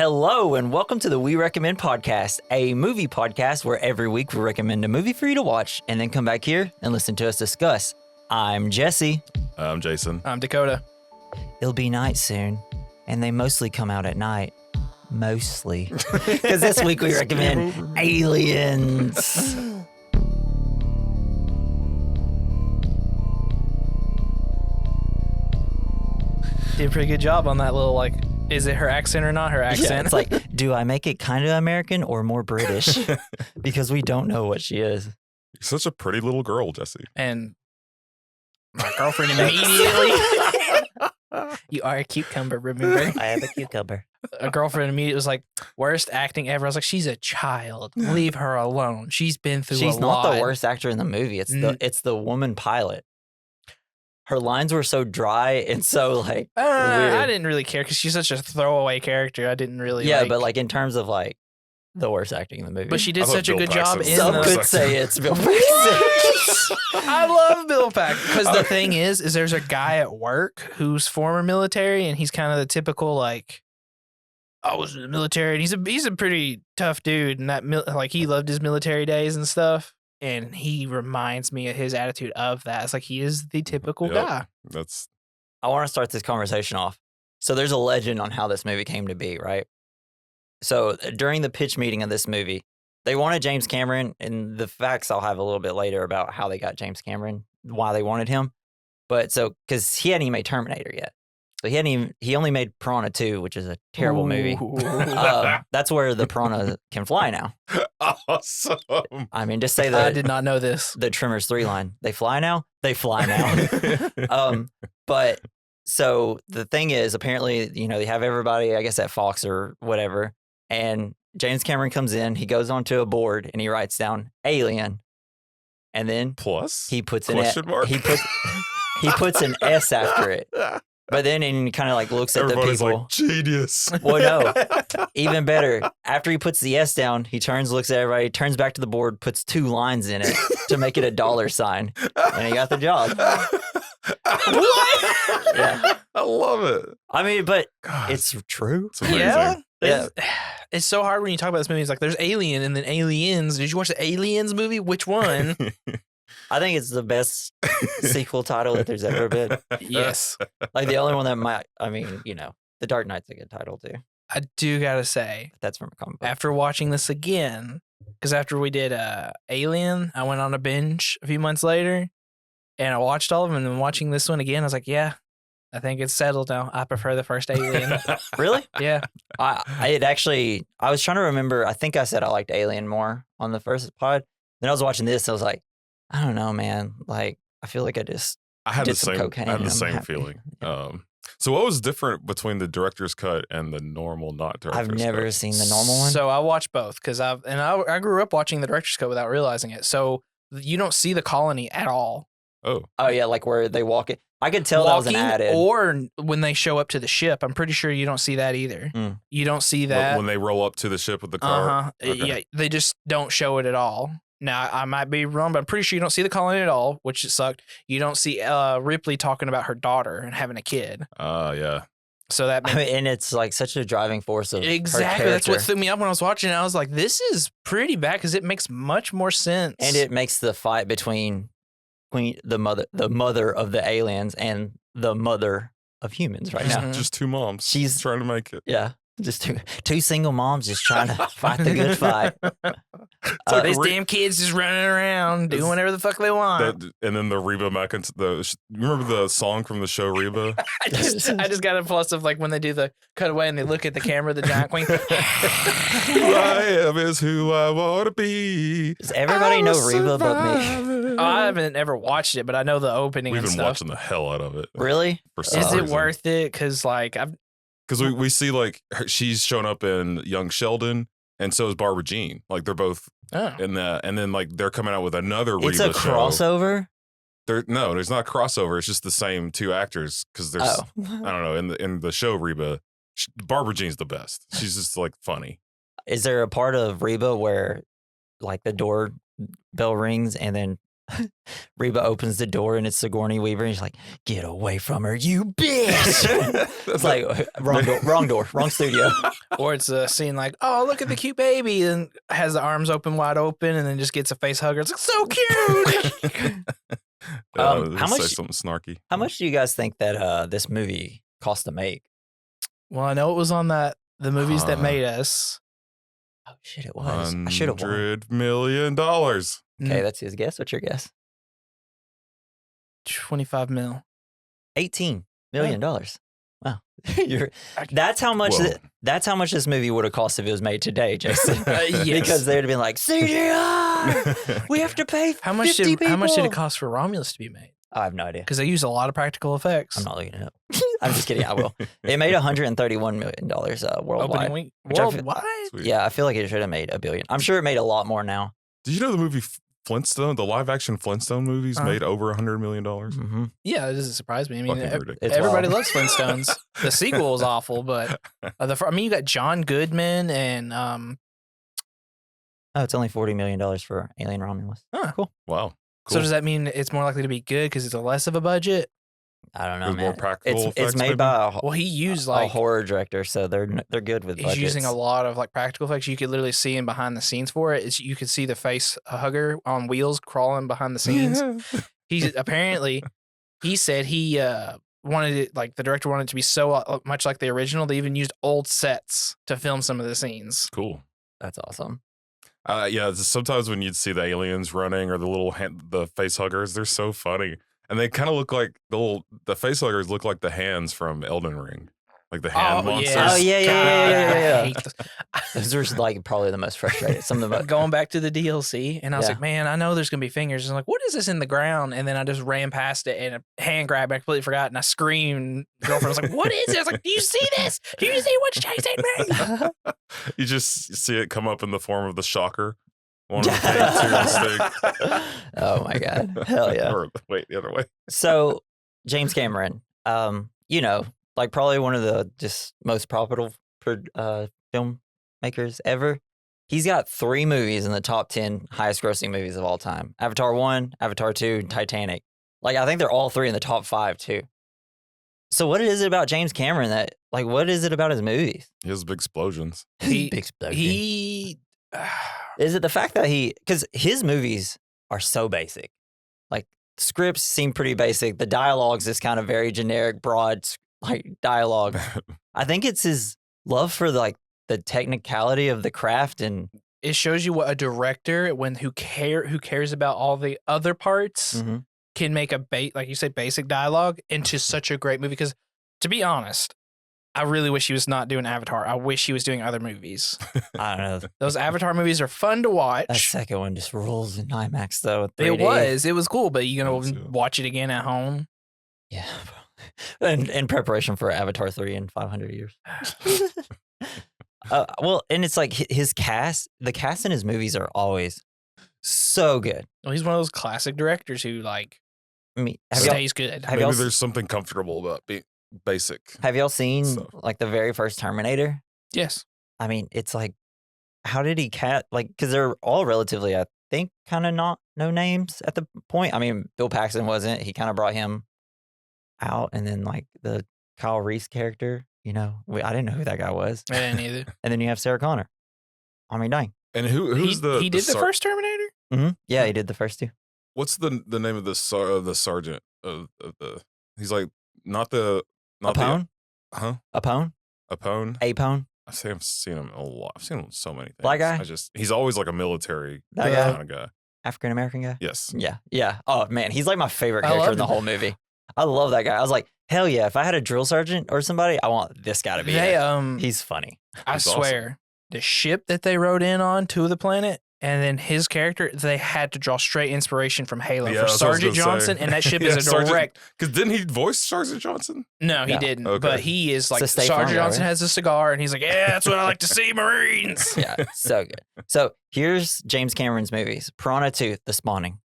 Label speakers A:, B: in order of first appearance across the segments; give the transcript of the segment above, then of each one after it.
A: Hello, and welcome to the We Recommend Podcast, a movie podcast where every week we recommend a movie for you to watch and then come back here and listen to us discuss. I'm Jesse.
B: I'm Jason.
C: I'm Dakota.
A: It'll be night soon, and they mostly come out at night. Mostly. Because this week we recommend Aliens.
C: Did a pretty good job on that little, is it her accent or not her accent?
A: Yeah, it's like, do I make it kind of American or more British? Because we don't know what she is.
B: You're such a pretty little girl, Jesse.
C: And my girlfriend immediately, you are a cucumber, remember?
A: I have a cucumber.
C: A girlfriend immediately was like, worst acting ever. I was like, she's a child. Leave her alone. She's been through a lot.
A: She's not the worst actor in the movie. It's the woman pilot. Her lines were so dry and so weird.
C: I didn't really care because she's such a throwaway character. I didn't really
A: but in terms of the worst acting in the movie.
C: But she did such a good job in
A: Some could say it's Bill Paxton.
C: I love Bill Paxton because the thing is there's a guy at work who's former military and he's kind of the typical I was in the military and he's a pretty tough dude and that he loved his military days and stuff. And he reminds me of his attitude of that. It's like he is the typical guy.
A: I want to start this conversation off. So there's a legend on how this movie came to be, right? So during the pitch meeting of this movie, they wanted James Cameron, and the facts I'll have a little bit later about how they got James Cameron, why they wanted him. But because he hadn't even made Terminator yet. So he only made Piranha 2, which is a terrible movie. That's where the piranha can fly now.
B: Awesome.
A: I mean, just say that.
C: I did not know this.
A: The Tremors 3 line. They fly now? They fly now. But so the thing is, apparently, they have everybody, I guess, at Fox or whatever. And James Cameron comes in, he goes onto a board and he writes down alien. And then
B: plus
A: he puts
B: question mark?
A: He puts an S after it. But then he kind of looks at
B: Everybody's
A: the people.
B: Like, genius.
A: Well, no, even better. After he puts the S down, he turns, looks at everybody, turns back to the board, puts 2 lines in it to make it a $sign, and he got the job.
B: What?
A: Yeah,
B: I love it.
A: I mean, but
B: God,
A: it's true.
B: It's amazing.
C: Yeah. It's so hard when you talk about this movie. It's like there's Alien and then Aliens. Did you watch the Aliens movie? Which one?
A: I think it's the best sequel title that there's ever been.
C: Yes.
A: The only one that might, The Dark Knight's a good title too.
C: I do gotta say,
A: That's from a comic book.
C: after watching this again, because after we did Alien, I went on a binge a few months later, and I watched all of them. And then watching this one again, I was like, yeah, I think it's settled now. I prefer the first Alien.
A: Really?
C: Yeah.
A: I was trying to remember. I think I said I liked Alien more on the first pod. Then I was watching this. I was like, I don't know, man. I feel like
B: I had
A: did
B: the
A: some
B: same.
A: cocaine
B: I had
A: and
B: the
A: I'm
B: same
A: happy.
B: feeling. So what was different between the director's cut and the normal not director's cut?
A: I've never seen the normal one.
C: So I watched both because I grew up watching the director's cut without realizing it. So you don't see the colony at all.
B: Oh
A: yeah, where they walk it. I could tell that was an added.
C: Or when they show up to the ship, I'm pretty sure you don't see that either.
A: Mm.
C: You don't see that.
B: when they roll up to the ship with the car. Okay.
C: Yeah, they just don't show it at all. Now, I might be wrong, but I'm pretty sure you don't see the colony at all, which it sucked. You don't see Ripley talking about her daughter and having a kid.
B: Yeah.
C: So that
A: and it's such a driving force of
C: exactly.
A: her
C: That's what
A: character.
C: threw me up when I was watching it. I was like, this is pretty bad because it makes much more sense.
A: And it makes the fight between the mother of the aliens and the mother of humans right now.
B: Just 2 moms.
A: She's
B: trying to make it.
A: Yeah, just two single moms just trying to fight the good fight.
C: These damn kids just running around doing whatever the fuck they want.
B: And then the Reba McEntire. Remember the song from the show Reba?
C: I just got a plus of when they do the cutaway and they look at the camera, the giant queen.
B: Who I am is who I want to be.
A: Does everybody know Reba but me?
C: I haven't ever watched it, but I know the opening
B: We've
C: and
B: been
C: stuff.
B: watching the hell out of it.
A: Really?
B: For some
C: Is it
B: reason.
C: worth it? Because I've
B: Because we see she's shown up in Young Sheldon, and so is Barbara Jean. They're both in that, and then they're coming out with another Reba
A: It's a
B: show.
A: crossover.
B: No, there's not a crossover. It's just the same 2 actors. Because there's I don't know in the show Reba, Barbara Jean's the best. She's just funny.
A: Is there a part of Reba where the doorbell rings and then Reba opens the door and it's Sigourney Weaver, and she's like, "Get away from her, you bitch!" It's like wrong door, wrong studio.
C: Or it's a scene like, "Oh, look at the cute baby," and has the arms open wide open, and then just gets a face hugger. It's like so cute.
A: How much?
B: Say something snarky.
A: How much do you guys think that this movie cost to make?
C: Well, I know it was on the movies that made us.
A: Oh shit, it was. I should have won.
B: $100 million.
A: Okay, that's his guess. What's your guess?
C: 25 mil.
A: $18 million. Wow. That's how much that's how much this movie would have cost if it was made today, Jason.
C: Yes.
A: Because they'd have been like, CGI! We have to pay
C: How much
A: 50
C: did it
A: people."
C: cost for Romulus to be made?
A: I have no idea.
C: Because they use a lot of practical effects.
A: I'm not looking it up. I'm just kidding. I will. It made $131 million worldwide.
C: Opening week?
A: Which I feel-
C: Worldwide?
B: Sweet.
A: Yeah, I feel like it should have made $1 billion. I'm sure it made a lot more now.
B: Did you know the movie Flintstone, the live action Flintstone movies made over $100 million?
A: Mm-hmm.
C: Yeah, it doesn't surprise me. I mean,
B: Fucking ridiculous.
C: everybody
A: wild.
C: loves Flintstones. The sequel was awful, but you got John Goodman and
A: Oh, it's only $40 million for Alien Romulus.
C: Huh.
A: Cool.
B: Wow. Cool.
C: So does that mean it's more likely to be good because it's a less of a budget?
A: I don't know,
B: With
A: man.
B: more practical
A: It's
B: effects,
A: made
B: maybe?
A: by
C: Well, he used
A: a
C: like
A: horror director, so they're good with
C: he's
A: budgets.
C: using a lot of like practical effects. You could literally see him behind the scenes for it. You could see the face hugger on wheels crawling behind the scenes. He's apparently he said he wanted it like the director wanted it to be so much like the original. They even used old sets to film some of the scenes.
B: Cool.
A: That's awesome.
B: Yeah, sometimes when you'd see the aliens running or the little the face huggers, they're so funny. And they kind of look like the face huggers look like the hands from Elden Ring. Like the hand monsters.
A: Oh, yeah.
C: I hate
A: Those are like probably the most frustrating. Some of the most,
C: going back to the DLC, and I was
A: Yeah.
C: like, man, I know there's gonna be fingers. And I'm like, what is this in the ground? And then I just ran past it and a hand grabbed. I completely forgot, and I screamed. Girlfriend was like, "What is this?" I was like, "Do you see this? Do you see what's chasing me?"
B: You just see it come up in the form of the shocker. One of the things, two of the stick.
A: Oh my god, hell yeah!
B: Or wait, the other way.
A: So James Cameron, like probably one of the just most profitable filmmakers ever. He's got 3 movies in the top 10 highest grossing movies of all time: Avatar 1, Avatar 2, Titanic. Like I think they're all 3 in the top 5 too. So what is it about James Cameron that like what is it about his movies?
B: He has big explosions.
A: Big explosion.
C: He
A: Is it the fact that because his movies are so basic, like scripts seem pretty basic. The dialogues is kind of very generic, broad like dialogue. I think it's his love for the technicality of the craft, and
C: it shows you what a director who cares about all the other parts can make like you said, basic dialogue into such a great movie. Because to be honest, I really wish he was not doing Avatar. I wish he was doing other movies.
A: I don't know.
C: Those Avatar movies are fun to watch.
A: That second one just rules in IMAX though. 3D.
C: It was cool, but you gonna watch it again at home?
A: Yeah, in preparation for Avatar 3 in 500 years. Well, and it's like his cast. The cast in his movies are always so good.
C: Well, he's one of those classic directors who like stays good.
B: Maybe there's something comfortable about being basic.
A: Have y'all seen like the very first Terminator?
C: Yes.
A: I mean, it's like, how did he because they're all relatively, I think, kind of no names at the point. I mean, Bill Paxton wasn't. He kind of brought him out, and then like the Kyle Reese character, I didn't know who that guy was.
C: I didn't either.
A: And then you have Sarah Connor. I mean, dang.
B: And who's
C: he did the first Terminator?
A: Mm-hmm. Yeah, he did the first 2.
B: What's the name of the sergeant of the? He's like not
A: Apone?
B: Huh?
A: Apone?
B: Apone. I've seen him a lot. I've seen him in so many things.
A: Black guy?
B: He's always like a military
A: That guy?
B: kind of guy.
A: African American guy?
B: Yes.
A: Yeah. Oh man, he's like my favorite character in the whole movie. I love that guy. I was like, hell yeah! If I had a drill sergeant or somebody, I want this guy to be. He's funny.
C: I swear, the ship that they rode in on to the planet, and then his character, they had to draw straight inspiration from Halo for Sergeant Johnson, and that ship is a direct.
B: Because didn't he voice Sergeant Johnson?
C: No, he didn't.
B: Okay.
C: But he is like Sergeant Johnson has a cigar, and he's like, "Yeah, that's what I like to see, Marines."
A: Yeah, so good. So here's James Cameron's movies: Piranha 2, The Spawning.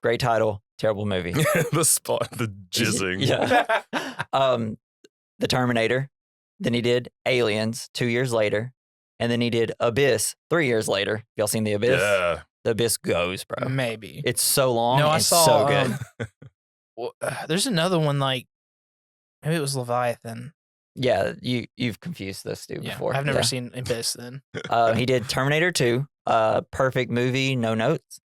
A: Great title, terrible movie.
B: the jizzing.
A: Yeah. The Terminator. Then he did Aliens 2 years later. And then he did Abyss 3 years later. Y'all seen The Abyss?
B: Yeah.
A: The Abyss goes, bro.
C: Maybe.
A: It's so long.
C: No, I
A: and
C: saw.
A: so good.
C: There's another one like maybe it was Leviathan.
A: Yeah, you've confused those two before.
C: I've never seen Abyss then.
A: He did Terminator 2, perfect movie, no notes.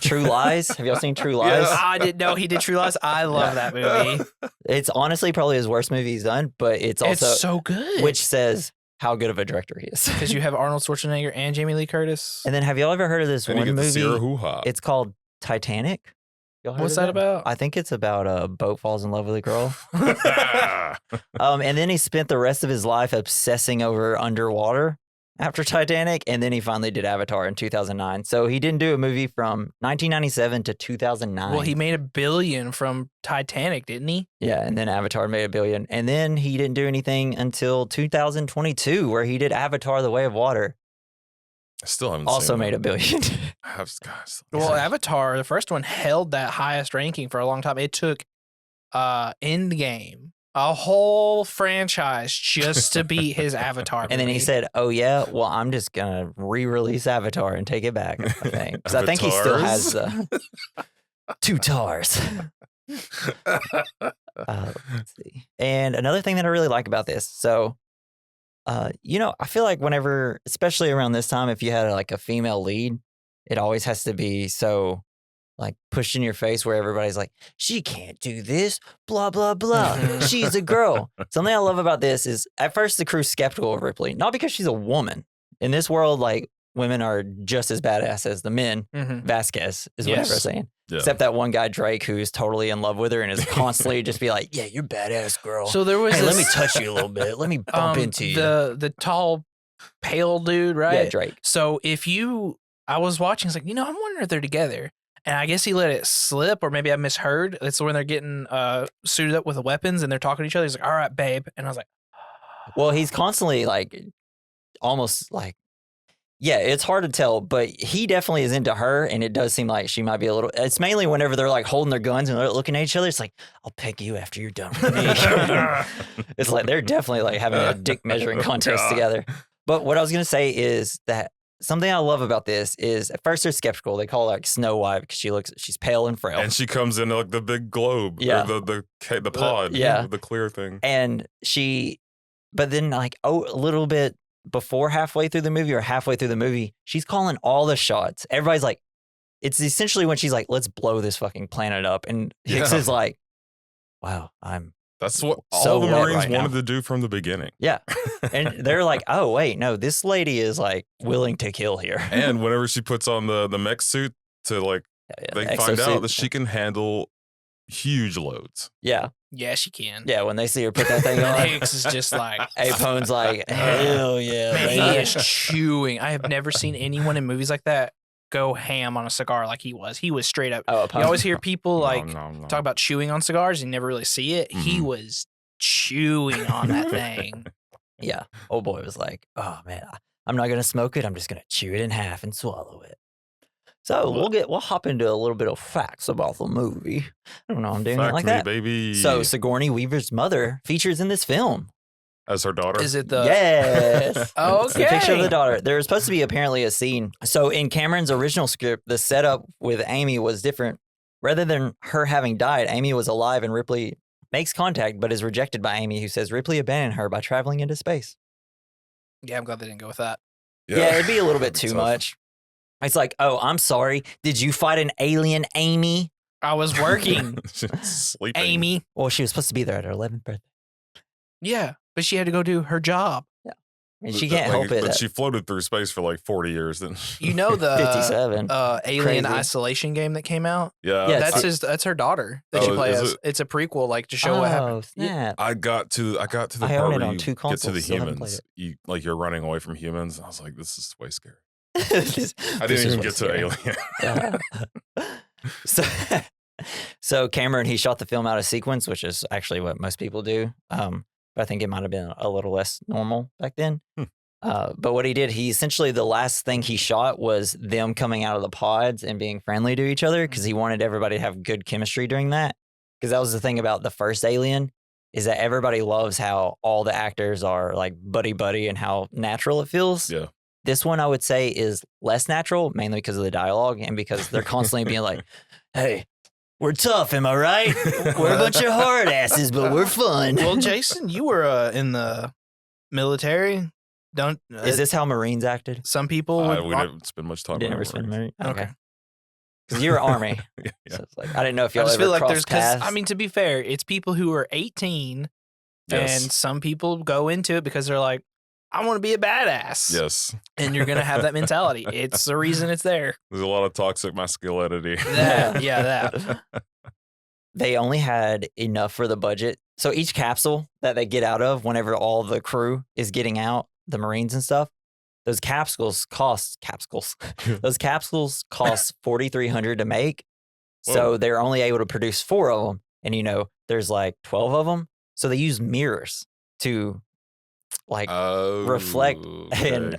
A: True Lies. Have y'all seen True Lies?
B: Yeah.
C: I didn't know he did True Lies. I love that movie.
A: It's honestly probably his worst movie he's done, but it's also
C: so good.
A: which says how good of a director he is.
C: Because you have Arnold Schwarzenegger and Jamie Lee Curtis.
A: And then have y'all ever heard of this
B: And you
A: one
B: get the Sierra
A: movie?
B: Hoo-Ha.
A: It's called Titanic. Y'all heard
C: What's
A: of
C: that about?
A: I think it's about a boat falls in love with a girl. And then he spent the rest of his life obsessing over underwater after Titanic, and then he finally did Avatar in 2009. So he didn't do a movie from 1997 to 2009.
C: Well, he made $1 billion from Titanic, didn't he?
A: Yeah, and then Avatar made $1 billion. And then he didn't do anything until 2022, where he did Avatar: The Way of Water.
B: I still haven't
A: Also
B: seen
A: made
B: that.
A: $1 billion.
B: Gosh,
C: Well, Avatar, the first one, held that highest ranking for a long time. It took Endgame, a whole franchise, just to beat his Avatar.
A: And then he
C: movie.
A: said, "Oh yeah, well I'm just gonna re-release Avatar and take it back." I think because I think he still has the 2 tars. Let's see. And another thing that I really like about this, so I feel like whenever, especially around this time, if you had like a female lead, it always has to be so like pushed in your face where everybody's like, she can't do this, blah, blah, blah. She's a girl. Something I love about this is at first the crew's skeptical of Ripley, not because she's a woman. In this world, like women are just as badass as the men. Vasquez is what everyone's saying.
B: Yeah.
A: Except that one guy, Drake, who's totally in love with her and is constantly just be like, yeah, you're badass, girl.
C: So there was
A: Hey,
C: this,
A: let me touch you a little bit. Let me bump into you.
C: the tall, pale dude, right?
A: Yeah, Drake.
C: So I was watching, it's like, I'm wondering if they're together. And I guess he let it slip, or maybe I misheard. It's when they're getting suited up with the weapons and they're talking to each other. He's like, all right, babe. And I was like,
A: Well, he's constantly like, almost like, yeah, it's hard to tell, but he definitely is into her, and it does seem like she might be a little. It's mainly whenever they're like holding their guns and they're looking at each other. It's like, I'll peg you after you're done with me. It's like they're definitely like having a dick measuring contest together. But what I was gonna say is that something I love about this is at first they're skeptical. They call her like Snow White because she's pale and frail,
B: And she comes in like the big globe,
A: Yeah.
B: or the pod,
A: yeah.
B: the clear thing.
A: and but then like a little bit before halfway through the movie or halfway through the movie, she's calling all the shots. Everybody's like, it's essentially when she's like, let's blow this fucking planet up. And Hicks is like, wow,
B: That's what
A: So
B: all the
A: wet
B: Marines
A: right now.
B: wanted to do from the beginning.
A: yeah. And they're like, oh, wait, no, this lady is like willing to kill here.
B: And whenever she puts on the mech suit to like, they
A: the
B: find out
A: exosuit.
B: that she can handle huge loads.
A: Yeah.
C: yeah, she can.
A: Yeah. When they see her put that thing
C: And
A: on,
C: Hicks is just like,
A: Apone's like, hell yeah.
C: man,
A: baby."
C: he is chewing. I have never seen anyone in movies like that go ham on a cigar like he was. He was straight up.
A: Oh,
C: You always hear people like
B: No.
C: talk about chewing on cigars. You never really see it. He
B: Mhm.
C: was chewing on that thing.
A: Yeah. Old boy was like, oh man, I'm not gonna smoke it. I'm just gonna chew it in half and swallow it. So we'll hop into a little bit of facts about the movie. I don't know, I'm doing it
B: Fact
A: like
B: me,
A: that.
B: baby.
A: So Sigourney Weaver's mother features in this film.
B: As her daughter.
C: Is it the
A: Yes.
C: Oh,
A: It's the picture of
C: okay.
A: the daughter. There's supposed to be apparently a scene. So in Cameron's original script, the setup with Amy was different. Rather than her having died, Amy was alive and Ripley makes contact but is rejected by Amy, who says Ripley abandoned her by traveling into space.
C: Yeah, I'm glad they didn't go with that.
A: Yeah, it'd be a little bit
B: That'd be
A: too
B: tough.
A: much. It's like, oh, I'm sorry. Did you fight an alien, Amy?
C: I was working,
B: Sleeping.
C: Amy.
A: Well, she was supposed to be there at her 11th birthday.
C: Yeah, but she had to go do her job.
A: And she can't help it.
B: But
A: At
B: she floated through space for like 40 years. Then.
C: You know the
A: 57.
C: Alien
A: Crazy.
C: Isolation game that came out?
B: Yeah.
A: Yeah,
C: That's her daughter that she
B: Oh,
C: plays.
B: is it?
C: It's a prequel, like to show what happened.
A: Oh, snap.
B: I got to the
A: I
B: part
A: own it
B: where
A: on
B: you
A: 2
B: get to the
A: consoles, still haven't played
B: humans. You're running away from humans. I was like, this is way scary.
A: This-
B: I
A: this
B: didn't
A: is
B: even
A: what's
B: get to
A: scary.
B: Alien.
A: so, so Cameron, he shot the film out of sequence, which is actually what most people do. But I think it might have been a little less normal back then. But what he did, he essentially, the last thing he shot was them coming out of the pods and being friendly to each other because he wanted everybody to have good chemistry during that. Because that was the thing about the first Alien, is that everybody loves how all the actors are like buddy-buddy and how natural it feels.
B: Yeah.
A: This one I would say is less natural, mainly because of the dialogue and because they're constantly being like, "Hey, we're tough, am I right? We're a bunch of hard asses, but we're fun."
C: Well, Jason, you were in the military. Don't
A: Is this how Marines acted?
C: some people would
B: we didn't spend much time.
A: You didn't
B: on
A: ever
B: it.
A: spend Marine?
C: Okay.
A: Because you're Army.
B: Yeah.
A: So it's like, I didn't know if
C: I
A: y'all
C: just
A: ever
C: feel like
A: crossed
C: there's because
A: paths.
C: I mean, to be fair, it's people who are 18,
B: Yes.
C: and some people go into it because they're like, I want to be a badass.
B: Yes.
C: And you're gonna have that mentality. It's the reason it's there.
B: There's a lot of toxic masculinity.
C: That.
A: They only had enough for the budget. So each capsule that they get out of whenever all the crew is getting out, the Marines and stuff, those capsules cost $4,300 to make. So
B: Whoa.
A: they're only able to produce 4 of them. And there's like 12 of them. So they use mirrors to like reflect and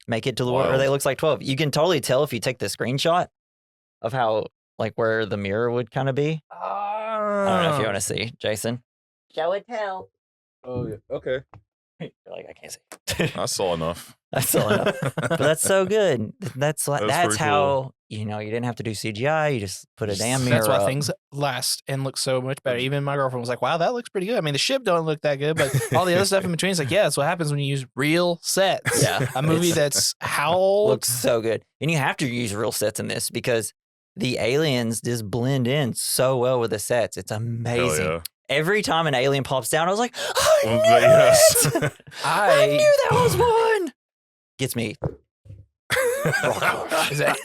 A: make it to the world where
B: Wow.
A: they looks like 12. You can totally tell if you take the screenshot of how like where the mirror would kind of be. I don't know if you want to see, Jason.
D: Show and tell.
B: Oh yeah. Okay.
A: You're like, I can't see.
B: I saw enough.
A: That's all enough. But that's so good. That's
B: pretty
A: how you didn't have to do CGI. You just put a damn mirror
C: That's why
A: up.
C: things last and look so much better. Even my girlfriend was like, "Wow, that looks pretty good." I mean, the ship don't look that good, but all the other stuff in between is like, yeah, that's what happens when you use real sets.
A: Yeah,
C: a movie
A: it's-
C: that's how old?
A: looks so good, and you have to use real sets in this because the aliens just blend in so well with the sets. It's
B: Hell
A: amazing.
B: yeah.
A: Every time an alien pops down, I was like, I
B: Well,
A: knew
B: yes.
A: it! I knew that was one. Gets me.
C: Is that-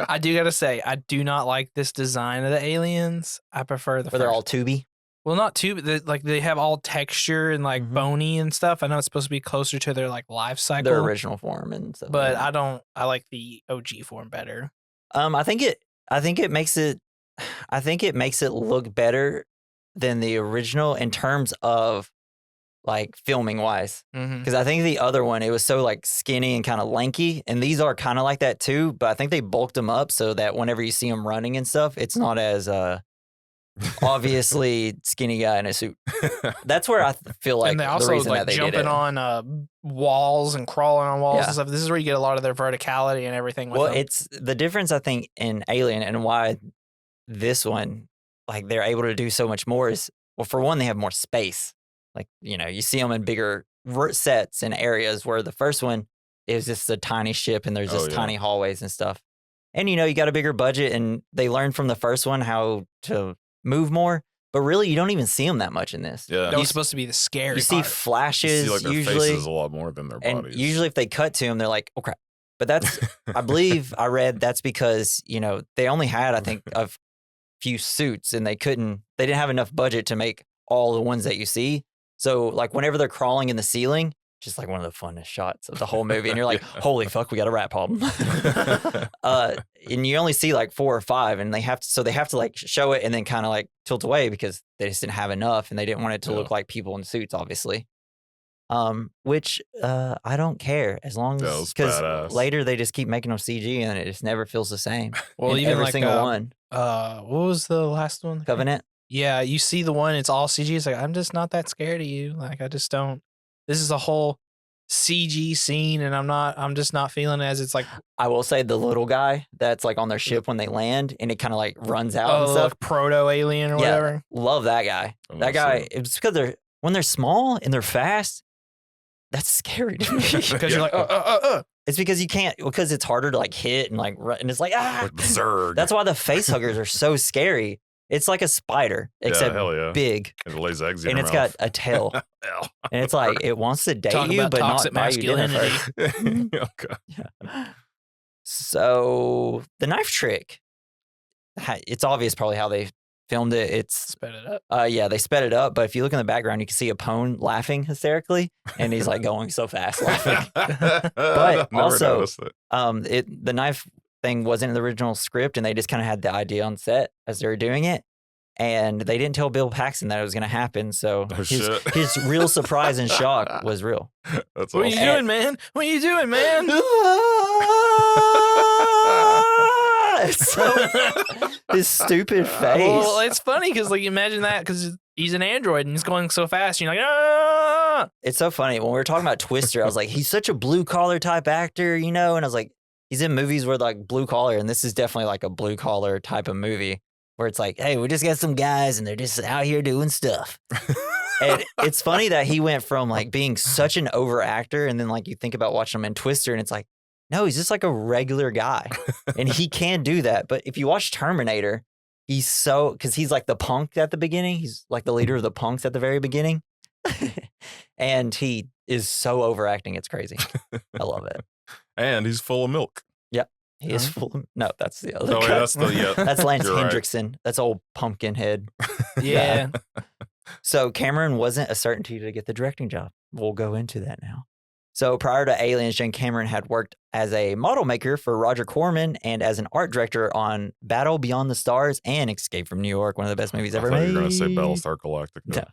C: I do gotta say, I do not like this design of the aliens. I prefer the
A: Where they're
C: first.
A: all tubey.
C: Well, not too, but like they have all texture and like
A: Mhm.
C: bony and stuff. I know it's supposed to be closer to their like life cycle,
A: Their original form and stuff.
C: but I don't. I like the OG form better.
A: I think it makes it look better than the original in terms of like filming wise.
C: Mm-hmm.
A: Because I think the other one, it was so like skinny and kind of lanky, and these are kind of like that too. But I think they bulked them up so that whenever you see them running and stuff, it's not as obviously skinny guy in a suit. That's where I feel like
C: and they
A: the
C: also
A: reason
C: like
A: that they did
C: jumping
A: it.
C: on walls and crawling on walls
A: Yeah.
C: and stuff. This is where you get a lot of their verticality and everything. With
A: Well,
C: them.
A: it's the difference I think in Alien and why this one, like they're able to do so much more is, well, for one, they have more space. Like, you see them in bigger sets and areas where the first one is just a tiny ship and there's
B: Oh,
A: just
B: yeah.
A: tiny hallways and stuff. And, you got a bigger budget and they learned from the first one how to move more, but really you don't even see them that much in this.
B: Yeah.
C: that was supposed to be the scary.
A: You see
C: part.
B: You
A: flashes
B: see like their
A: usually.
B: faces a lot more than their
A: And
B: bodies.
A: usually if they cut to them, they're like, oh crap. But that's, I believe I read that's because, they only had, I think, a few suits and they didn't have enough budget to make all the ones that you see. So like whenever they're crawling in the ceiling, just like one of the funnest shots of the whole movie. And you're like,
B: Yeah.
A: holy fuck, we got a rat problem. And you only see like 4 or 5 and they have to like show it and then kind of like tilt away because they just didn't have enough and they didn't want it to
B: Yeah.
A: look like people in suits, obviously. Which I don't care as long
B: That
A: as
B: was
A: because
B: badass.
A: later they just keep making them CG and it just never feels the same.
C: Well,
A: in
C: even
A: every
C: like
A: single one.
C: what was the last one?
A: Covenant.
C: Yeah, you see the one, it's all CG. It's like, I'm just not that scared of you. Like, I just don't. This is a whole CG scene, and I'm just not feeling it as it's like,
A: I will say the little guy that's like on their ship when they land and it kind of like runs out and
C: oh,
A: stuff.
C: like proto alien or
A: Yeah.
C: whatever.
A: Love that guy.
B: I'm
A: That
B: gonna
A: guy,
B: see
A: it's because when they're small and they're fast, that's scary to me.
C: Because you're like,
A: It's because you can't, because it's harder to like hit and like run. And it's like,
B: Like the Zerg.
A: That's why the face huggers are so scary. It's like a spider, except
B: hell yeah.
A: big.
B: It lays eggs in
A: And
B: your
A: it's
B: mouth.
A: got a tail.
B: Ow.
A: And it's like, it wants to date
C: Talk
A: you,
C: about
A: but not
C: toxic
A: buy you dinner
C: masculinity.
A: first.
B: Okay.
A: So the knife trick, it's obvious probably how they filmed it. It's
C: Sped it up.
A: yeah, they sped it up, but if you look in the background, you can see a pone laughing hysterically, and he's like going so fast laughing.
B: But
A: also, the knife thing wasn't in the original script, and they just kind of had the idea on set as they were doing it, and they didn't tell Bill Paxton that it was going to happen. So
B: Oh, shit.
A: his real surprise and shock was real.
B: That's
C: What are
B: awesome.
C: you doing, man? What are you doing, man?
A: It's so, his stupid face.
C: Well, it's funny because like imagine that because he's an android and he's going so fast. And you're like, on?
A: It's so funny. When we were talking about Twister, I was like, he's such a blue collar type actor, you know? And I was like, he's in movies where like blue collar, and this is definitely like a blue collar type of movie where it's like, hey, we just got some guys and they're just out here doing stuff. And it's funny that he went from like being such an over actor, and then like you think about watching him in Twister, and it's like, no, he's just like a regular guy, and he can do that. But if you watch Terminator, he's so, because he's like the punk at the beginning. He's like the leader of the punks at the very beginning, and he is so overacting. It's crazy. I love it.
B: And he's full of milk.
A: Yep, he is full. No, that's the other.
B: No, wait,
A: guy.
B: that's the
A: That's Lance
B: You're right.
A: Hendrickson. That's old pumpkin head.
C: Yeah.
A: So Cameron wasn't a certainty to get the directing job. We'll go into that now. So prior to Aliens, James Cameron had worked as a model maker for Roger Corman and as an art director on Battle Beyond the Stars and Escape from New York, one of the best movies ever
B: I thought
A: made.
B: you were going to say Battlestar Galactica.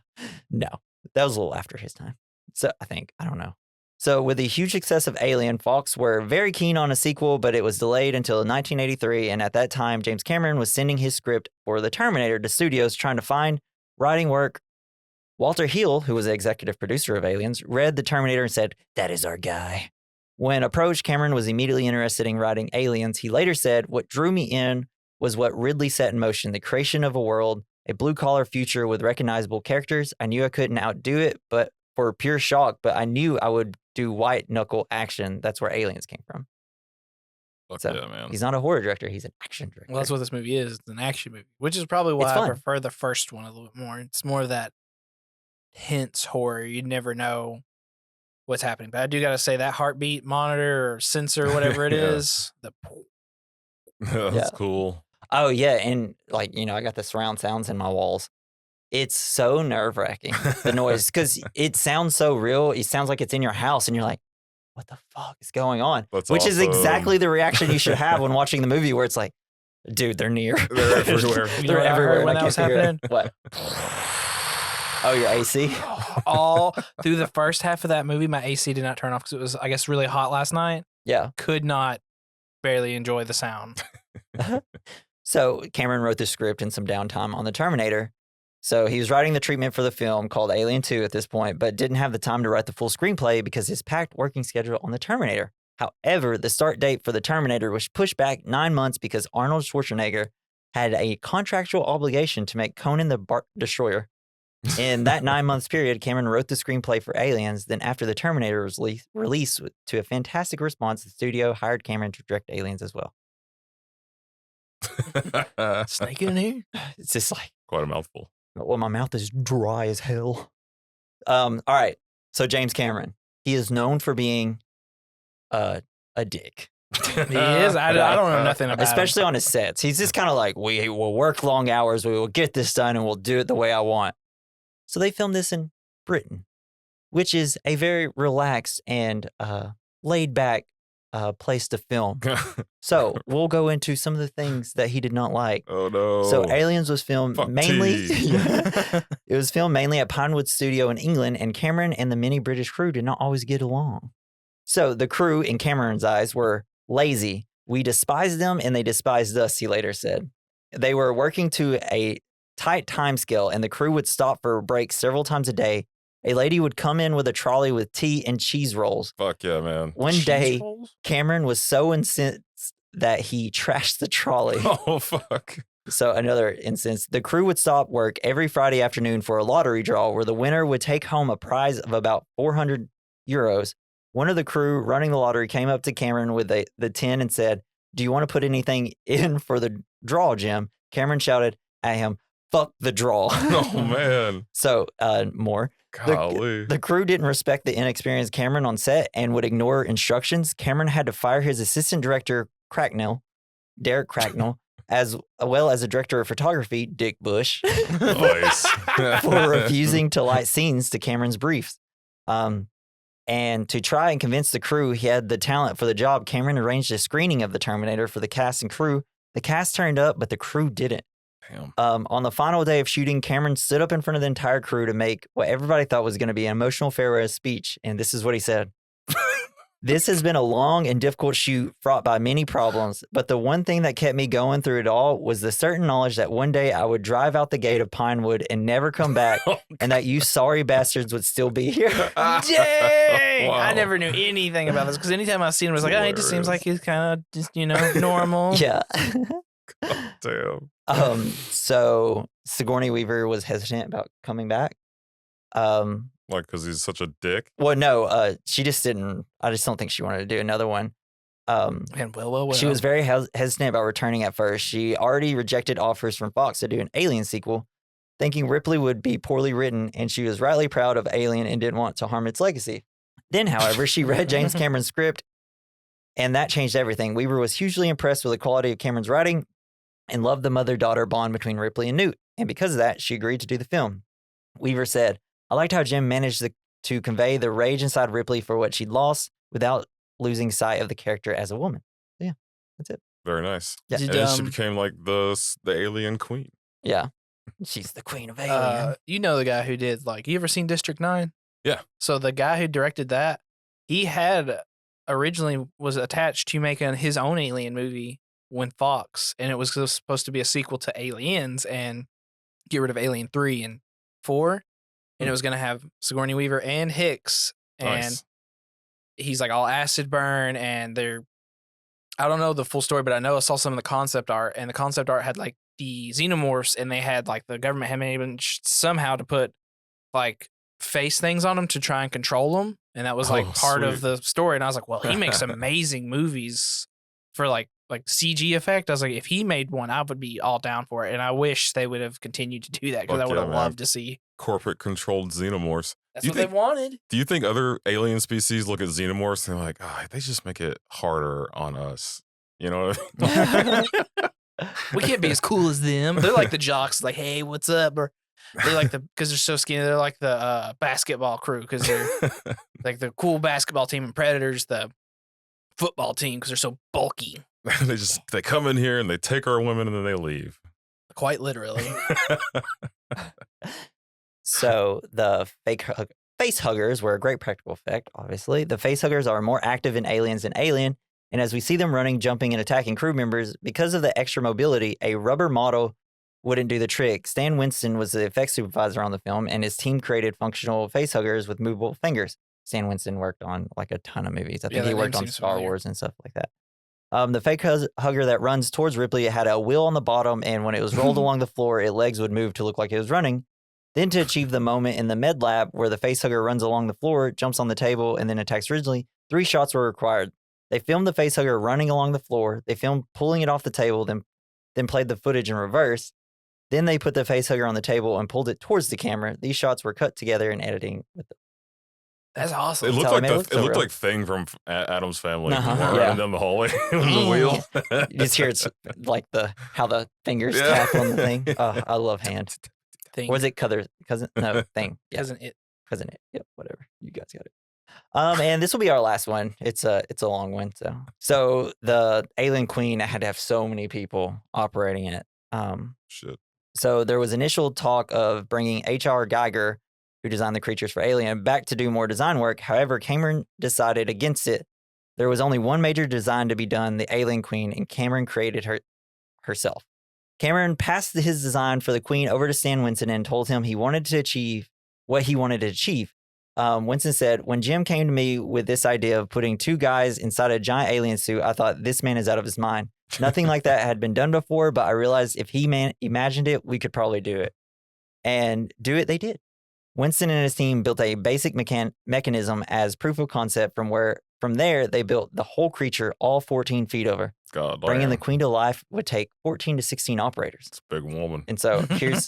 A: No, that was a little after his time. So I don't know. So with the huge success of Alien, Fox were very keen on a sequel, but it was delayed until 1983. And at that time, James Cameron was sending his script for The Terminator to studios trying to find writing work. Walter Hill, who was the executive producer of Aliens, read The Terminator and said, "That is our guy." When approached, Cameron was immediately interested in writing Aliens. He later said, "What drew me in was what Ridley set in motion, the creation of a world, a blue-collar future with recognizable characters. I knew I couldn't outdo it, but for pure shock, but I knew I would do white-knuckle action." That's where Aliens came from.
B: Fuck
A: So,
B: yeah, man.
A: He's not a horror director. He's an action director.
C: Well, that's what this movie is. It's an action movie, which is probably
A: It's
C: why I
A: fun.
C: prefer the first one a little bit more. It's more of that hints horror. You never know what's happening. But I do got to say that heartbeat monitor or sensor, whatever it
B: Yeah.
C: is,
B: That's
A: Yeah.
B: cool.
A: Oh, yeah. And like, I got the surround sounds in my walls. It's so nerve-wracking, the noise, because it sounds so real. It sounds like it's in your house, and you're like, what the fuck is going on?
B: That's
A: Which is
B: awesome.
A: exactly the reaction you should have when watching the movie, where it's like, dude, they're near.
B: They're everywhere.
C: You know
A: They're
C: what I heard
A: everywhere.
C: when
A: and I
C: that was
A: can't figure it-
C: happening?
A: What? Oh, your AC?
C: all through the first half of that movie, my AC did not turn off because it was, I guess, really hot last night.
A: Yeah.
C: Could not barely enjoy the sound.
A: So Cameron wrote the script in some downtime on The Terminator. So he was writing the treatment for the film called Alien 2 at this point, but didn't have the time to write the full screenplay because his packed working schedule on The Terminator. However, the start date for The Terminator was pushed back 9 months because Arnold Schwarzenegger had a contractual obligation to make Conan the Destroyer. In that 9 months period, Cameron wrote the screenplay for Aliens. Then after The Terminator was released to a fantastic response, the studio hired Cameron to direct Aliens as well.
C: Snake in here?
A: It's just like,
B: Quite a mouthful.
A: well, my mouth is dry as hell. All right. So James Cameron, he is known for being a dick,
C: He is. I don't know nothing about
A: especially on his sets. He's just kind of like, we will work long hours, we will get this done, and we'll do it the way I want. So they filmed this in Britain, which is a very relaxed and laid back place to film. So we'll go into some of the things that he did not like.
B: Oh no.
A: So Aliens was filmed
B: Fuck
A: mainly.
B: tea.
A: It was filmed mainly at Pinewood Studio in England, and Cameron and the many British crew did not always get along. So the crew, in Cameron's eyes, were lazy. We despised them, and they despised us, he later said. They were working to a tight time scale, and the crew would stop for breaks several times a day. A lady would come in with a trolley with tea and cheese rolls.
B: Fuck yeah, man.
A: One
C: Cheese
A: day,
C: rolls?
A: Cameron was so incensed that he trashed the trolley.
B: Oh fuck.
A: So another instance, the crew would stop work every Friday afternoon for a lottery draw where the winner would take home a prize of about 400 euros. One of the crew running the lottery came up to Cameron with the tin and said, "Do you want to put anything in for the draw, Jim?" Cameron shouted at him, "Fuck the draw."
B: Oh man.
A: So more.
B: Golly.
A: The crew didn't respect the inexperienced Cameron on set and would ignore instructions. Cameron had to fire his assistant director, Derek Cracknell, as well as a director of photography, Dick Bush,
B: Nice.
A: for refusing to light scenes to Cameron's briefs. And to try and convince the crew he had the talent for the job, Cameron arranged a screening of The Terminator for the cast and crew. The cast turned up, but the crew didn't.
B: Damn.
A: On the final day of shooting, Cameron stood up in front of the entire crew to make what everybody thought was going to be an emotional farewell speech. And this is what he said. This has been a long and difficult shoot fraught by many problems, but the one thing that kept me going through it all was the certain knowledge that one day I would drive out the gate of Pinewood and never come back, and that you sorry bastards would still be here.
C: Dang!
B: Wow.
C: I never knew anything about this because anytime I've seen him, I was like, oh, he just seems like he's kind of just, normal.
A: Yeah.
B: Damn.
A: So Sigourney Weaver was hesitant about coming back.
B: Like, because he's such a dick.
A: Well, no, she just didn't. I just don't think she wanted to do another one.
C: And well.
A: She was very hesitant about returning at first. She already rejected offers from Fox to do an Alien sequel, thinking Ripley would be poorly written, and she was rightly proud of Alien and didn't want to harm its legacy. Then, however, she read James Cameron's script, and that changed everything. Weaver was hugely impressed with the quality of Cameron's writing and loved the mother-daughter bond between Ripley and Newt, and because of that, she agreed to do the film. Weaver said, I liked how Jim managed to convey the rage inside Ripley for what she'd lost without losing sight of the character as a woman. So, yeah, that's it.
B: Very nice.
A: Yeah.
B: And she became like the alien queen.
A: Yeah. She's the queen of Alien.
C: You know the guy who did, you ever seen District 9?
B: Yeah.
C: So the guy who directed that, he had originally was attached to making his own Alien movie when Fox, and it was supposed to be a sequel to Aliens and get rid of Alien 3 and 4. And it was going to have Sigourney Weaver and Hicks. And
B: Nice.
C: he's like all acid burn. And I don't know the full story, but I know I saw some of the concept art. And the concept art had the xenomorphs. And they had the government had managed somehow to put face things on them to try and control them. And that was part of the story. And I was like, well, he makes amazing movies for like CG effect. I was like, if he made one, I would be all down for it. And I wish they would have continued to do that because I would have loved to see
B: corporate controlled xenomorphs.
C: That's what they wanted.
B: Do you think other alien species look at xenomorphs and they're like, they just make it harder on us? You know what I mean?
C: We can't be as cool as them. They're like the jocks, like, hey, what's up? Or they're because they're so skinny. They're like the basketball crew because they're like the cool basketball team, and Predators the football team because they're so bulky.
B: They come in here and they take our women and then they leave.
C: Quite literally.
A: So the face huggers were a great practical effect, obviously. The face huggers are more active in Aliens than Alien, and as we see them running, jumping, and attacking crew members, because of the extra mobility, a rubber model wouldn't do the trick. Stan Winston was the effects supervisor on the film, and his team created functional face huggers with movable fingers. Stan Winston worked on a ton of movies. I think he worked on Star Wars and stuff like that. The fake hugger that runs towards Ripley had a wheel on the bottom, and when it was rolled along the floor, its legs would move to look like it was running. Then to achieve the moment in the med lab where the face hugger runs along the floor, jumps on the table, and then attacks Ridley, 3 shots were required. They filmed the face hugger running along the floor. They filmed pulling it off the table, then played the footage in reverse. Then they put the face hugger on the table and pulled it towards the camera. These shots were cut together in editing with them.
C: That's awesome.
B: It looked like like Thing from Addams Family running down the hallway with the wheel.
A: You just hear it's how the fingers tap on the thing. Oh, I love hand.
C: Thing.
A: Was it cousin? No, Thing. Yeah.
C: Cousin It.
A: Yep, whatever. You guys got it. And this will be our last one. It's a long one. So the Alien Queen had to have so many people operating it.
B: Shit.
A: So there was initial talk of bringing H.R. Geiger, who designed the creatures for Alien, back to do more design work. However, Cameron decided against it. There was only one major design to be done, the Alien Queen, and Cameron created her herself. Cameron passed his design for the Queen over to Stan Winston and told him he wanted to achieve what he wanted to achieve. Winston said, when Jim came to me with this idea of putting 2 guys inside a giant alien suit, I thought, this man is out of his mind. Nothing like that had been done before, but I realized if he imagined it, we could probably do it. And do it they did. Winston and his team built a basic mechanism as proof of concept. From there, they built the whole creature all 14 feet over.
B: God,
A: bringing the Queen to life would take 14 to 16 operators.
B: It's a big woman.
A: And so here's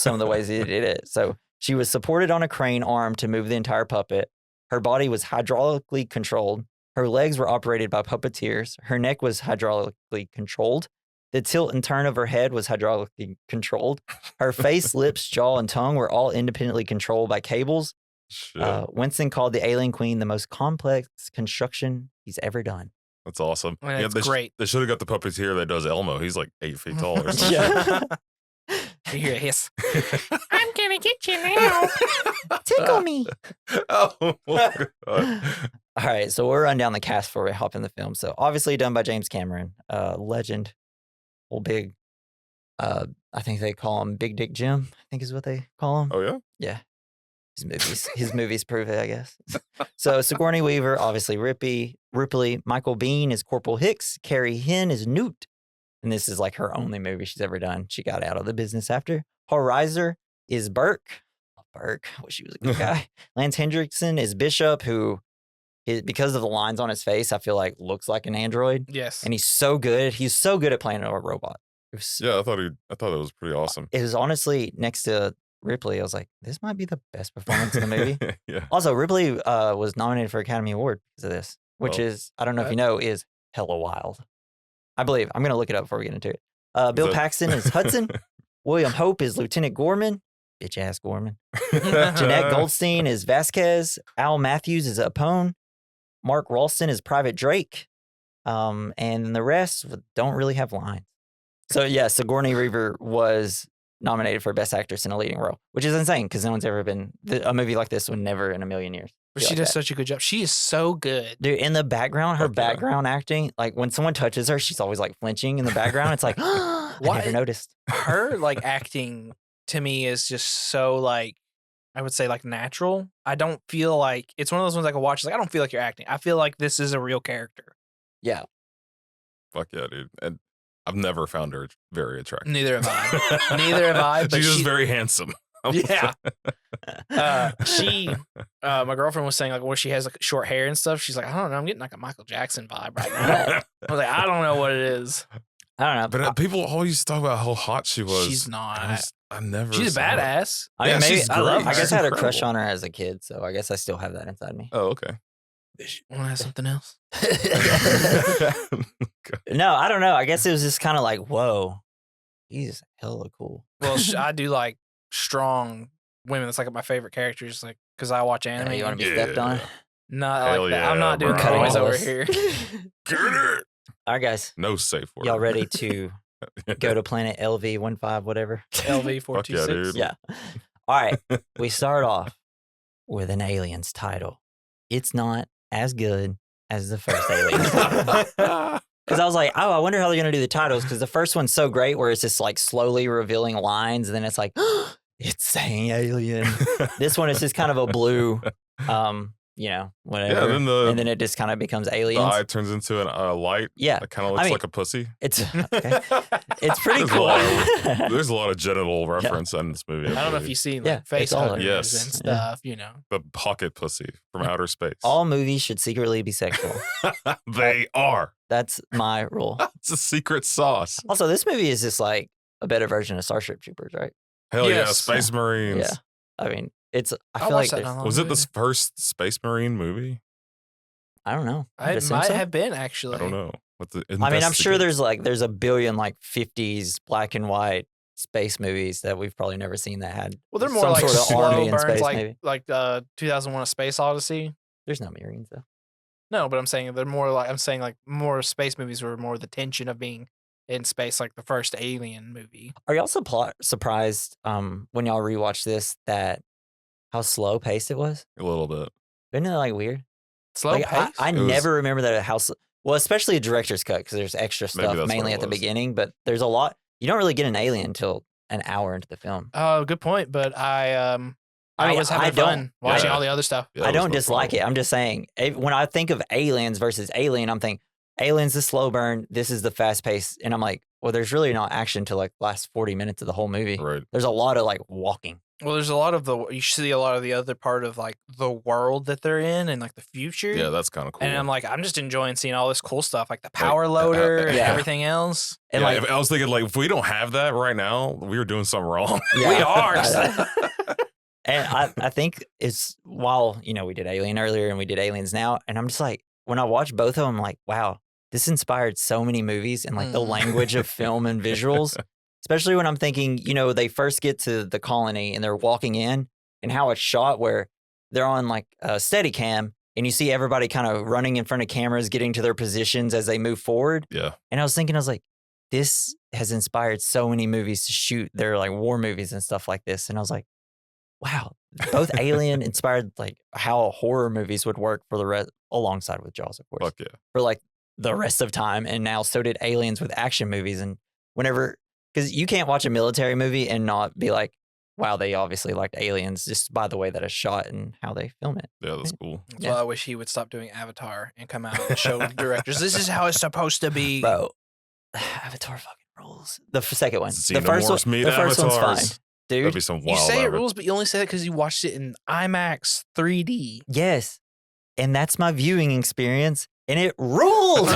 A: some of the ways he did it. So she was supported on a crane arm to move the entire puppet. Her body was hydraulically controlled. Her legs were operated by puppeteers. Her neck was hydraulically controlled. The tilt and turn of her head was hydraulically controlled. Her face, lips, jaw, and tongue were all independently controlled by cables. Winston called the Alien Queen the most complex construction he's ever done.
B: That's awesome.
C: That's great.
B: They should have got the puppeteer that does Elmo. He's like 8 feet tall or something.
A: Yeah.
C: You hear a hiss. I'm gonna get you now.
A: Tickle me.
B: Oh, my God.
A: All right, so we'll run down the cast before we hop in the film. So obviously done by James Cameron, legend, old big. I think they call him Big Dick Jim. I think is what they call him.
B: Oh, yeah?
A: Yeah, his movies prove it, I guess. So Sigourney Weaver, obviously Ripley, Michael Biehn is Corporal Hicks, Carrie Henn is Newt, and this is like her only movie she's ever done. She got out of the business after. Paul Reiser is Burke. Burke, I wish he was a good guy. Lance Hendrickson is Bishop, who because of the lines on his face, I feel like looks like an android.
C: Yes.
A: And he's so good. He's so good at playing a robot.
B: Yeah, I thought it was pretty awesome.
A: It was honestly next to Ripley. I was like, this might be the best performance in the movie.
B: Yeah.
A: Also, Ripley was nominated for Academy Award because of this, which is, I don't know if you know, is hella wild. I believe. I'm going to look it up before we get into it. Bill Paxton is Hudson. William Hope is Lieutenant Gorman. Bitch ass Gorman. Jeanette Goldstein is Vasquez. Al Matthews is Apone. Mark Ralston is Private Drake. And the rest don't really have lines. So yeah, Sigourney Weaver was nominated for Best Actress in a Leading Role, which is insane because no one's ever been, a movie like this would never in a million years.
C: But she does such a good job. She is so good.
A: Dude, in the background, her
B: Fuck yeah.
A: background acting, like when someone touches her, she's always like flinching in the background. It's like, I never noticed.
C: Her like acting to me is just so like, I would say like natural. I don't feel like, it's one of those ones I can watch. It's like, I don't feel like you're acting. I feel like this is a real character.
A: Yeah.
B: Fuck yeah, dude. And I've never found her very attractive.
C: Neither have I. Neither have I. But
B: She's just very handsome.
C: Yeah. My girlfriend was saying like when she has like short hair and stuff, she's like, I don't know, I'm getting like a Michael Jackson vibe right now. I was like, I don't know what it is.
A: I don't know.
B: But people always talk about how hot she was.
C: She's not.
B: I never.
C: She's a
B: saw it.
C: badass.
A: I mean,
B: Yeah,
A: maybe
B: she's
A: I
B: great.
A: guess
B: She's
A: I had a crush
B: incredible.
A: on her as a kid, so I guess I still have that inside me.
B: Oh, okay.
C: Want to have something else?
A: No, I don't know. I guess it was just kind of like, whoa, he's hella cool.
C: Well, I do like strong women. That's like my favorite characters, like because I watch anime.
A: You want to be
B: Yeah.
A: stepped on?
C: Not
B: Hell
C: like that.
B: yeah,
C: I'm not doing
B: bro.
C: cut boys
A: Cutting
C: over
A: all
C: here.
B: Get it.
A: All right, guys,
B: No safe word.
A: y'all ready to go to planet LV-15, whatever?
C: LV
B: Fuck yeah,
C: 426.
B: dude.
A: Yeah. All right. We start off with an Aliens title. It's not as good as the first Aliens. Because I was like, oh, I wonder how they're going to do the titles. Because the first one's so great where it's just like slowly revealing lines. And then it's like, it's saying alien. This one is just kind of a blue, whatever.
B: Yeah,
A: and then it just kind of becomes
B: the
A: aliens.
B: eye turns into a light
A: Yeah.
B: that kind of looks
A: mean,
B: like a pussy.
A: It's okay. It's pretty
B: There's
A: cool.
B: There's a lot of genital reference in this movie.
C: I don't know if you've seen
A: Yeah,
C: like face
A: it's all
C: huggers
B: Yes.
C: and stuff, you know.
B: The pocket pussy from outer space.
A: All movies should secretly be sexual.
B: They are.
A: That's my rule.
B: It's a secret sauce.
A: Also, this movie is just like a better version of Starship Troopers, right?
B: Hell yeah,
C: Yes.
B: Space Marines.
A: Yeah. I mean, it's. I
C: I'll
A: feel
C: watch
A: like
C: that
A: there's-
C: not long
B: Was it
C: ago.
B: the first Space Marine movie?
A: I don't know. I'd
C: It
A: assume
C: might
A: so.
C: have been actually.
B: I don't know.
A: I mean, I'm sure there's a billion like 50s black and white space movies that we've probably never seen that had.
C: Well, they're more
A: some
C: like
A: sort of
C: slow
A: army in
C: burns,
A: space,
C: like
A: maybe.
C: 2001: A Space Odyssey.
A: There's no Marines though.
C: No, but I'm saying they're more like more space movies were more the tension of being in space, like the first Alien movie.
A: Are y'all surprised when y'all rewatch this that how slow paced it was?
B: a little bit.
A: Isn't it like weird?
C: Slow
A: Like,
C: pace.
A: I
B: It was-
A: never remember that well, especially a director's cut because there's extra
B: Maybe
A: stuff
B: that's what
A: mainly
B: it
A: at the
B: was.
A: beginning, but there's a lot. You don't really get an alien until an hour into the film.
C: Oh, good point. But I
A: mean,
C: was
A: I
C: having
A: don't-
C: fun watching
B: Yeah.
C: all the other stuff.
B: Yeah,
A: I
B: that was
A: don't
B: no
A: dislike
B: problem.
A: it. I'm just saying when I think of aliens versus alien, I'm thinking aliens the slow burn. This is the fast pace, and I'm like, well, there's really not action till like last 40 minutes of the whole movie.
B: Right.
A: There's a lot of like walking.
C: Well, there's a lot of you see a lot of the other part of like the world that they're in and like the future.
B: Yeah, that's kind of cool.
C: And I'm like, I'm just enjoying seeing all this cool stuff, like the power loader and
A: yeah.
C: everything else.
A: And
B: yeah,
A: like,
B: I was thinking, like, if we don't have that right now, we were doing something wrong.
A: yeah,
C: We are.
A: And I think it's while, we did Alien earlier and we did Aliens now. And I'm just like, when I watch both of them, I'm like, wow, this inspired so many movies and like the
C: Mm.
A: language of film and visuals, especially when I'm thinking, they first get to the colony and they're walking in and how it's shot where they're on like a steady cam and you see everybody kind of running in front of cameras, getting to their positions as they move forward.
B: Yeah.
A: And I was like, this has inspired so many movies to shoot their like war movies and stuff like this. And I was like, wow, both Alien inspired like how horror movies would work for the rest, alongside with Jaws, of course,
B: Fuck yeah.
A: for like the rest of time. And now so did Aliens with action movies. And whenever, because you can't watch a military movie and not be like, wow, they obviously liked Aliens just by the way that it's shot and how they film it.
B: Yeah, that's cool.
C: That's why I wish he would stop doing Avatar and come out and show directors, this is how it's supposed to be.
A: Bro, Avatar fucking rules. The second one. The
B: Xenomorphs meet
A: first one's fine.
B: avatars. That'd
A: Dude,
B: be some
C: You
B: wild
C: say it
B: avatar.
C: rules, but you only say that because you watched it in IMAX 3D.
A: yes. And that's my viewing experience. And it ruled.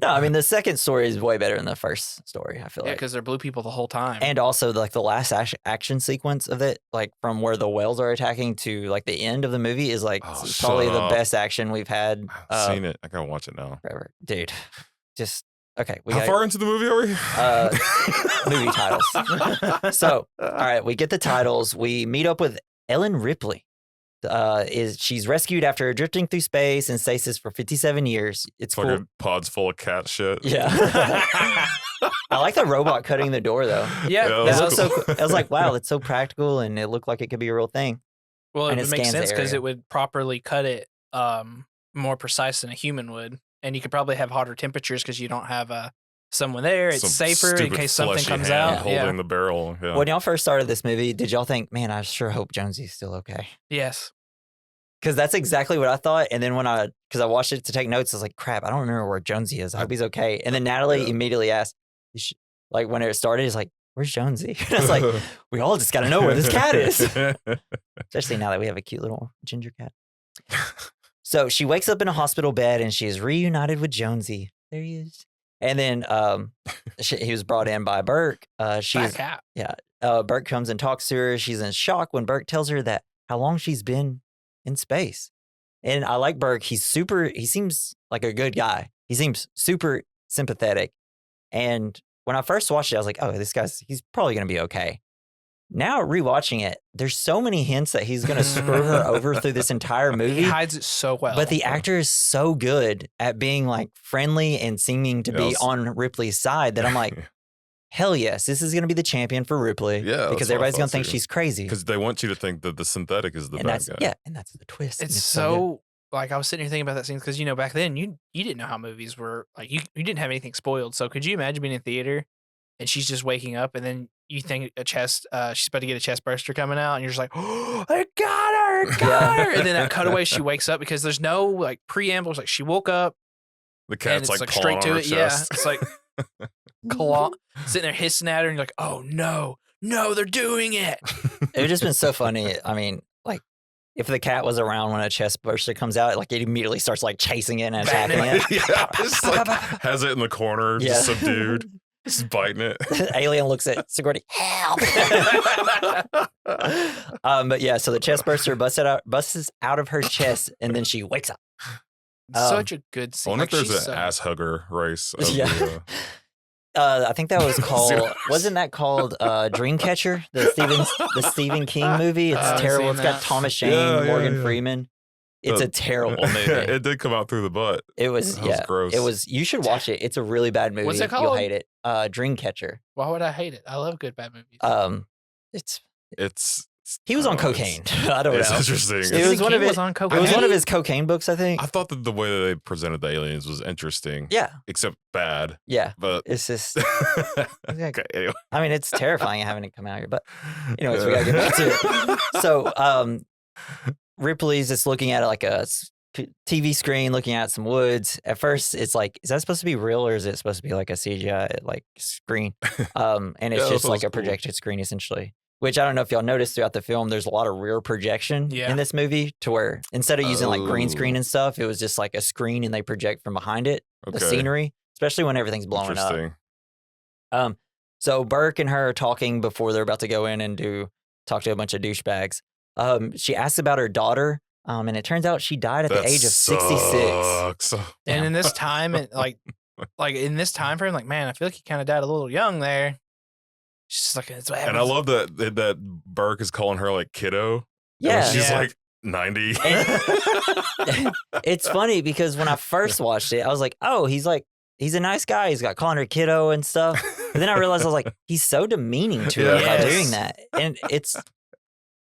A: No, I mean, the second story is way better than the first story, I feel
C: Yeah,
A: like.
C: because they're blue people the whole time.
A: And also, like, the last action sequence of it, like, from where the whales are attacking to, like, the end of the movie is, like,
B: Oh,
A: probably
B: shut
A: the
B: up.
A: best action we've had
B: I've seen it. I gotta watch it now.
A: forever. Dude, just, okay.
B: How far into the movie are we?
A: Movie titles. So, all right, we get the titles. We meet up with Ellen Ripley. She's rescued after drifting through space and stasis for 57 years. It's cool.
B: Fucking pods full of cat shit.
A: Yeah. I like the robot cutting the door, though.
C: yeah,
B: Yeah,
A: That
B: That's
A: was so
B: cool.
A: cool. I was like, wow, that's so practical, and it looked like it could be a real thing.
C: well,
A: and
C: it
A: it
C: would make
A: scans the
C: sense because
A: area.
C: it would properly cut it more precise than a human would. And you could probably have hotter temperatures because you don't have someone there. It's
B: Some
C: safer in
B: stupid
C: case something
B: fleshy
C: comes
B: hand
C: out.
B: holding
C: Yeah.
B: the barrel. Yeah.
A: When y'all first started this movie, did y'all think, man, I sure hope Jonesy's still okay?
C: Yes.
A: Because that's exactly what I thought. And then because I watched it to take notes, I was like, crap, I don't remember where Jonesy is. I hope he's okay. And then Natalie immediately asked, like, when it started, it's like, where's Jonesy? And I was like, we all just got to know where this cat is. Especially now that we have a cute little ginger cat. So she wakes up in a hospital bed and she is reunited with Jonesy. There he is. And then he was brought in by Burke.
C: Fat cat.
A: Burke comes and talks to her. She's in shock when Burke tells her that how long she's been in space. And I like Burke. He seems like a good guy. He seems super sympathetic. And when I first watched it, I was like, oh, he's probably going to be okay. Now rewatching it, there's so many hints that he's going to screw her over through this entire movie.
C: He hides it so well.
A: But the actor is so good at being like friendly and seeming to be
B: Yes.
A: on Ripley's side that I'm like, hell yes, this is going to be the champion for Ripley.
B: Yeah, that's
A: because
B: what I
A: everybody's going
B: thought
A: to think
B: too.
A: she's crazy.
B: Because they want you to think that the synthetic is the
A: And
B: bad
A: that's
B: guy.
A: and that's the twist. and
C: it's
A: good.
C: so like I was sitting here thinking about that scene because back then you didn't know how movies were like you didn't have anything spoiled. So could you imagine being in theater and she's just waking up and then you think she's about to get a chest burster coming out and you're just like, oh, I got her. And then that cutaway, she wakes up because there's no like preambles. Like she woke up
B: The
C: and
B: cat's
C: it's
B: like
C: like straight
B: pawing
C: to
B: on her
C: it. Yeah,
B: chest.
C: it's like sitting there hissing at her and you're like, oh no, they're doing it.
A: It would just been so funny. I mean, like, if the cat was around when a chest burster comes out, like it immediately starts like chasing it and attacking it.
B: Yeah, it's like has it in the corner, just
A: Yeah.
B: subdued, just biting it.
A: Alien looks at Sigourney, help. But yeah, so the chest burster busts out of her chest and then she wakes up.
C: Such a good
B: I
C: scene.
B: wonder
C: Like,
B: if there's
C: she's
B: an
C: so-
B: ass hugger race. Of
A: Yeah.
B: the,
A: I think that was called.
B: Zero.
A: Wasn't that called Dreamcatcher? The Stephen King movie.
C: I
A: It's
C: haven't
A: terrible.
C: seen
A: It's got
C: that.
A: Thomas Jane,
B: Yeah,
A: Morgan
B: yeah.
A: Freeman. It's a terrible movie.
B: It did come out through the butt.
A: It was
B: That was
A: yeah.
B: gross.
A: It was. You should watch it. It's a really bad movie.
C: What's it
A: You'll
C: called?
A: hate it. Dreamcatcher.
C: Why would I hate it? I love good bad movies.
B: It's.
A: He was on
B: it's-
A: cocaine. I don't
B: It's
A: know.
B: interesting.
A: It
C: Stephen
A: was one of
C: King
A: his.
C: on
A: It
C: cocaine.
A: was one of his cocaine books, I think.
B: I thought that the way that they presented the aliens was interesting.
A: Yeah,
B: Except bad.
A: yeah.
B: But
A: It's just.
B: okay, anyway.
A: I mean, it's terrifying having it come out here, but anyways, we gotta get back to it. So, Ripley's just looking at it like a TV screen, looking at some woods. At first, it's like, is that supposed to be real or is it supposed to be like a CGI like screen? And it's
B: Yeah,
A: just
B: that
A: like
B: was
A: a
B: cool.
A: projected screen essentially. Which I don't know if y'all noticed throughout the film, there's a lot of rear projection
C: Yeah.
A: in this movie to where instead of using like green screen
B: Oh.
A: and stuff, it was just like a screen and they project from behind it, the
B: Okay.
A: scenery, especially when everything's blowing up.
B: Interesting.
A: So Burke and her are talking before they're about to go in and talk to a bunch of douchebags. She asks about her daughter, and it turns out she died at the age of 66.
B: Sucks.
C: And in this time, like in this time frame, like man, I feel like he kind of died a little young there. She's just like, it's what
B: And I
C: happens.
B: love that Burke is calling her like kiddo.
A: Yeah.
B: And she's
C: Yeah.
B: like 90.
A: It's funny because when I first watched it, I was like, oh, he's a nice guy. He's got calling her kiddo and stuff. But then I realized I was like, he's so demeaning to her by
C: Yes.
A: doing that. And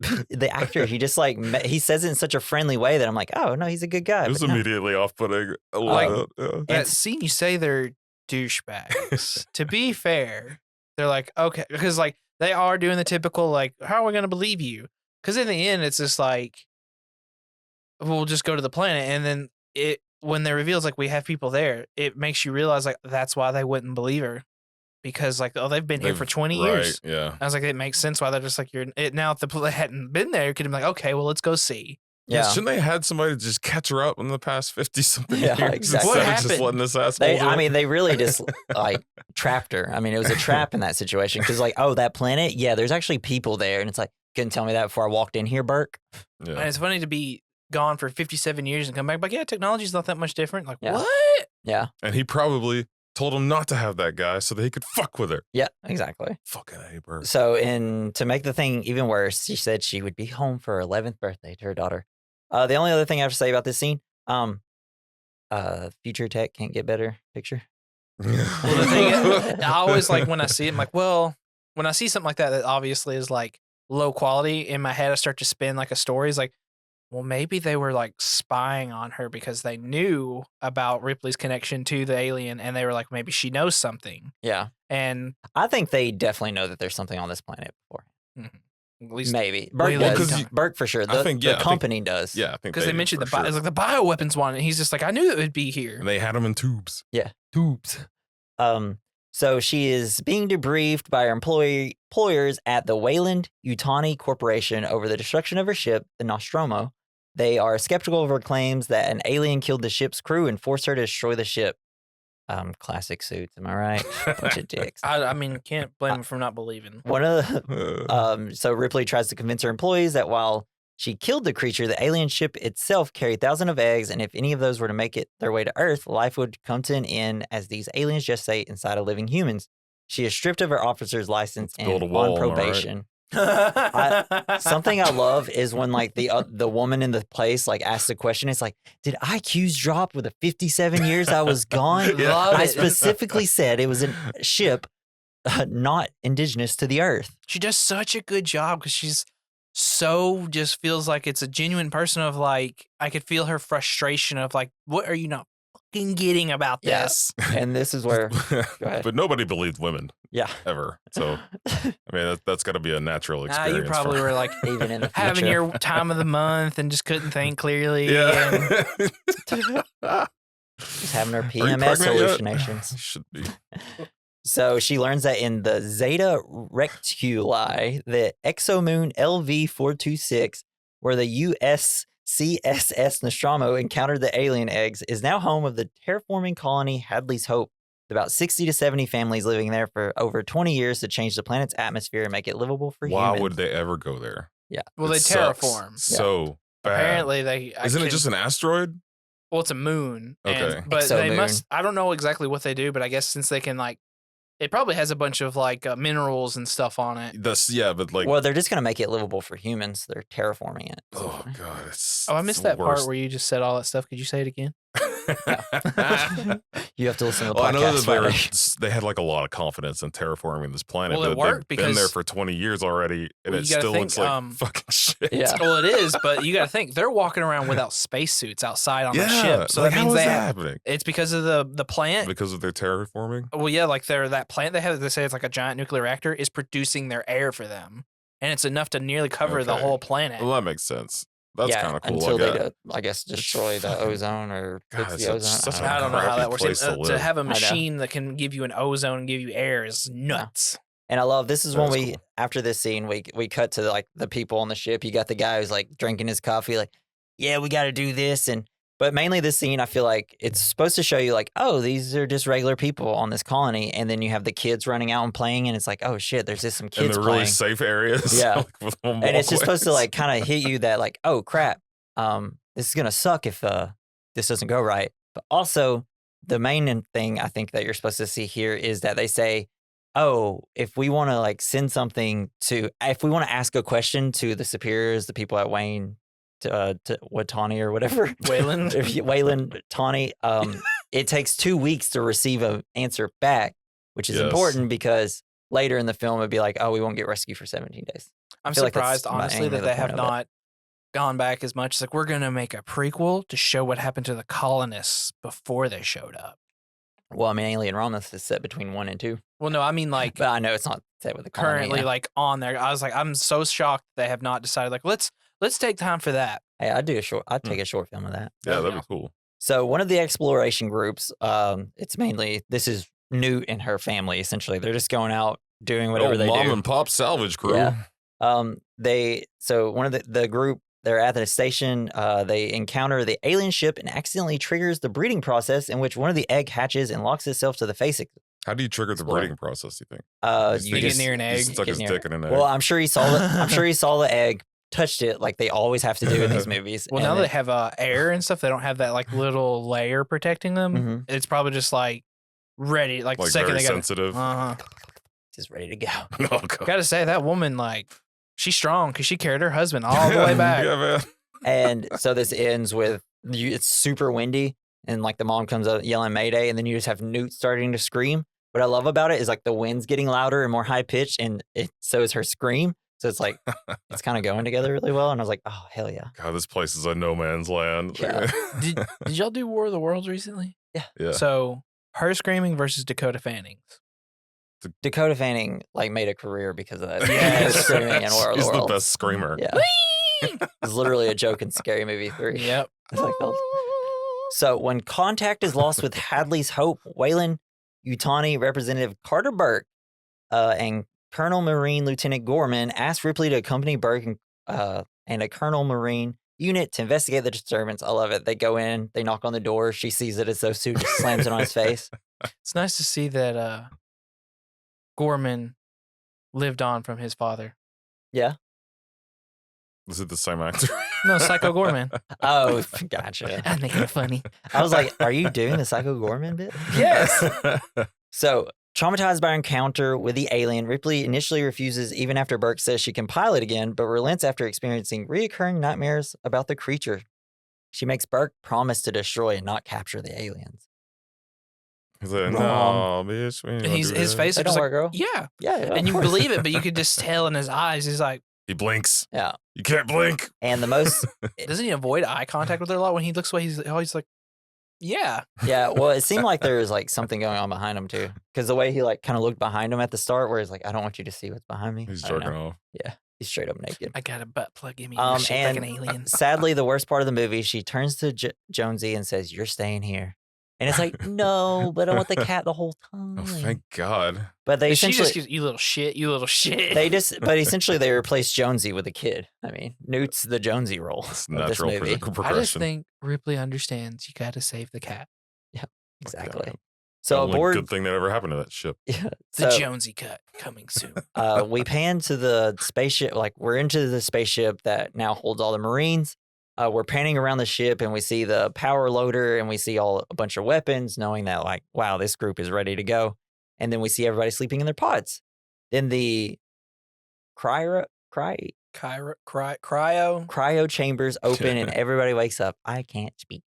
A: the actor, he just like he says it in such a friendly way that I'm like, oh no, he's a good guy.
B: It was
A: But no.
B: immediately off-putting. A
C: Like-
B: lot. Yeah.
C: That scene, you say they're douchebags. To be fair, they're like, okay, because like they are doing the typical like, how are we gonna believe you? Because in the end, it's just like, we'll just go to the planet, and then when they reveals like we have people there, it makes you realize like that's why they wouldn't believe her, because like they've been here for 20 years.
B: Yeah.
C: I was like, it makes sense why they're just like now if they hadn't been there, it could have been like, okay, well let's go see.
B: Yeah.
A: Yeah.
B: Shouldn't they had somebody just catch her up in the past 50 something
A: Yeah,
B: years
A: exactly.
C: What
B: instead of just
C: happened?
B: letting this asshole
A: They really just like trapped her. I mean, it was a trap in that situation because like, oh, that planet, yeah, there's actually people there, and it's like, couldn't tell me that before I walked in here, Burke.
C: And
B: Yeah.
C: it's funny to be gone for 57 years and come back, but yeah, technology's not that much different. Like,
A: Yeah.
C: what?
A: Yeah,
B: And he probably told him not to have that guy so that he could fuck with her.
A: yeah, exactly.
B: Fucking A, Bert.
A: So, to make the thing even worse, she said she would be home for her 11th birthday to her daughter. The only other thing I have to say about this scene, future tech can't get better picture.
C: Well, the thing is, I always like when I see it, I'm like, well, when I see something like that, that obviously is like low quality, in my head, I start to spin like a story. It's like, well, maybe they were like spying on her because they knew about Ripley's connection to the alien, and they were like, maybe she knows something.
A: Yeah,
C: And
A: I think they definitely know that there's something on this planet before.
C: at least
A: Maybe
C: Well,
A: Burke
C: well,
A: does.
C: 'cause you-
A: Burke for sure.
B: I think, yeah, I
A: the
B: think-
A: company does.
B: Yeah, I think
C: because they mentioned
B: for
C: it's
B: sure.
C: like the bioweapons one, and he's just like, I knew it would be here.
B: And they had him in tubes.
A: Tubes. So she is being debriefed by her employers at the Weyland-Yutani Corporation over the destruction of her ship, the Nostromo. They are skeptical of her claims that an alien killed the ship's crew and forced her to destroy the ship. Classic suits, am I right? Bunch of dicks.
C: I mean, can't blame him for not believing.
A: One of the, so Ripley tries to convince her employees that while she killed the creature, the alien ship itself carried thousands of eggs, and if any of those were to make it their way to Earth, life would come to an end as these aliens gestate inside of living humans. She is stripped of her officer's license
B: Let's build
A: and
B: a wall,
A: on
B: am I right?
A: probation. Something I love is when like the woman in the place like asks the question. It's like, did IQs drop with the 57 years I was gone?
B: Yeah.
C: Love
A: I
C: it.
A: specifically said it was a ship not indigenous to the Earth.
C: She does such a good job because she's so just feels like it's a genuine person of like, I could feel her frustration of like, what are you not fucking getting about
A: Yeah.
C: this?
A: And this is where, ahead.
B: But nobody believed women
A: yeah,
B: ever. So, I mean, that's got to be a natural experience.
C: You probably
B: for-
C: were like
A: even in the
C: having
A: future.
C: your time of the month and just couldn't think clearly.
B: Yeah.
A: Just having her
B: Are you
A: PMS
B: pregnant yet?
A: hallucinations.
B: Should be.
A: So she learns that in the Zeta Reticuli, the exomoon LV-426, where the USCSS Nostromo encountered the alien eggs, is now home of the terraforming colony Hadley's Hope. About 60 to 70 families living there for over 20 years to change the planet's atmosphere and make it livable for
B: Why
A: humans.
B: would they ever go there?
A: Yeah.
C: Well,
B: It
C: they
B: sucks
C: terraform.
B: So bad.
C: Apparently, they
B: Isn't it just an asteroid?
C: well, it's a moon.
B: Okay.
C: But they
A: Exomoon.
C: must. I don't know exactly what they do, but I guess since they can like, it probably has a bunch of like minerals and stuff on it.
B: That's but like,
A: Well, they're just going to make it livable for humans. They're terraforming it.
B: oh god, it's.
C: Oh, I
B: it's
C: missed
B: the
C: that part
B: worst.
C: where you just said all that stuff. Could you say it again?
A: You have to listen to the
B: Well, I know
A: podcast.
B: that
A: Friday.
B: they had like a lot of confidence in terraforming this planet.
C: Well, it
B: but
C: worked
B: they've been there
C: because-
B: for 20 years already, and
C: Well,
B: it
C: you gotta
B: still
C: think,
B: looks like fucking shit.
A: Yeah.
C: Well, it is, but you got to think they're walking around without spacesuits outside on
B: Yeah.
C: the ship. So
B: like,
C: that
B: how
C: means
B: is
C: they
B: that
C: have.
B: happening?
C: It's because of the plant.
B: Because of their terraforming.
C: Well, yeah, like that plant they have. They say it's like a giant nuclear reactor is producing their air for them, and it's enough to nearly cover the
B: Okay.
C: whole planet.
B: Well, that makes sense. That's kind of cool.
A: Until
B: I
A: they,
B: got.
A: I guess, destroy the
B: fucking-
A: ozone or
B: God,
A: fix
B: it's
A: the ozone.
B: such
A: I
C: I
A: don't
C: don't
A: know.
C: know how that
B: crappy
C: works.
B: place to
C: To
B: live.
C: have a
A: know.
C: machine that can give you an ozone and give you air is nuts.
A: And I love this is
B: That
A: when
B: is
A: we
B: cool.
A: after this scene we cut to like the people on the ship. You got the guy who's like drinking his coffee, like, yeah, we got to do this, but mainly this scene I feel like it's supposed to show you like, oh, these are just regular people on this colony, and then you have the kids running out and playing, and it's like, oh shit, there's just some
B: In
A: kids
B: the
A: playing,
B: really safe areas.
A: Yeah.
B: like, with
A: and it's just supposed to
B: walkways.
A: like kind of hit you that like, oh crap, this is gonna suck if this doesn't go right. But also the main thing I think that you're supposed to see here is that they say, oh, if we want to like send something if we want to ask a question to the superiors, the people at Wayne, to Watani or whatever,
C: Wayland.
A: Wayland Tawny, it takes 2 weeks to receive an answer back, which is
B: Yes.
A: important because later in the film it'd be like, oh, we won't get rescued for 17 days.
C: I'm
A: feel like that's
C: surprised, honestly,
A: mainly
C: that
A: the
C: they
A: point
C: have
A: of it.
C: not gone back as much. It's like, we're going to make a prequel to show what happened to the colonists before they showed up.
A: Well, I mean, Alien Romulus is set between 1 and 2,
C: Well, no, I mean, like,
A: but I know it's not set with the colony,
C: currently,
A: yeah.
C: like, on there. I was like, I'm so shocked they have not decided, like, let's take time for that.
A: Hey, I'd take a short film of that.
B: Yeah,
C: There we
B: that'd be cool.
A: So one of the exploration groups, it's mainly, this is Newt and her family, essentially. They're just going out doing whatever they
B: mom
A: do.
B: and pop salvage crew.
A: Yeah. One of the group, they're at the station, they encounter the alien ship and accidentally triggers the breeding process in which one of the egg hatches and locks itself to the face.
B: How do you trigger the
A: Explore.
B: breeding process, you think?
A: You
C: get
A: just
C: near an
B: He
C: egg.
B: stuck his
A: Get near-
B: dick in an egg.
A: Well, I'm sure he saw the egg, touched it like they always have to do in these movies.
C: Well,
A: and
C: now
A: then-
C: they have air and stuff. They don't have that like little layer protecting them.
A: Mhm.
C: It's probably just like ready. Like the
B: like
C: second
B: very
C: they got
B: sensitive.
A: just ready to go.
B: Oh, God.
C: Gotta say that woman, like, she's strong because she carried her husband all the way back.
B: Yeah, man.
A: And so this ends with it's super windy, and like the mom comes up yelling Mayday, and then you just have Newt starting to scream. What I love about it is like the wind's getting louder and more high pitched, and so is her scream. So it's like it's kind of going together really well. And I was like, oh hell yeah.
B: God, this place is a no man's land.
A: Yeah.
C: Did y'all do War of the Worlds recently?
B: Yeah.
C: So her screaming versus Dakota Fanning's.
A: Dakota Fanning like made a career because of that.
C: Yes.
A: Screaming in War of the
B: He's the
A: Worlds.
B: best screamer.
A: Yeah. It's literally a joke in Scary Movie 3.
C: Yep.
A: It's like those. So when contact is lost with Hadley's Hope, Wayland Yutani Representative Carter Burke and Colonel Marine Lieutenant Gorman ask Ripley to accompany Burke and a Colonel Marine unit to investigate the disturbance. I love it. They go in, they knock on the door. She sees it as though Sue just slams it on his face.
C: It's nice to see that Gorman lived on from his father.
A: Yeah.
B: Is it the same actor?
C: No, Psycho Gorman.
A: Oh, gotcha.
C: I'm making it funny.
A: I was like, are you doing the Psycho Gorman bit?
C: Yes.
A: So, traumatized by her encounter with the alien, Ripley initially refuses even after Burke says she can pilot again, but relents after experiencing reoccurring nightmares about the creature. She makes Burke promise to destroy and not capture the aliens.
B: He's like,
A: Wrong.
B: no, bitch. we ain't
C: And
B: gonna
C: his
B: do that."
C: face is
A: Hey,
C: just
A: don't
C: like,
A: worry, girl.
C: yeah.
A: Yeah,
C: And you believe it, but you could just tell in his eyes. He's like,
B: He blinks.
A: Yeah.
B: You can't blink.
A: And the most,
C: doesn't he avoid eye contact with her a lot? When he looks away, he's always like, yeah.
A: yeah, well, it seemed like there was like something going on behind him too. Because the way he like kind of looked behind him at the start, where he's like, I don't want you to see what's behind me.
B: He's
A: I don't
B: jerking
A: know.
B: off.
A: Yeah, he's straight up naked.
C: I got a butt plug in me. You're shaped like an alien.
A: Sadly, the worst part of the movie, she turns to Jonesy and says, "You're staying here." And it's like, no, but I want the cat the whole time.
B: Oh, thank God.
A: But they
C: And she
A: essentially,
C: just gives, you little shit, you little shit.
A: but essentially they replaced Jonesy with a kid. I mean, Newt's the Jonesy role
B: It's
A: of this
B: natural
A: movie.
B: physical
C: I
B: progression.
C: just think Ripley understands you got to save the cat.
A: Exactly.
B: Yeah.
A: So
B: The only
A: aboard,
B: good thing that ever happened to that ship.
A: yeah,
C: The
A: so,
C: Jonesy cut coming soon.
A: we pan to the spaceship. Like we're into the spaceship that now holds all the Marines. We're panning around the ship and we see the power loader and we see a bunch of weapons, knowing that like, wow, this group is ready to go. And then we see everybody sleeping in their pods. Then the cryo chambers open and everybody wakes up. I can't speak.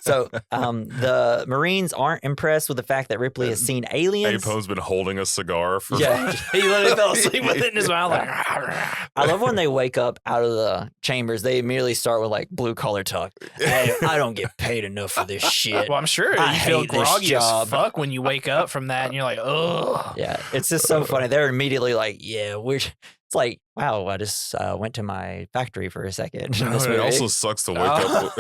A: So the Marines aren't impressed with the fact that Ripley has seen aliens.
B: Apo's been holding a cigar for
A: Yeah,
C: He literally fell asleep with it in his mouth. Like,
A: I love when they wake up out of the chambers. They immediately start with like blue collar talk. Hey, I don't get paid enough for this shit.
C: well, I'm sure
A: I
C: you feel
A: hate this
C: groggy
A: job.
C: as fuck when you wake up from that and you're like, ugh.
A: Yeah, it's just so funny. They're immediately like, yeah, it's like, wow, I just went to my factory for a second. in this
B: it
A: movie.
B: also sucks to wake up.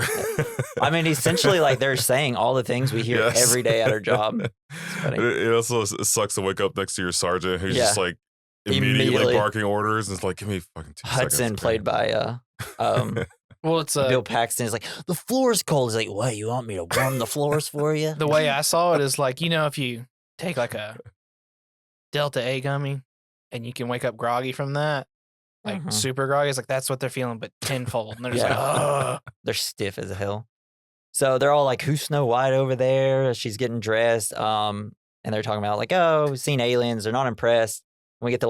A: I mean, essentially, like they're saying all the things we hear
B: Yes.
A: every day at our job. funny.
B: It also sucks to wake up next to your sergeant who's
A: Yeah.
B: just like immediately
A: Immediately.
B: barking orders. And it's like, give me fucking 2
A: Hudson,
B: seconds.
A: played by
C: Well, it's
A: Bill Paxton, is like, the floor's cold. He's like, what, you want me to warm the floors for you?
C: the way I saw it is like, you know, if you take like a Delta A gummy and you can wake up groggy from that, like
A: Mhm.
C: super groggy, it's like that's what they're feeling, but tenfold. And they're just
A: Yeah.
C: like, ugh.
A: They're stiff as hell. So they're all like, who's Snow White over there? She's getting dressed. And they're talking about like, oh, we've seen aliens. They're not impressed. And we get the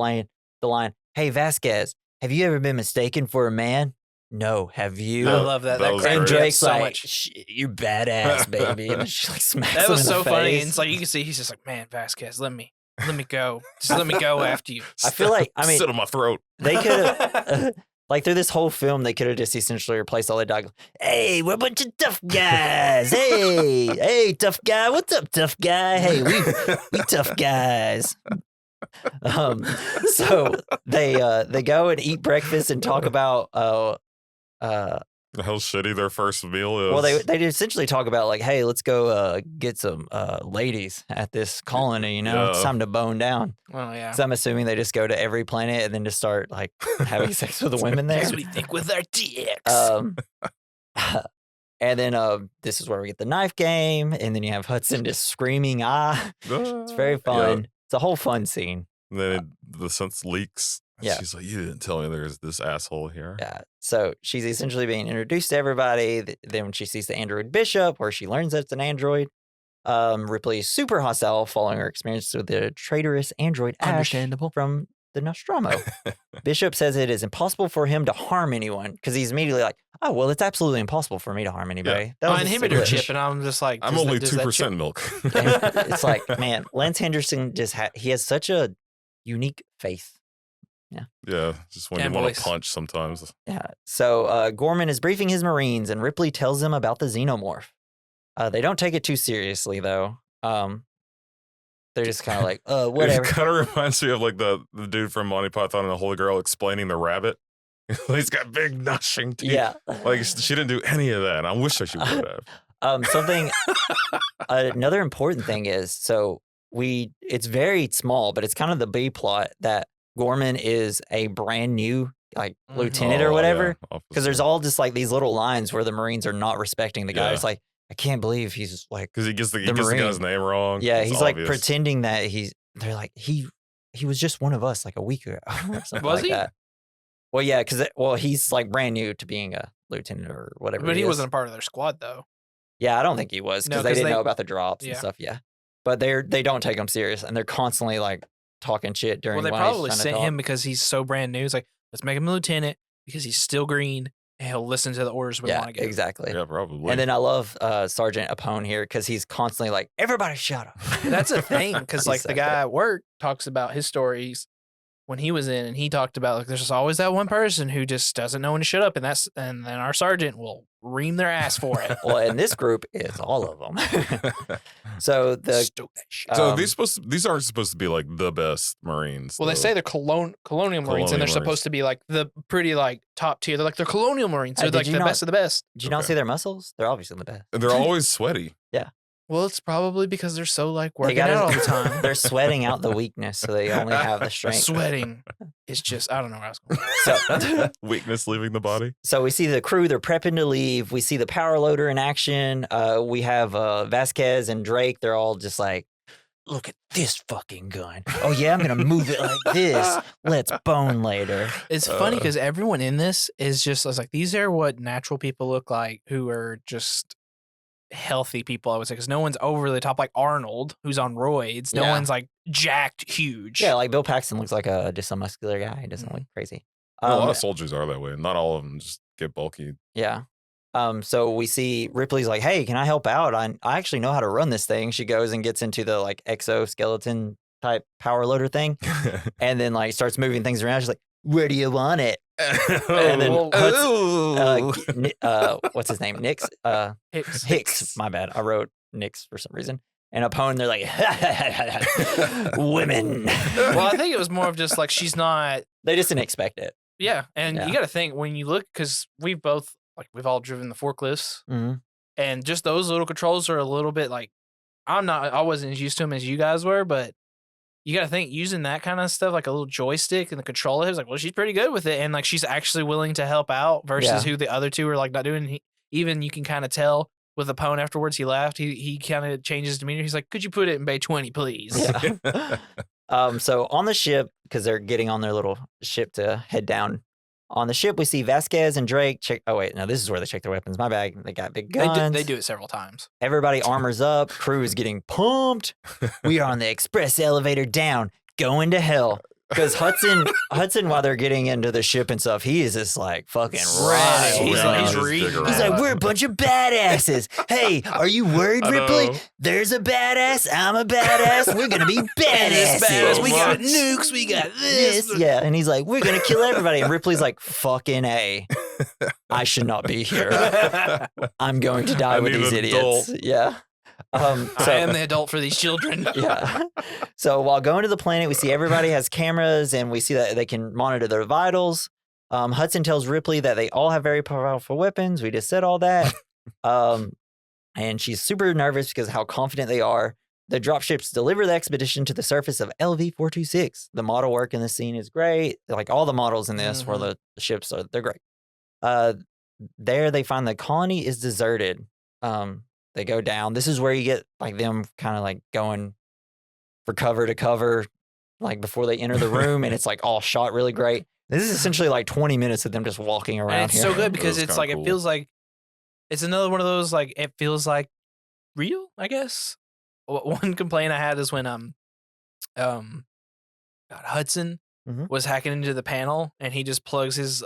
A: line, hey, Vasquez, have you ever been mistaken for a man? No, have you?
C: I love that.
B: That
C: That
B: was
C: cracked
A: And
C: me up
A: Drake's
C: so
A: like,
C: much.
A: you're badass, baby. And she like smacks
C: That
A: him
C: was
A: in the
C: so funny.
A: face.
C: And it's like you can see he's just like, man, Vasquez, let me Let me go. Just let me go after you.
A: I feel like, I mean,
B: sit on my throat.
A: they could have, like through this whole film, they could have just essentially replaced all the dialogue. Hey, we're a bunch of tough guys. Hey, tough guy. What's up, tough guy? Hey, we tough guys. So they go and eat breakfast and talk about
B: How shitty their first meal is.
A: well, they essentially talk about like, hey, let's go get some ladies at this colony. You know, it's
B: Yeah.
A: time to bone down.
C: Oh, yeah.
A: So I'm assuming they just go to every planet and then just start like having sex with the women there.
C: That's what you think with our dicks.
A: And then this is where we get the knife game, and then you have Hudson just screaming, It's very fun. It's a whole fun scene.
B: And then the sense leaks.
A: Yeah.
B: She's like, you didn't tell me there's this asshole here.
A: Yeah. So she's essentially being introduced to everybody. Then when she sees the android Bishop, where she learns that it's an android, Ripley is super hostile following her experience with the traitorous android Ash
C: Understandable.
A: from the Nostromo. Bishop says it is impossible for him to harm anyone because he's immediately like, oh, well, it's absolutely impossible for me to harm anybody. That was
C: My
A: a
C: inhibitor
A: glitch.
C: chip, and I'm just like,
B: I'm
C: does
B: only
C: that- does that
B: 2%
C: chip-
B: milk.
A: And it's like, man, Lance Henderson just he has such a unique faith.
B: Yeah, just when
C: And
B: you want
C: voice.
B: to punch sometimes.
A: Yeah. So Gorman is briefing his Marines, and Ripley tells them about the xenomorph. They don't take it too seriously, though. They're just kind of like, whatever.
B: It kind of reminds me of like the dude from Monty Python and the Holy Grail explaining the rabbit. He's got big gnashing teeth.
A: Yeah.
B: Like she didn't do any of that. I wish she would have.
A: Something. Another important thing is it's very small, but it's kind of the B plot that Gorman is a brand new like lieutenant or
B: Oh,
A: whatever.
B: yeah,
A: Because there's all just like these little lines where the Marines are not respecting the guy.
B: Yeah.
A: It's like, I can't believe he's like,
B: because he gets the
A: Marine.
B: guy's name wrong.
A: yeah,
B: It's
A: he's like
B: obvious.
A: pretending that they're like, he was just one of us like a week ago or something
C: Was
A: like
C: he?
A: that. Well, yeah, because he's like brand new to being a lieutenant or whatever.
C: But he
A: is.
C: wasn't a part of their squad, though.
A: Yeah, I don't think he was
C: No,
A: because they
C: 'cause
A: didn't
C: they-
A: know about the drops and
C: yeah.
A: stuff. Yeah, but they don't take him serious and they're constantly like talking shit during.
C: Well, they
A: while he's
C: probably
A: trying to
C: sent
A: talk.
C: him because he's so brand new. It's like, let's make him a lieutenant because he's still green and he'll listen to the orders we
A: Yeah,
C: want to give.
A: exactly.
B: Yeah, probably.
A: And then I love Sergeant Apone here because he's constantly like, everybody shut up.
C: That's a thing because
A: He's
C: like
A: so
C: the
A: good.
C: guy at work talks about his stories when he was in, and he talked about like there's just always that one person who just doesn't know when to shut up, and then our sergeant will ream their ass for it.
A: Well, in this group, it's all of them. So the
C: Stupid shit.
B: so
A: um,
B: these aren't supposed to be like the best Marines.
C: Well, they
B: though.
C: say they're colonial Marines, and
B: Colonial
C: they're
B: Marines.
C: supposed to be like the pretty like top tier. They're like they're colonial Marines. They're
A: Did
C: like
A: you
C: the
A: not-
C: best of the best.
A: did you not
B: Okay.
A: see their muscles? They're obviously the best.
B: And they're always sweaty.
C: Well, it's probably because they're so like
A: They
C: working
A: gotta-
C: out all the time.
A: They're sweating out the weakness, so they only have the strength.
C: Sweating is just I don't know where I was going.
A: So,
B: Weakness leaving the body.
A: so we see the crew, they're prepping to leave. We see the power loader in action. We have Vasquez and Drake. They're all just like, look at this fucking gun. Oh, yeah, I'm going to move it like this. Let's bone later.
C: It's funny
B: Uh.
C: because everyone in this is just I was like these are what natural people look like who are just healthy people. I would say because no one's overly the top like Arnold who's on roids. No
A: Yeah.
C: one's like jacked huge.
A: Yeah, like Bill Paxton looks like just a muscular guy. He doesn't look crazy.
B: A lot of soldiers are that way. Not all of them just get bulky.
A: Yeah. So we see Ripley's like, hey, can I help out? I actually know how to run this thing. She goes and gets into the like exoskeleton type power loader thing and then like starts moving things around. She's like, where do you want it? And then what's his name? Nix? Hicks. My bad. I wrote Nix for some reason. And Apone, they're like, women.
C: Well, I think it was more of just like she's not.
A: They just didn't expect it.
C: Yeah, and
A: Yeah.
C: you got to think when you look because we've all driven the forklifts,
A: Mm-hmm.
C: and just those little controls are a little bit like I wasn't as used to them as you guys were, but you got to think using that kind of stuff like a little joystick and the controller. It was like, well, she's pretty good with it, and like she's actually willing to help out versus who the other two are like not doing. Even you can kind of tell with Apone afterwards. He laughed. He kind of changed his demeanor. He's like, could you put it in bay 20, please?
A: Yeah. So on the ship, because they're getting on their little ship to head down. On the ship, we see Vasquez and Drake check. Oh wait, no, this is where they check their weapons. My bag. They got big guns.
C: They do it several times.
A: Everybody armors up. Crew is getting pumped. We are on the express elevator down, going to hell. Because Hudson, while they're getting into the ship and stuff, he is just like fucking
C: Right.
A: ready.
C: He's
B: Just
C: reading.
B: dig
A: He's
B: around.
A: like, we're a bunch of badasses. Hey, are you worried,
B: I
A: Ripley?
B: know.
A: There's a badass. I'm a badass. We're gonna be
C: Badass.
A: badasses.
C: We got
B: much.
C: nukes. We got this.
A: Yeah, and he's like, we're gonna kill everybody. And Ripley's like, fucking A. I should not be here. I'm going to die
B: I
A: with
B: need
A: these
B: an
A: idiots.
B: adult.
A: Yeah.
C: I am the adult for these children.
A: Yeah. So while going to the planet, we see everybody has cameras and we see that they can monitor their vitals. Hudson tells Ripley that they all have very powerful weapons. We just said all that. And she's super nervous because of how confident they are. The dropships deliver the expedition to the surface of LV-426. The model work in this scene is great. Like all the models in this where the ships are, they're great. There they find the colony is deserted. They go down. This is where you get like them kind of like going for cover to cover, like before they enter the room, and it's like all shot really great. This is essentially like 20 minutes of them just walking around
C: And it's
A: here.
C: so good because
B: That was
C: it's
B: kinda
C: like
B: cool.
C: it feels like it's another one of those like it feels like real. I guess one complaint I had is when Hudson
A: Mhm.
C: was hacking into the panel and he just plugs his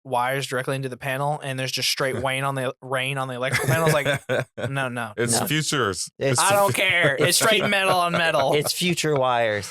C: wires directly into the panel and there's just straight rain on the electrical panel. I was like, no,
B: It's
A: No.
B: futures.
A: It's,
C: I don't care. It's straight metal on metal.
A: it's future wires.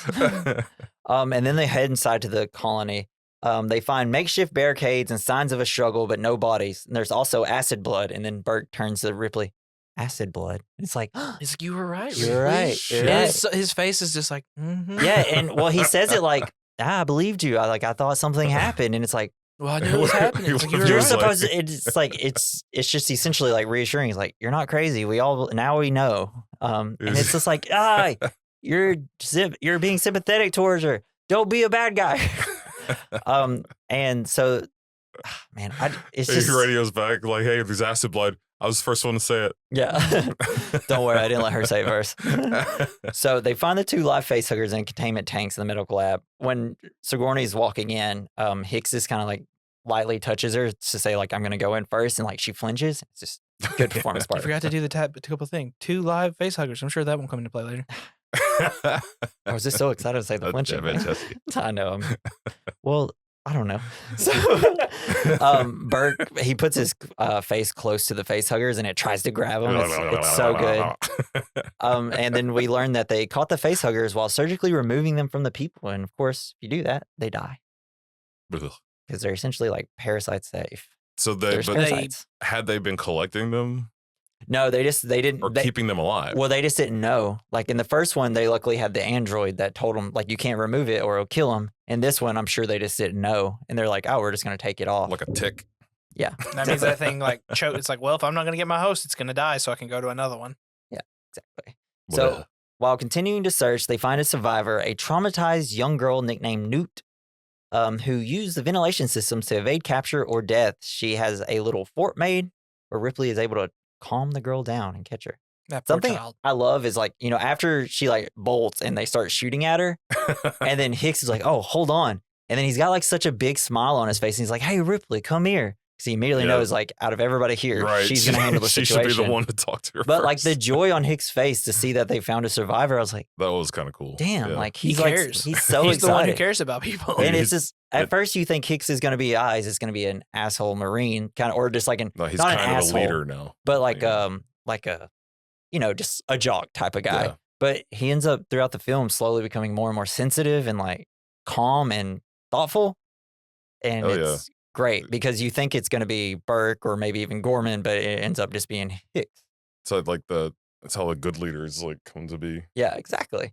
A: And then they head inside to the colony. They find makeshift barricades and signs of a struggle, but no bodies. And there's also acid blood. And then Burke turns to Ripley. Acid blood. It's like,
C: He's like, you were right.
A: you're
C: Ripley."
A: right. You're
C: And
A: right.
C: his face is just like, mhm.
A: Yeah, and well, he says it like, I believed you. I thought something happened, and it's like
C: Well, I knew it was happening. It's like, you were
A: you're
C: right.
A: supposed to. It's like it's just essentially like reassuring. He's like, you're not crazy. We all now we know. And it's just like you're being sympathetic towards her. Don't be a bad guy. And so, man, it's
B: He
A: just
B: radios back like, "Hey, there's acid blood. I was the first one to say it."
A: yeah. Don't worry, I didn't let her say it first. So they find the two live facehuggers in containment tanks in the medical lab. When Sigourney's walking in, Hicks is kind of like lightly touches her to say like, I'm going to go in first. And like she flinches. It's just good performance
C: You
A: part.
C: forgot to do the couple thing. 2 live face huggers. I'm sure that won't come into play later.
A: I was just so excited to say the flinching.
B: Damn it,
A: man.
B: Jesse.
A: I know. Well, I don't know. So Burke, he puts his face close to the face huggers and it tries to grab him. It's so good. And then we learn that they caught the face huggers while surgically removing them from the people. And of course, if you do that, they die
B: Ugh.
A: because they're essentially like parasites safe.
B: So
A: They're
B: but
A: parasites.
B: had they been collecting them
A: No, they didn't.
B: or keeping them alive?
A: Well, they just didn't know. Like in the first one, they luckily had the android that told them like you can't remove it or it'll kill them. In this one, I'm sure they just didn't know, and they're like, "Oh, we're just gonna take it off."
B: Like a tick.
A: Yeah,
C: That means that thing like choke. It's like, well, if I'm not going to get my host, it's going to die, so I can go to another one.
A: exactly. So while continuing to search, they find a survivor, a traumatized young girl nicknamed Newt, who used the ventilation systems to evade capture or death. She has a little fort made where Ripley is able to calm the girl down and catch her.
C: That poor
A: Something
C: child.
A: I love is like, after she like bolts and they start shooting at her, and then Hicks is like, oh, hold on. And then he's got like such a big smile on his face. And he's like, hey, Ripley, come here. Because he immediately
B: Yeah.
A: knows like out of everybody here,
B: Right.
A: she's going to handle the
B: She
A: situation.
B: should be the one to talk to her.
A: But like
B: first.
A: the joy on Hicks' face to see that they found a survivor, I was like,
B: that was kind of cool.
A: damn,
B: Yeah.
A: like
C: He
A: he's
C: cares.
A: Like, he's so
C: He's the one who
A: excited.
C: cares about people.
A: And it's
B: He's-
A: just, at first you think Hicks is going to be eyes, it's going to be an asshole Marine kind of, or just like
B: No, he's
A: not an
B: kind of
A: asshole,
B: a leader now.
A: but like
B: Yeah.
A: a just a jock type of guy.
B: Yeah.
A: But he ends up throughout the film slowly becoming more and more sensitive and like calm and thoughtful. And
B: Oh, yeah.
A: it's great because you think it's going to be Burke or maybe even Gorman, but it ends up just being Hicks.
B: So like that's how a good leaders like come to be.
A: Yeah, exactly.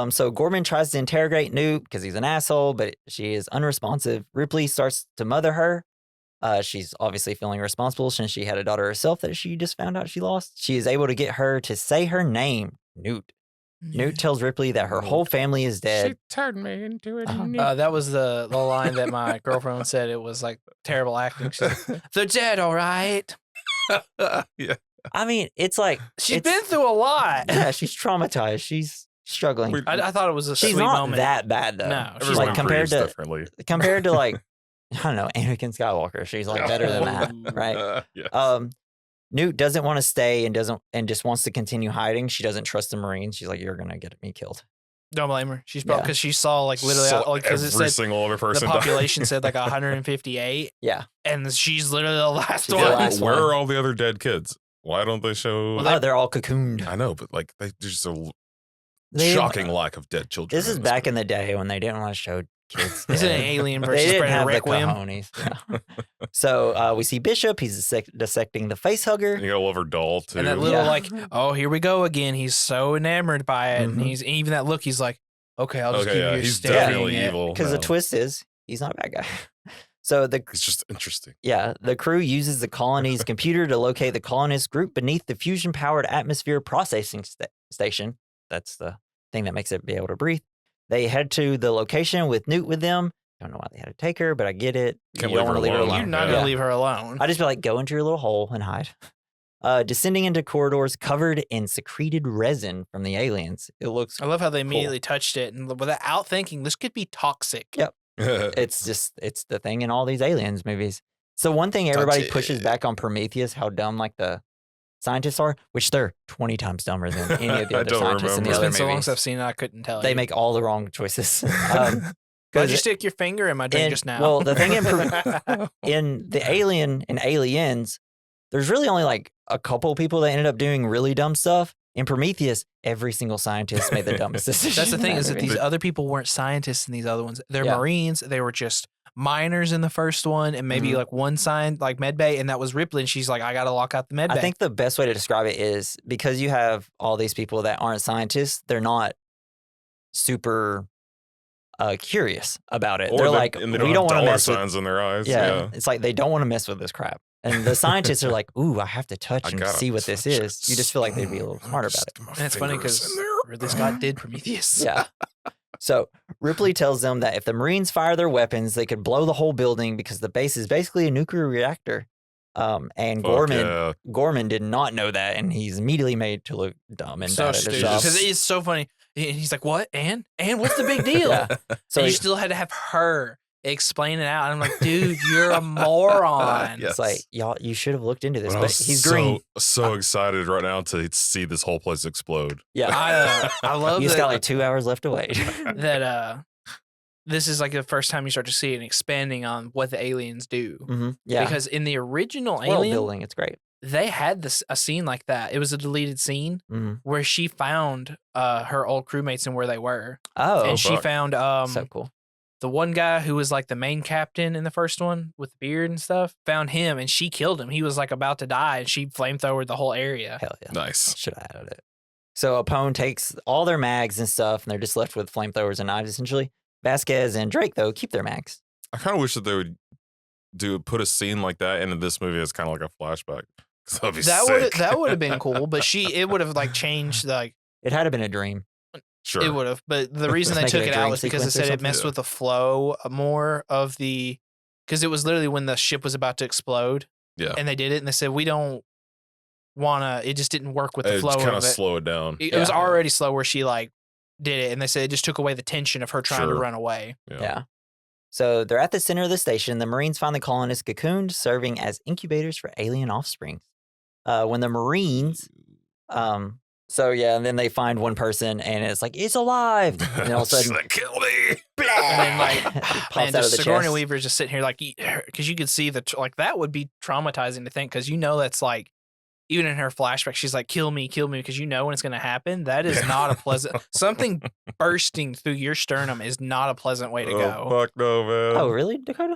A: So Gorman tries to interrogate Newt because he's an asshole, but she is unresponsive. Ripley starts to mother her. She's obviously feeling responsible since she had a daughter herself that she just found out she lost. She is able to get her to say her name, Newt. Newt tells Ripley that her whole family is dead.
B: turned me into a
C: That was the line that my girlfriend said. It was like terrible acting. She's like, they're dead, all right.
B: Yeah.
A: I mean, it's like
C: She's
A: it's-
C: been through a lot.
A: Yeah, she's traumatized. She's struggling.
C: I thought it was a
A: She's
C: sweet
A: not
C: moment.
A: that bad though.
C: No, she's
A: she's
C: not.
A: like compared to
B: differently.
A: like I don't know, Anakin Skywalker. She's like better than that, right?
B: Yeah.
A: Newt doesn't want to stay and just wants to continue hiding. She doesn't trust the Marines. She's like, you're gonna get me killed.
C: Don't blame her. She's probably
A: Yeah.
C: because she saw like literally like because it
B: every
C: said
B: single other
C: the
B: person.
C: population said like 158,
A: Yeah.
C: and she's literally the last
A: She's the
C: one.
A: last
B: Where
A: one.
B: are all the other dead kids? Why don't they show?
A: Oh, they're all cocooned.
B: I know, but like there's a
A: They-
B: shocking lack of dead children.
A: This is back in the day when they didn't want to show kids.
C: This is an
A: dead.
C: Alien
A: They
C: versus
A: didn't
C: Predator
A: have the
C: Requiem.
A: cojones. Yeah. So we see Bishop. He's dissecting the face hugger.
B: You gotta love her doll too.
C: And that little
A: Yeah.
C: like, oh, here we go again. He's so enamored by it, and
A: Mhm.
C: he's even that look. He's like, okay, I'll just
B: Okay,
C: keep
B: yeah,
C: you
B: he's
C: staring
B: definitely
C: at it.
B: evil.
A: Because the
B: now.
A: twist is he's not a bad guy. So
B: It's just interesting.
A: the crew uses the colony's computer to locate the colonist group beneath the fusion-powered atmosphere processing station. That's the thing that makes it be able to breathe. They head to the location with Newt with them. Don't know why they had to take her, but I get it.
B: Can't
A: You don't
B: leave her
A: want to leave her
B: alone.
A: alone.
C: You're not
B: Yeah.
C: gonna leave her alone.
A: I just be like, go into your little hole and hide. Descending into corridors covered in secreted resin from the aliens. It looks
C: I love how they immediately touched it, and without thinking, this could be toxic.
A: Yep. it's the thing in all these aliens movies. So one thing everybody pushes back on Prometheus, how dumb like the scientists are, which they're 20 times dumber than any of the
B: I
A: other
B: don't
A: scientists in the
C: It's
A: other
C: been so long
A: movies.
C: since I've seen it, I couldn't tell
A: They
C: you.
A: make all the wrong choices.
C: Why'd you stick your finger in my drink just now?
A: Well, the thing in the Alien and Aliens, there's really only like a couple people that ended up doing really dumb stuff. In Prometheus, every single scientist made the dumbest decision.
C: That's the thing
A: in
C: is that
A: movie.
C: these other people weren't scientists in these other ones. They're
A: Yeah.
C: Marines. They were just miners in the first one, and maybe
A: Mhm.
C: like one like med bay, and that was Ripley. And she's like, I gotta lock out the med bay.
A: I think the best way to describe it is because you have all these people that aren't scientists, they're not super curious about it.
B: Or
A: they're
B: they-
A: like,
B: and they
A: we
B: don't
A: don't
B: have
A: want to
B: dollar
A: mess with.
B: signs in their eyes.
A: Yeah, it's like they don't want to mess with this crap. And the scientists are like, ooh, I have to touch
B: I
A: and
B: gotta
A: see what this
B: touch
A: is. You just feel like they'd be a little smarter about it.
C: and it's funny because Ridley Scott did Prometheus.
A: Yeah. So Ripley tells them that if the Marines fire their weapons, they could blow the whole building because the base is basically a nuclear reactor. And Gorman did not know that, and he's immediately made to look dumb and
C: So
A: bad at his
C: stupid
A: job.
C: because it's so funny. And he's like, "What? And what's the big deal?"
A: Yeah. So
C: and you
A: he-
C: still had to have her explain it out. And I'm like, "Dude, you're a moron."
B: Yeah.
A: it's like, y'all, you should have looked into this,
B: But I
A: but
B: was
A: he's green.
B: so excited right now to see this whole place explode.
A: Yeah.
C: I love
A: You just
C: that,
A: got like 2 hours left to wait.
C: that this is like the first time you start to see it expanding on what the aliens do.
A: Mhm. Yeah.
C: Because in the original
A: World
C: Alien,
A: building, it's great.
C: they had a scene like that. It was a deleted scene
A: Mhm.
C: where she found her old crewmates and where they were.
A: Oh,
C: And she
B: fuck.
C: found
A: so cool.
C: the one guy who was like the main captain in the first one with the beard and stuff, found him and she killed him. He was like about to die and she flamethrowered the whole area.
A: Hell yeah.
B: Nice.
A: Should have added it. So Apone takes all their mags and stuff, and they're just left with flamethrowers and knives, essentially. Vasquez and Drake, though, keep their mags.
B: I kind of wish that they would put a scene like that into this movie as kind of like a flashback. 'Cause that'd be sick.
C: That would have been cool, but it would have like changed like
A: It had to been a dream.
B: Sure.
C: it would have. But the reason they
A: Make it
C: took
A: a
C: it
A: dream
C: out was because it
A: sequence or
C: said it
A: something?
C: messed
B: Yeah.
C: with the flow more of the because it was literally when the ship was about to explode.
B: Yeah.
C: And they did it and they said we don't wanna it just didn't work with the
B: It
C: flow
B: kind
C: of
B: of
C: it.
B: slow it down.
C: It was
A: Yeah.
C: already slow where she like did it, and they said it just took away the tension of her trying to
B: Sure.
C: run away.
A: Yeah. So they're at the center of the station. The Marines find the colonists cocooned, serving as incubators for alien offspring. When the Marines, and then they find one person, and it's like it's alive, and then all of a
B: She's
A: sudden,
B: like, kill me.
C: And then like
A: it pops
C: man,
A: out of
C: just
A: the
C: Sigourney
A: chest.
C: Weaver's just sitting here like because you could see like that would be traumatizing to think because that's like even in her flashback she's like kill me because when it's going to happen. That is not a pleasant something bursting through your sternum is not a pleasant way to go.
B: Oh, fuck no, man.
A: Oh, really, Dakota?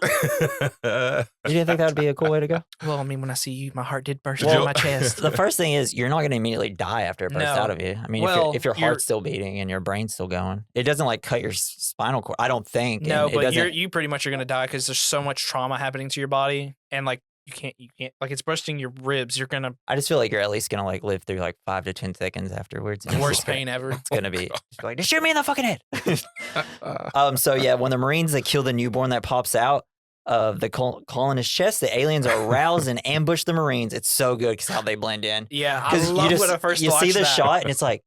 A: You didn't think that would be a cool way to go?
C: Well, I mean, when I see you, my heart did burst
B: Well,
C: in my chest.
A: The first thing is you're not going to immediately die after it bursts
C: No.
A: out of you. I mean,
C: Well,
A: if your
C: you're-
A: heart's still beating and your brain's still going, it doesn't like cut your spinal cord. I don't think.
C: No,
A: and it
C: but
A: doesn't.
C: you pretty much are going to die because there's so much trauma happening to your body, and like you can't like it's bursting your ribs. You're gonna
A: I just feel like you're at least gonna like live through like 5 to 10 seconds afterwards. and it's
C: worst
A: just
C: pain ever.
A: It's gonna be just like just shoot me in the fucking head. So yeah, when the Marines they kill the newborn that pops out of the colonist's chest, the aliens are aroused and ambush the Marines. It's so good because how they blend in.
C: Yeah, I
A: Because
C: love
A: you
C: when I first
A: you see
C: watched
A: the
C: that.
A: shot and it's like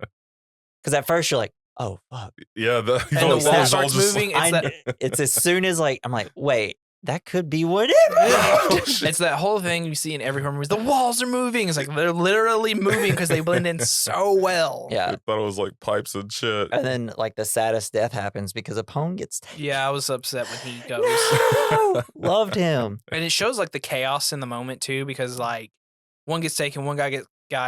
A: because at first you're like oh fuck.
B: Yeah,
C: And the
A: Oh,
C: wall
A: snap.
C: starts moving. It's that
A: It's as soon as like I'm like wait. that could be what it is.
C: It's that whole thing you see in every horror movie. The walls are moving. It's like they're literally moving because they blend in so well.
A: Yeah.
B: I thought it was like pipes and shit.
A: And then like the saddest death happens because a pone gets taken.
C: Yeah, I was upset when he goes.
A: No! Loved him.
C: And it shows like the chaos in the moment too, because like one gets taken, one guy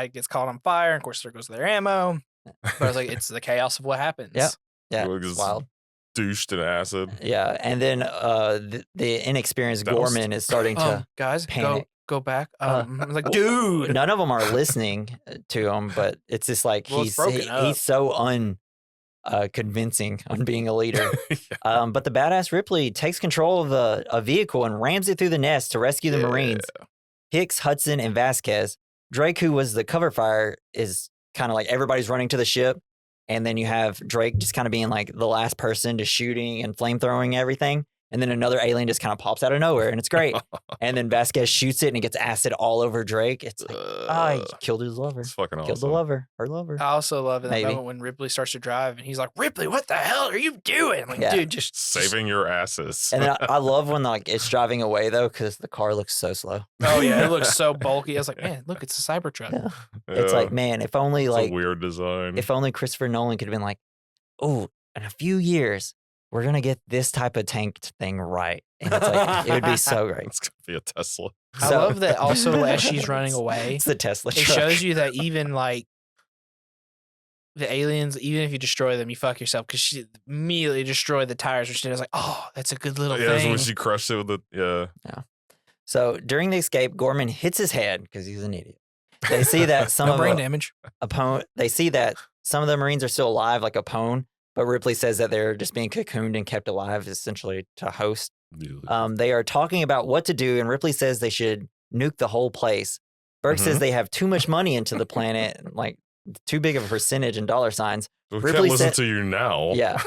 C: gets caught on fire, and of course there goes their ammo. But I was like, it's the chaos of what happens.
A: Yep. Yeah,
B: It
A: it's
B: was
A: wild.
B: Douched in acid.
A: Yeah, and then the inexperienced
B: Doused.
A: Gorman is starting to
C: Guys,
A: panic.
C: go back. I was like, dude.
A: None of them are listening to him, but it's just like
C: Well, it's broken up.
A: he's so convincing on being a leader.
B: Yeah.
A: But the badass Ripley takes control of a vehicle and rams it through the nest to rescue the Marines. Hicks, Hudson, and Vasquez. Drake, who was the cover fire, is kind of like everybody's running to the ship. And then you have Drake just kind of being like the last person just shooting and flamethrowing everything. And then another alien just kind of pops out of nowhere, and it's great. And then Vasquez shoots it, and it gets acid all over Drake. It's like, he killed his lover.
B: It's fucking
A: Killed
B: awesome.
A: the lover, her lover.
C: I also love that
A: Maybe.
C: moment when Ripley starts to drive and he's like, Ripley, what the hell are you doing? I'm like,
A: Yeah.
C: dude, just
B: Saving your asses.
A: And then I love when like it's driving away though, because the car looks so slow.
C: Oh yeah, it looks so bulky. I was like, man, look, it's a Cybertruck.
A: Yeah. It's like, man, if only
B: it's
A: like
B: a weird design.
A: if only Christopher Nolan could have been like, oh, in a few years, we're gonna get this type of tank thing right. And it's like it would be so great.
B: It's gonna be a Tesla.
C: I
A: So-
C: love that also as she's running away,
A: It's the Tesla
C: it
A: truck.
C: shows you that even like the aliens, even if you destroy them, you fuck yourself because she immediately destroyed the tires. Which I was like, oh, that's a good little
B: Yeah, that's
C: thing.
B: when she crushed it with the
A: So during the escape, Gorman hits his head because he's an idiot. They see that some
C: No
A: of
C: brain damage.
A: they see that some of the Marines are still alive, like Apone, but Ripley says that they're just being cocooned and kept alive, essentially to host. They are talking about what to do, and Ripley says they should nuke the whole place. Burke says they have too much money into the planet, like too big of a percentage in dollar signs.
B: We
A: Ripley
B: can't listen
A: said-
B: to you now.
A: Yeah.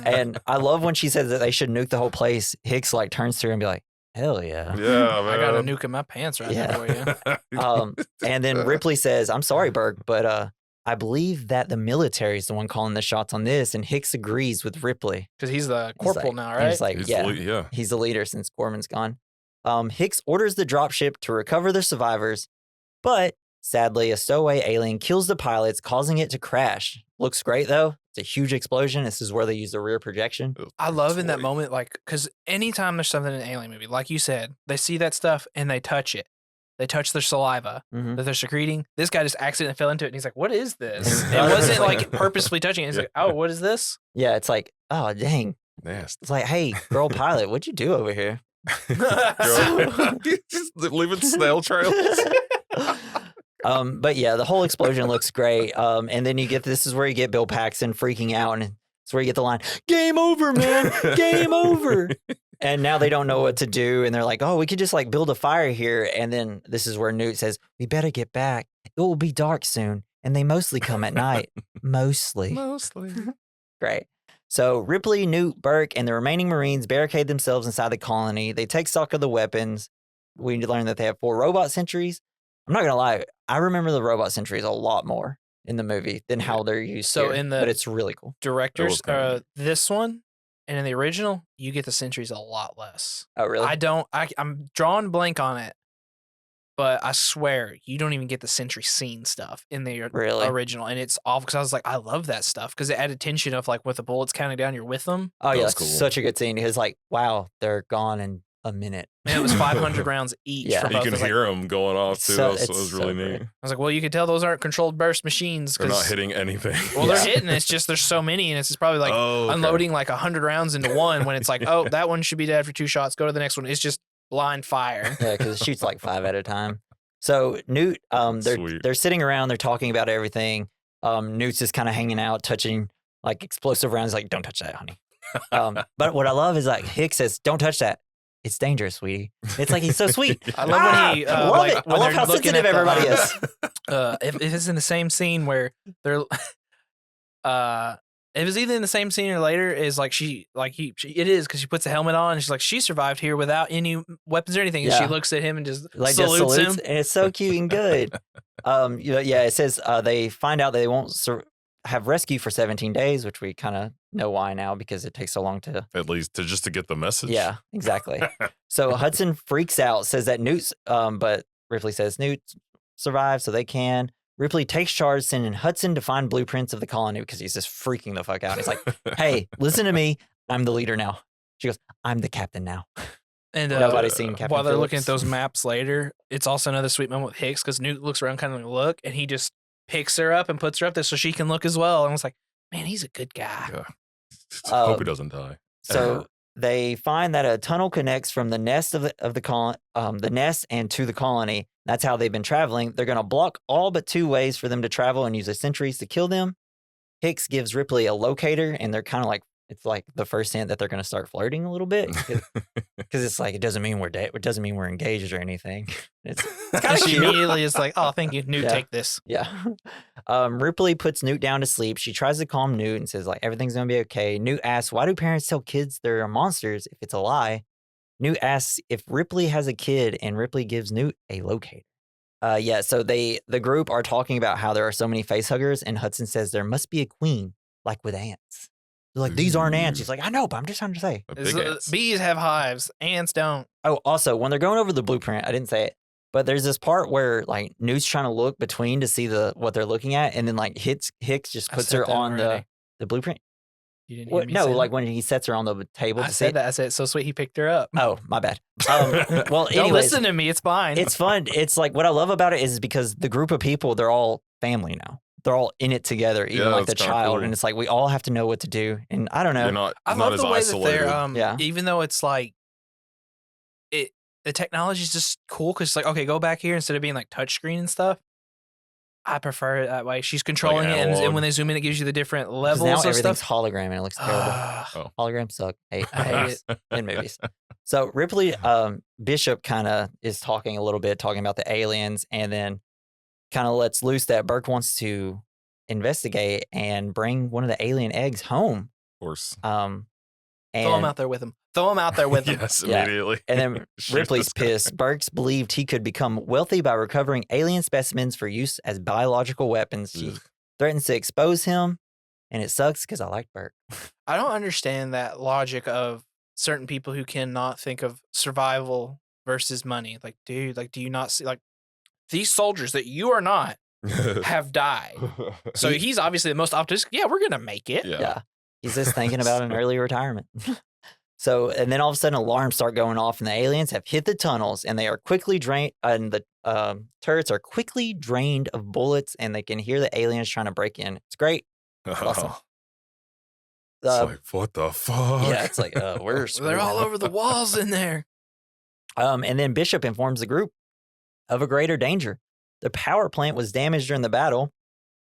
A: And I love when she says that they should nuke the whole place. Hicks like turns to her and be like, hell yeah.
B: Yeah, man.
C: I got a nuke in my pants right
A: Yeah.
C: now for you.
A: And then Ripley says, I'm sorry, Burke, but I believe that the military is the one calling the shots on this. And Hicks agrees with Ripley.
C: Because he's the
A: He's
C: corporal
A: like-
C: now,
A: and
C: right?
A: He's like,
B: He's
A: yeah,
B: the lead- yeah.
A: he's the leader since Gorman's gone. Hicks orders the dropship to recover the survivors, but sadly, a stowaway alien kills the pilots, causing it to crash. Looks great, though. It's a huge explosion. This is where they use the rear projection.
C: I love in that
B: Sweet.
C: moment, like, because anytime there's something in an alien movie, like you said, they see that stuff and they touch it. They touch their saliva
A: Mhm.
C: that they're secreting. This guy just accidentally fell into it and he's like, what is this?
A: And
C: It
A: the
C: wasn't
A: other's like-
C: like purposefully touching it. He's like, oh, what is this?
A: Yeah, it's like, oh, dang.
B: Nasty.
A: It's like, hey, girl pilot, what'd you do over here?
B: Girl, just leaving snail trails.
A: But yeah, the whole explosion looks great. And then this is where you get Bill Paxton freaking out, and it's where you get the line, "Game over, man, game over." And now they don't know what to do, and they're like, "Oh, we could just like build a fire here." And then this is where Newt says, "We better get back. It will be dark soon, and they mostly come at night. Mostly."
B: Mostly.
A: Great. So Ripley, Newt, Burke, and the remaining Marines barricade themselves inside the colony. They take stock of the weapons. We learn that they have 4 robot sentries. I'm not gonna lie, I remember the robot sentries a lot more in the movie than how they're used
C: So
A: here,
C: in the-
A: but it's really cool.
C: Directors,
B: kinda
C: this one and in the original, you get the sentries a lot less.
A: Oh, really?
C: I'm drawing blank on it, but I swear you don't even get the sentry scene stuff in the
A: Really?
C: original. And it's awful because I was like, I love that stuff because it added tension of like with the bullets counting down, you're with them.
A: Oh, yeah,
B: was
A: it's
B: cool.
A: such a good scene. He was like, wow, they're gone in a minute.
C: And it was 500 rounds each.
A: Yeah.
C: For
B: You
C: both. I
B: can
C: was like,
B: hear them going off too.
A: So-
B: So it
A: it's
B: was
A: so
B: really
A: great.
B: neat.
C: I was like, well, you can tell those aren't controlled burst machines
B: They're not
C: because
B: hitting anything.
C: well,
A: Yeah.
C: they're hitting. It's just there's so many, and it's just probably like
B: Oh, okay.
C: unloading like 100 rounds into one when it's like, oh, that one should be dead for 2 shots. Go to the next one. It's just blind fire.
A: Yeah, because it shoots like 5 at a time. So Newt,
B: Sweet.
A: they're sitting around, they're talking about everything. Newt's just kind of hanging out, touching like explosive rounds. Like, don't touch that, honey. But what I love is like Hicks says, "Don't touch that. It's dangerous, sweetie." It's like he's so sweet.
C: I love when he
A: I love
C: like,
A: it. I
C: when
A: love
C: they're
A: how
C: looking
A: sensitive
C: at the,
A: everybody is.
C: if it's in the same scene where they're if it's either in the same scene or later is like it is because she puts a helmet on and she's like she survived here without any weapons or anything and
A: Yeah.
C: she looks at him and just
A: Like
C: salutes
A: just
C: him.
A: and it's so cute and good. Yeah, it says they find out that they won't have rescue for 17 days, which we kind of know why now because it takes so long to.
B: At least to get the message.
A: Yeah, exactly. So Hudson freaks out, says that Newt's, but Ripley says Newt survived, so they can. Ripley takes charge, sending Hudson to find blueprints of the colony because he's just freaking the fuck out. He's like, hey, listen to me. I'm the leader now. She goes, I'm the captain now.
C: And
A: nobody's seen Captain
C: while they're
A: Phillips.
C: looking at those maps later, it's also another sweet moment with Hicks because Newt looks around kind of like, look, and he just picks her up and puts her up there so she can look as well. And I was like, man, he's a good guy.
B: Yeah. Hope he doesn't die.
A: So they find that a tunnel connects from the nest of the nest and to the colony. That's how they've been traveling. They're going to block all but 2 ways for them to travel and use the sentries to kill them. Hicks gives Ripley a locator, and they're kind of like, it's like the first hint that they're going to start flirting a little bit because it's like it doesn't mean we're engaged or anything. It's kind of
C: She
A: cute.
C: immediately is like, oh, thank you, Newt,
A: Yeah.
C: take this.
A: Yeah. Ripley puts Newt down to sleep. She tries to calm Newt and says, like, everything's going to be okay. Newt asks, why do parents tell kids they're monsters if it's a lie? Newt asks if Ripley has a kid, and Ripley gives Newt a locator. Yeah, so the group are talking about how there are so many facehuggers, and Hudson says there must be a queen, like with ants. They're like, these aren't ants. He's like, I know, but I'm just trying to say.
B: Big ants.
C: Bees have hives, ants don't.
A: Oh, also, when they're going over the blueprint, I didn't say it, but there's this part where like Newt's trying to look between to see what they're looking at, and then like Hicks just
C: I
A: puts
C: said
A: her
C: that
A: on
C: already.
A: the blueprint.
C: You didn't hear me
A: No,
C: say
A: like
C: that?
A: when he sets her on the table
C: I
A: to see
C: said
A: it.
C: that. I said, it's so sweet he picked her up.
A: Oh, my bad. Well,
C: Don't
A: anyways,
C: listen to me. It's fine.
A: it's fun. It's like what I love about it is because the group of people, they're all family now. They're all in it together, even
B: Yeah,
A: like the
B: that's kinda
A: child.
B: cool.
A: And it's like we all have to know what to do. And I don't know.
B: You're not,
C: I
B: not
C: love
B: as
C: the way
B: isolated.
C: that they're,
A: Yeah.
C: even though it's like, the technology is just cool because it's like, okay, go back here instead of being like touchscreen and stuff. I prefer it that way. She's controlling it, and
B: analog.
C: when they zoom in, it gives you the different
A: 'Cause
C: levels
A: now
C: of
A: everything's
C: stuff.
A: hologram and it looks terrible.
C: Ugh.
A: Holograms suck. I
C: hate
A: it in movies. So Ripley, Bishop kind of is talking a little bit, talking about the aliens, and then kind of lets loose that Burke wants to investigate and bring one of the alien eggs home.
B: Of course.
A: And
C: Throw him out there with him. Throw him out there with him.
B: Yes,
A: Yeah.
B: immediately.
A: And then
B: Shoot
A: Ripley's
B: this guy.
A: pissed. Burks believed he could become wealthy by recovering alien specimens for use as biological weapons. She
B: Ugh.
A: threatens to expose him, and it sucks because I like Burke.
C: I don't understand that logic of certain people who cannot think of survival versus money. Like, dude, like, do you not see, like, these soldiers that you are not have died. So he's obviously the most optimistic. Yeah, we're going to make it.
B: Yeah.
A: He's just thinking about an early retirement. So, and then all of a sudden alarms start going off, and the aliens have hit the tunnels, and they are quickly drained, and the turrets are quickly drained of bullets, and they can hear the aliens trying to break in. It's great. Awesome.
B: It's like, what the fuck?
A: Yeah, it's like, we're screwed.
C: They're all over the walls in there.
A: And then Bishop informs the group of a greater danger. The power plant was damaged during the battle.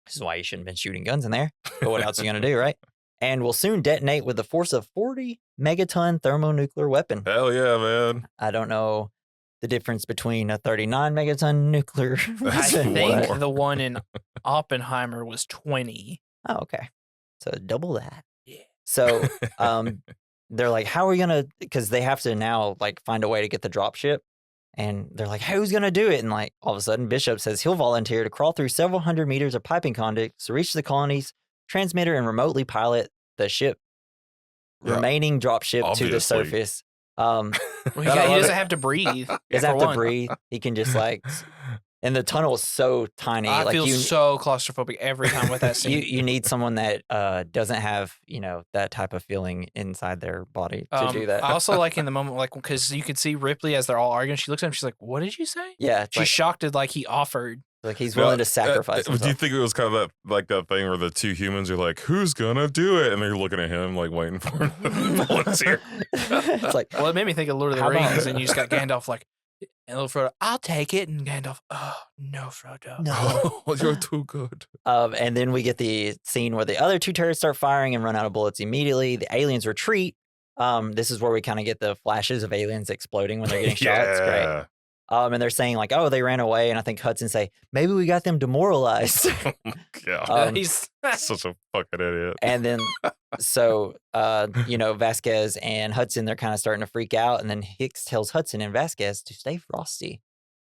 A: This is why you shouldn't have been shooting guns in there. But what else are you going to do, right? And will soon detonate with the force of 40 megaton thermonuclear weapon.
B: Hell yeah, man.
A: I don't know the difference between a 39 megaton nuclear
C: I
B: That's
A: weapon.
C: think
B: more.
C: the one in Oppenheimer was 20.
A: Oh, okay. So double that.
C: Yeah.
A: So they're like, how are we going to, because they have to now like find a way to get the drop ship. And they're like, who's going to do it? And like all of a sudden, Bishop says he'll volunteer to crawl through several hundred meters of piping conduits to reach the colony's transmitter and remotely pilot the ship,
B: Yeah,
A: remaining drop ship to the
B: obviously.
A: surface.
C: Well, he
A: I
C: doesn't
A: love it.
C: have to breathe.
A: Doesn't have
C: for
A: to
C: one.
A: breathe. He can just like, and the tunnel is so tiny.
C: I
A: like
C: feel
A: you,
C: so claustrophobic every time with that scene.
A: you need someone that doesn't have, that type of feeling inside their body to do that.
C: I also like in the moment, like, because you could see Ripley as they're all arguing. She looks at him. She's like, "What did you say?"
A: Yeah, it's
C: She's shocked at like he offered.
A: like he's willing to sacrifice
B: Do you
A: himself.
B: think it was kind of that thing where the two humans are like, who's gonna do it? And they're looking at him like waiting for him to volunteer.
A: It's like,
C: Well, it made me think of Lord of the
A: How about-
C: Rings, and you just got Gandalf like, and little Frodo, "I'll take it," and Gandalf, "Oh no, Frodo."
A: no.
B: You're too good.
A: And then we get the scene where the other two turrets start firing and run out of bullets immediately. The aliens retreat. This is where we kind of get the flashes of aliens exploding when they're getting shot. It's great. And they're saying like, oh, they ran away. And I think Hudson say, maybe we got them demoralized.
B: Yeah.
C: He's
B: Such a fucking idiot.
A: And then, so, Vasquez and Hudson, they're kind of starting to freak out. And then Hicks tells Hudson and Vasquez to stay frosty.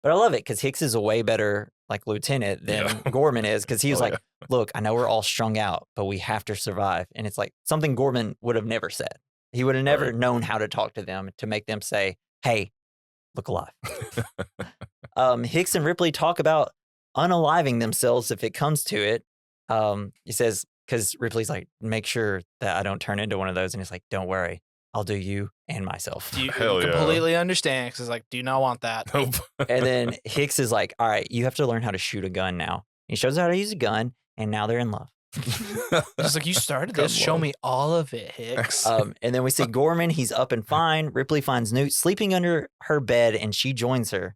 A: But I love it because Hicks is a way better like lieutenant than Gorman is, because he was like, look, I know we're all strung out, but we have to survive. And it's like something Gorman would have never said. He would have never known how to talk to them to make them say, hey, look alive. Hicks and Ripley talk about unaliving themselves if it comes to it. He says, because Ripley's like, make sure that I don't turn into one of those. And he's like, don't worry, I'll do you and myself.
C: You completely understand, because it's like, do not want that.
B: Nope.
A: And then Hicks is like, all right, you have to learn how to shoot a gun now. He shows how to use a gun, and now they're in love.
C: Just like, you started this, show me all of it, Hicks.
A: And then we see Gorman, he's up and fine. Ripley finds Newt sleeping under her bed, and she joins her.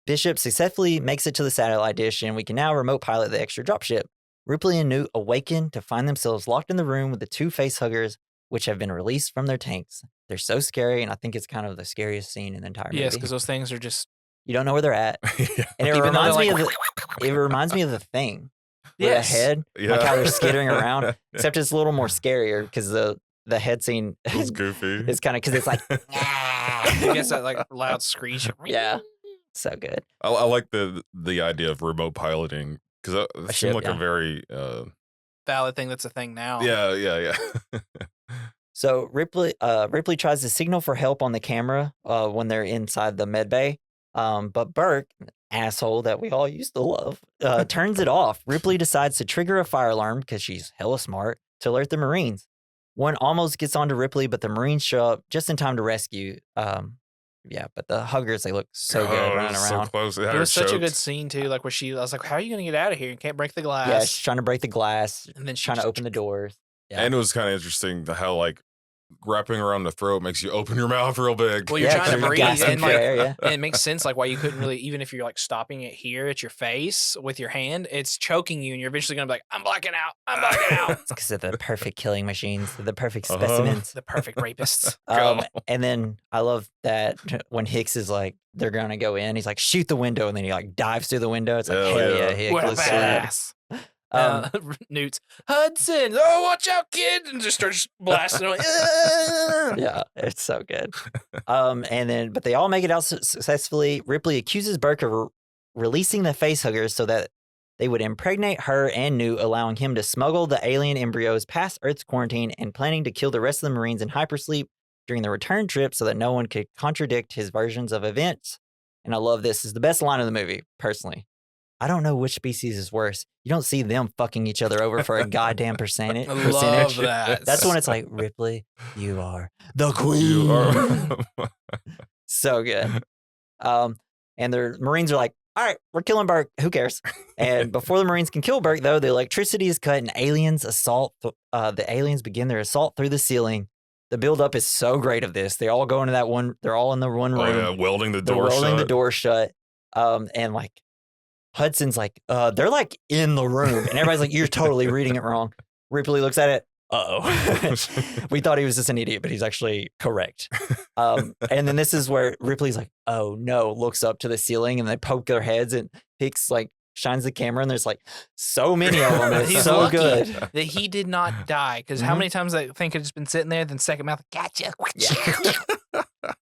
A: Bishop successfully makes it to the satellite dish, and we can now remote pilot the extra dropship. Ripley and Newt awaken to find themselves locked in the room with the two facehuggers, which have been released from their tanks. They're so scary, and I think it's kind of the scariest scene in the entire movie.
C: Yes, because those things are just...
A: You don't know where they're at. And it reminds me of it reminds me of The Thing. Yes. The head, like how they're skittering around, except it's a little more scarier because the head scene
B: is goofy.
A: It's kind of because it's like,
C: I guess that like loud screech.
A: Yeah, so good.
B: I like the idea of remote piloting, because it seemed like a very
C: valid thing. That's a thing now.
B: Yeah.
A: So Ripley tries to signal for help on the camera when they're inside the med bay, but Burke, asshole that we all used to love, turns it off. Ripley decides to trigger a fire alarm because she's hella smart to alert the Marines. One almost gets onto Ripley, but the Marines show up just in time to rescue. But the huggers, they look so good running around.
B: So close.
C: It was such a good scene too. Like where I was like, how are you going to get out of here? You can't break the glass.
A: Yeah, she's trying to break the glass,
C: and then she's
A: trying to open the doors. Yeah.
B: And it was kind of interesting how like wrapping around the throat makes you open your mouth real big.
C: Well, you're trying to breathe, and like,
A: and
C: it makes sense like why you couldn't really, even if you're like stopping it here at your face with your hand, it's choking you, and you're eventually gonna be like, I'm blacking out.
A: It's because of the perfect killing machines, the perfect specimens,
C: the perfect rapists.
A: And then I love that when Hicks is like, they're gonna go in, he's like, shoot the window, and then he like dives through the window. It's like, hell yeah, Hicks.
C: What a badass. Newt's Hudson. Oh, watch out, kid! And just starts blasting.
A: Yeah, it's so good. But they all make it out successfully. Ripley accuses Burke of releasing the facehuggers so that they would impregnate her and Newt, allowing him to smuggle the alien embryos past Earth's quarantine and planning to kill the rest of the Marines in hypersleep during the return trip so that no one could contradict his versions of events. And I love this. Is the best line of the movie, personally. I don't know which species is worse. You don't see them fucking each other over for a goddamn percentage.
C: I love that.
A: That's when it's like, Ripley, you are the queen. So good. And the Marines are like, all right, we're killing Burke. Who cares? And before the Marines can kill Burke, though, the electricity is cut and aliens begin their assault through the ceiling. The buildup is so great of this. They all go into that one. They're all in the one room.
B: Oh, yeah, welding the door
A: shut.
B: Welding
A: the door shut. And like, Hudson's like, they're like in the room. And everybody's like, you're totally reading it wrong. Ripley looks at it. Uh-oh. We thought he was just an idiot, but he's actually correct. And then this is where Ripley's like, oh no, looks up to the ceiling and they poke their heads and Hicks like shines the camera and there's like so many of them. It's
C: He's
A: so
C: lucky
A: good
C: that he did not die. Because how many times that thing could have just been sitting there, then second mouth, gotcha.
A: Yeah.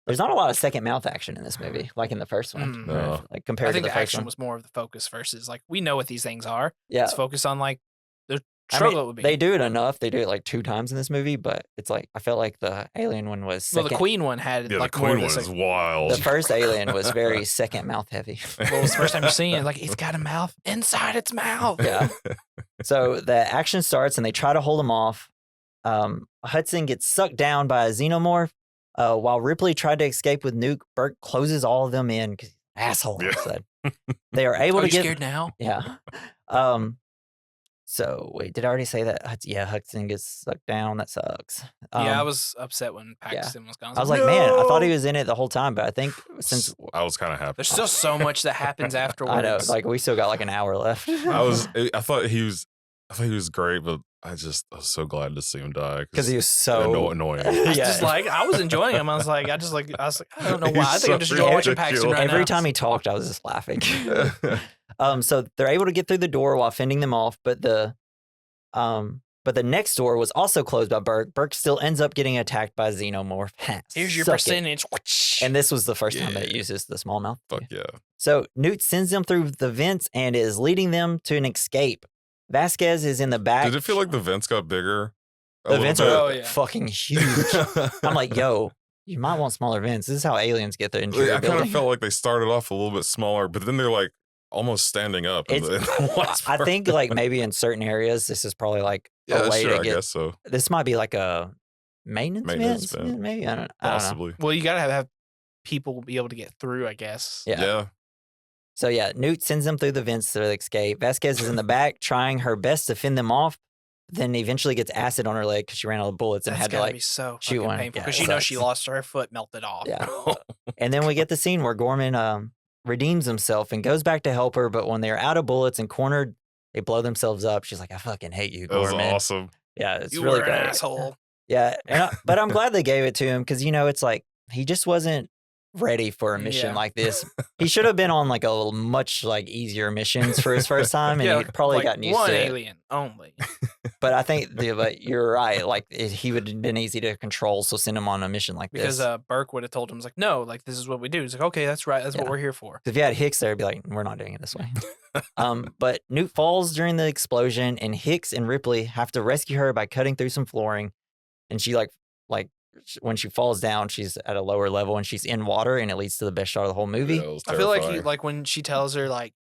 A: There's not a lot of second mouth action in this movie, like in the first one.
B: No.
A: Like compared
C: I think
A: to the
C: the
A: first
C: action
A: one.
C: was more of the focus versus like, we know what these things are.
A: Yeah.
C: Let's focus on like the struggle it would be.
A: They do it enough. They do it like 2 times in this movie, but it's like, I felt like the alien one was second.
C: Well, the Queen one had
B: Yeah,
C: like
B: the
C: more
B: Queen
C: of
B: one
C: this,
B: is
C: like,
B: wild.
A: The first alien was very second mouth heavy.
C: well, it was the first time you're seeing it. Like, it's got a mouth inside its mouth.
A: Yeah. So the action starts and they try to hold him off. Hudson gets sucked down by a xenomorph. While Ripley tried to escape with Newt, Burke closes all of them in because asshole.
B: Yeah.
A: Said. They are able to
C: you
A: get
C: scared now?
A: Yeah. So wait, did I already say that? Yeah, Hudson gets sucked down. That sucks.
C: Yeah, I was upset when Paxton was gone.
A: I was like, man, I thought he was in it the whole time, but I think since
B: I was kind of happy.
C: there's still so much that happens afterwards.
A: I know, like we still got like an hour left.
B: I thought he was great, but I was so glad to see him die
A: because he was so
B: annoying.
C: I just like, I was enjoying him. I was like, I don't know why. I think I'm just enjoying watching Paxton right now.
A: Every time he talked, I was just laughing. So they're able to get through the door while fending them off, but the But the next door was also closed by Burke. Burke still ends up getting attacked by a xenomorph.
C: Here's your
A: Suck it.
C: percentage.
A: And this was the first time that it
B: Yeah.
A: uses the small mouth.
B: Fuck yeah.
A: So Newt sends them through the vents and is leading them to an escape. Vasquez is in the back.
B: Did it feel like the vents got bigger?
A: the vents are
C: Oh, yeah.
A: fucking huge? I'm like, yo, you might want smaller vents. This is how aliens get their interior
B: I kind
A: building.
B: of felt like they started off a little bit smaller, but then they're like almost standing up. in
A: It's-
B: the last
A: I
B: part.
A: think like maybe in certain areas, this is probably like
B: yeah,
A: a way
B: sure,
A: to
B: I
A: get.
B: guess so.
A: This might be like a maintenance
B: Maintenance
A: vent,
B: vent.
A: maybe. I don't know.
B: Possibly.
C: Well, you gotta have people be able to get through, I guess.
A: Yeah.
B: Yeah.
A: So yeah, Newt sends them through the vents to escape. Vasquez is in the back trying her best to fend them off, then eventually gets acid on her leg because she ran out of bullets and
C: That's
A: had to
C: gotta
A: like
C: be so
A: shoot
C: fucking
A: one.
C: painful
A: Yeah,
C: because
A: it
C: you know she
A: sucks.
C: lost her foot, melted off.
A: Yeah. And then we get the scene where Gorman redeems himself and goes back to help her, but when they're out of bullets and cornered, they blow themselves up. She's like, I fucking hate you,
B: That was
A: Gorman.
B: awesome.
A: Yeah, it's
C: You
A: really
C: were an
A: great.
C: asshole.
A: Yeah, but I'm glad they gave it to him because, you know, it's like he just wasn't ready for a mission
C: Yeah.
A: like this. He should have been on like a little much like easier missions for his first time, and
C: Yeah,
A: he'd probably
C: like
A: gotten used
C: one
A: to it.
C: alien only.
A: But I think, but you're right. Like he would have been easy to control, so send him on a mission like
C: Because
A: this.
C: Burke would have told him, he's like, no, like this is what we do. He's like, okay, that's right. That's what
A: Yeah.
C: we're here for.
A: If you had Hicks there, it'd be like, we're not doing it this way. But Newt falls during the explosion, and Hicks and Ripley have to rescue her by cutting through some flooring. And she when she falls down, she's at a lower level and she's in water, and it leads to the best shot of the whole movie.
B: Yeah, it was
C: I feel like
B: terrifying.
C: when she tells her like,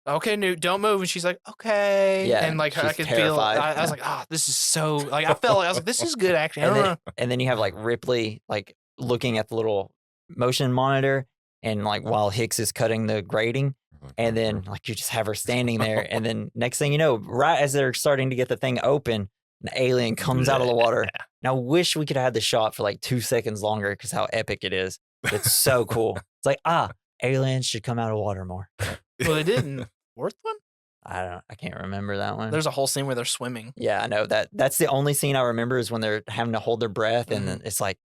C: okay, Newt, don't move, and she's like, okay,
A: Yeah,
C: and like I
A: she's
C: could feel.
A: terrified.
C: I was like, this is so like I felt like I was like, this is good acting. I
A: And
C: don't
A: then,
C: know.
A: and then you have like Ripley like looking at the little motion monitor, and like while Hicks is cutting the grating, and then like you just have her standing there, and then next thing you know, right as they're starting to get the thing open, an alien comes out of the water. And I wish we could have had the shot for like 2 seconds longer because how epic it is. It's so cool. It's like, aliens should come out of water more.
C: Well, they didn't. Fourth one?
A: I can't remember that one.
C: There's a whole scene where they're swimming.
A: Yeah, I know that's the only scene I remember is when they're having to hold their breath, and then it's like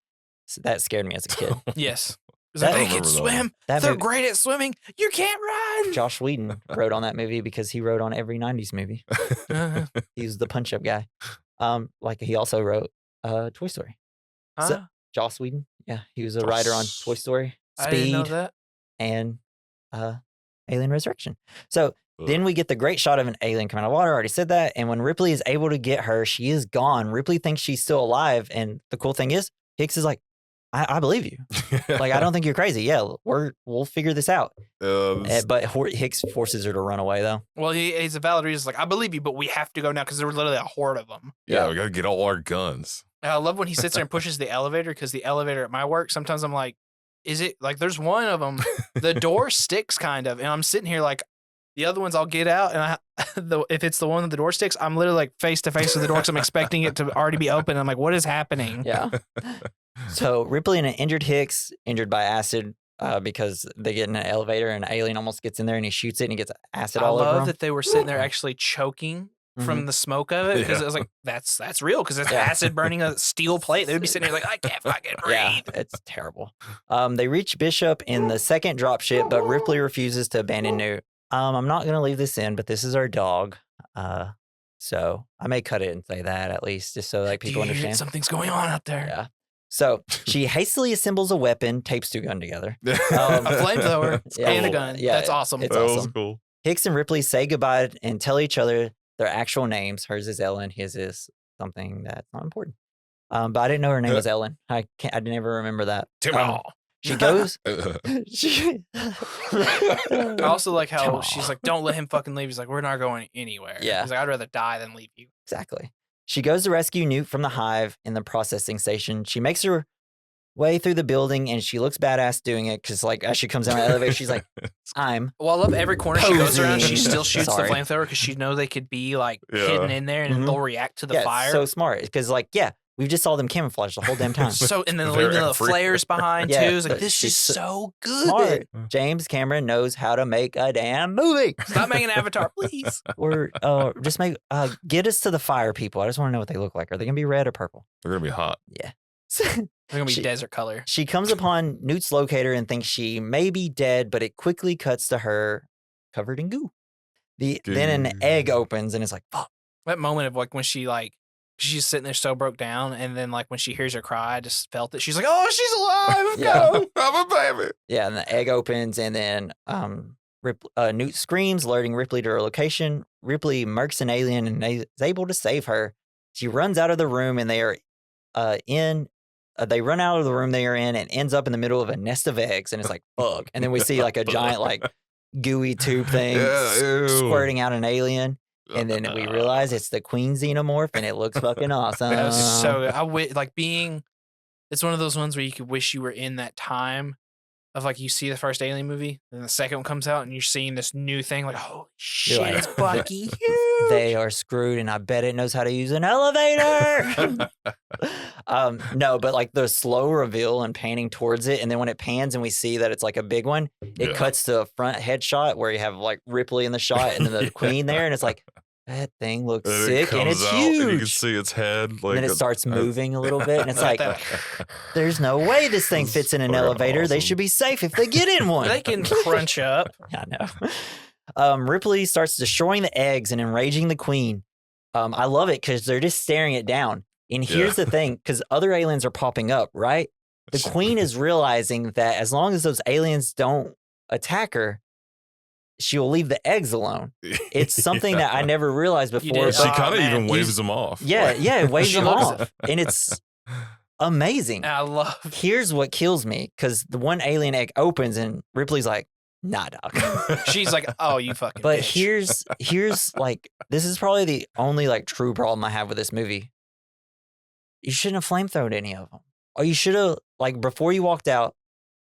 A: that scared me as a kid.
C: Yes. It's
A: That-
C: like,
A: I
C: they can
B: remember that one.
C: swim.
A: That
C: They're
A: movie-
C: great at swimming. You can't run.
A: Josh Whedon wrote on that movie because he wrote on every '90s movie.
C: Uh,
A: He's the punch-up guy. Like he also wrote Toy Story. So-
C: huh?
A: Joss Whedon, yeah, he was a writer on Toy Story,
C: I didn't know
A: Speed,
C: that.
A: and Alien Resurrection. So then we get the great shot of an alien coming out of water. I already said that. And when Ripley is able to get her, she is gone. Ripley thinks she's still alive. And the cool thing is, Hicks is like, I believe you. Like, I don't think you're crazy. Yeah, we'll figure this out. But Hicks forces her to run away, though.
C: Well, he's a valid reason. He's like, I believe you, but we have to go now because there was literally a horde of them.
B: yeah, we gotta get all our guns.
C: And I love when he sits there and pushes the elevator because the elevator at my work, sometimes I'm like, is it like there's one of them, the door sticks kind of, and I'm sitting here like, the other ones I'll get out, and if it's the one that the door sticks, I'm literally like face to face with the door because I'm expecting it to already be open. I'm like, what is happening?
A: Yeah. So Ripley and an injured Hicks, injured by acid because they get in an elevator and an alien almost gets in there and he shoots it and he gets acid
C: I
A: all over
C: love
A: him.
C: that they were sitting there actually choking from the smoke of it because
B: Yeah.
C: I was like, that's real because it's
A: Yeah.
C: acid burning a steel plate. They would be sitting there like, I can't fucking breathe.
A: Yeah, it's terrible. They reach Bishop in the second dropship, but Ripley refuses to abandon Newt. I'm not going to leave this in, but this is our dog. So I may cut it and say that at least, just so like
C: Do
A: people
C: you hear it?
A: understand.
C: Something's going on out there.
A: Yeah. So she hastily assembles a weapon, tapes two gun together.
C: A flamethrower
A: Yeah.
C: and a gun.
A: Yeah,
C: That's awesome.
A: it's
B: that was
A: awesome.
B: cool.
A: Hicks and Ripley say goodbye and tell each other their actual names. Hers is Ellen. His is something that's not important. But I didn't know her name was Ellen. I never remember that. She goes. she,
C: I also like how
A: Come
C: she's
A: on.
C: like, don't let him fucking leave. He's like, we're not going anywhere.
A: Yeah.
C: He's like, I'd rather die than leave you.
A: Exactly. She goes to rescue Newt from the hive in the processing station. She makes her way through the building and she looks badass doing it because, like, as she comes down the elevator, she's like, I'm.
C: Well, I love every corner she goes around. She
A: Posing.
C: still shoots
A: Sorry.
C: the flamethrower because she knows they could be like
B: Yeah.
C: hidden in there and
A: Mhm.
C: they'll react to the
A: yeah,
C: fire.
A: it's so smart because, like, yeah, we just saw them camouflage the whole damn time.
C: So and then
B: They're
C: leaving the
B: everywhere.
C: flares behind
A: Yeah,
C: too. It's like
A: but
C: this
A: she's
C: is
A: so
C: so good.
A: Smart. James Cameron knows how to make a damn movie.
C: Stop making Avatar, please.
A: Or just make get us to the fire people. I just want to know what they look like. Are they gonna be red or purple?
B: They're gonna be hot.
A: Yeah.
C: They're gonna be
A: She-
C: desert color.
A: She comes upon Newt's locator and thinks she may be dead, but it quickly cuts to her covered in goo. Then an
B: Goo.
A: egg opens and it's like, fuck.
C: That moment of like when she like She's sitting there so broke down, and then like when she hears her cry, I just felt it. She's like, "Oh, she's alive!
A: Yeah.
C: Go!"
B: I'm a baby.
A: Yeah, and the egg opens, and then Newt screams, alerting Ripley to her location. Ripley murks an alien and is able to save her. She runs out of the room, and they are they run out of the room they are in, and ends up in the middle of a nest of eggs, and it's like, fuck. And then we see like a giant like gooey tube thing squirting out an alien. And then we realize it's the queen xenomorph, and it looks fucking awesome.
C: That was just so good. It's one of those ones where you could wish you were in that time of like you see the first Alien movie, and the second one comes out, and you're seeing this new thing. Like, holy shit,
A: like,
C: it's Bucky. Huge.
A: They are screwed, and I bet it knows how to use an elevator. No, but like the slow reveal and panning towards it, and then when it pans and we see that it's like a big one, it cuts to a front headshot where you have like Ripley in the shot and then the queen there, and it's like, that thing looks sick and it's huge.
B: And you can see its head. Like,
A: and then it starts moving a little bit, and it's like, there's no way this thing fits in an elevator. Awesome. They should be safe if they get in one.
C: They can crunch up.
A: I know. Ripley starts destroying the eggs and enraging the queen. I love it because they're just staring it down. And here's the thing, because other aliens are popping up, right? The queen is realizing that as long as those aliens don't attack her, she'll leave the eggs alone. It's something that I never realized before.
B: She kind of even waves them off.
A: Yeah, waves them off. And it's amazing.
C: I love
A: Here's what kills me, because the one alien egg opens and Ripley's like, nah, dog.
C: She's like, oh, you fucking
A: But
C: bitch.
A: here's like, this is probably the only like true problem I have with this movie. You shouldn't have flamethrowed any of them. Or you should have, like, before you walked out,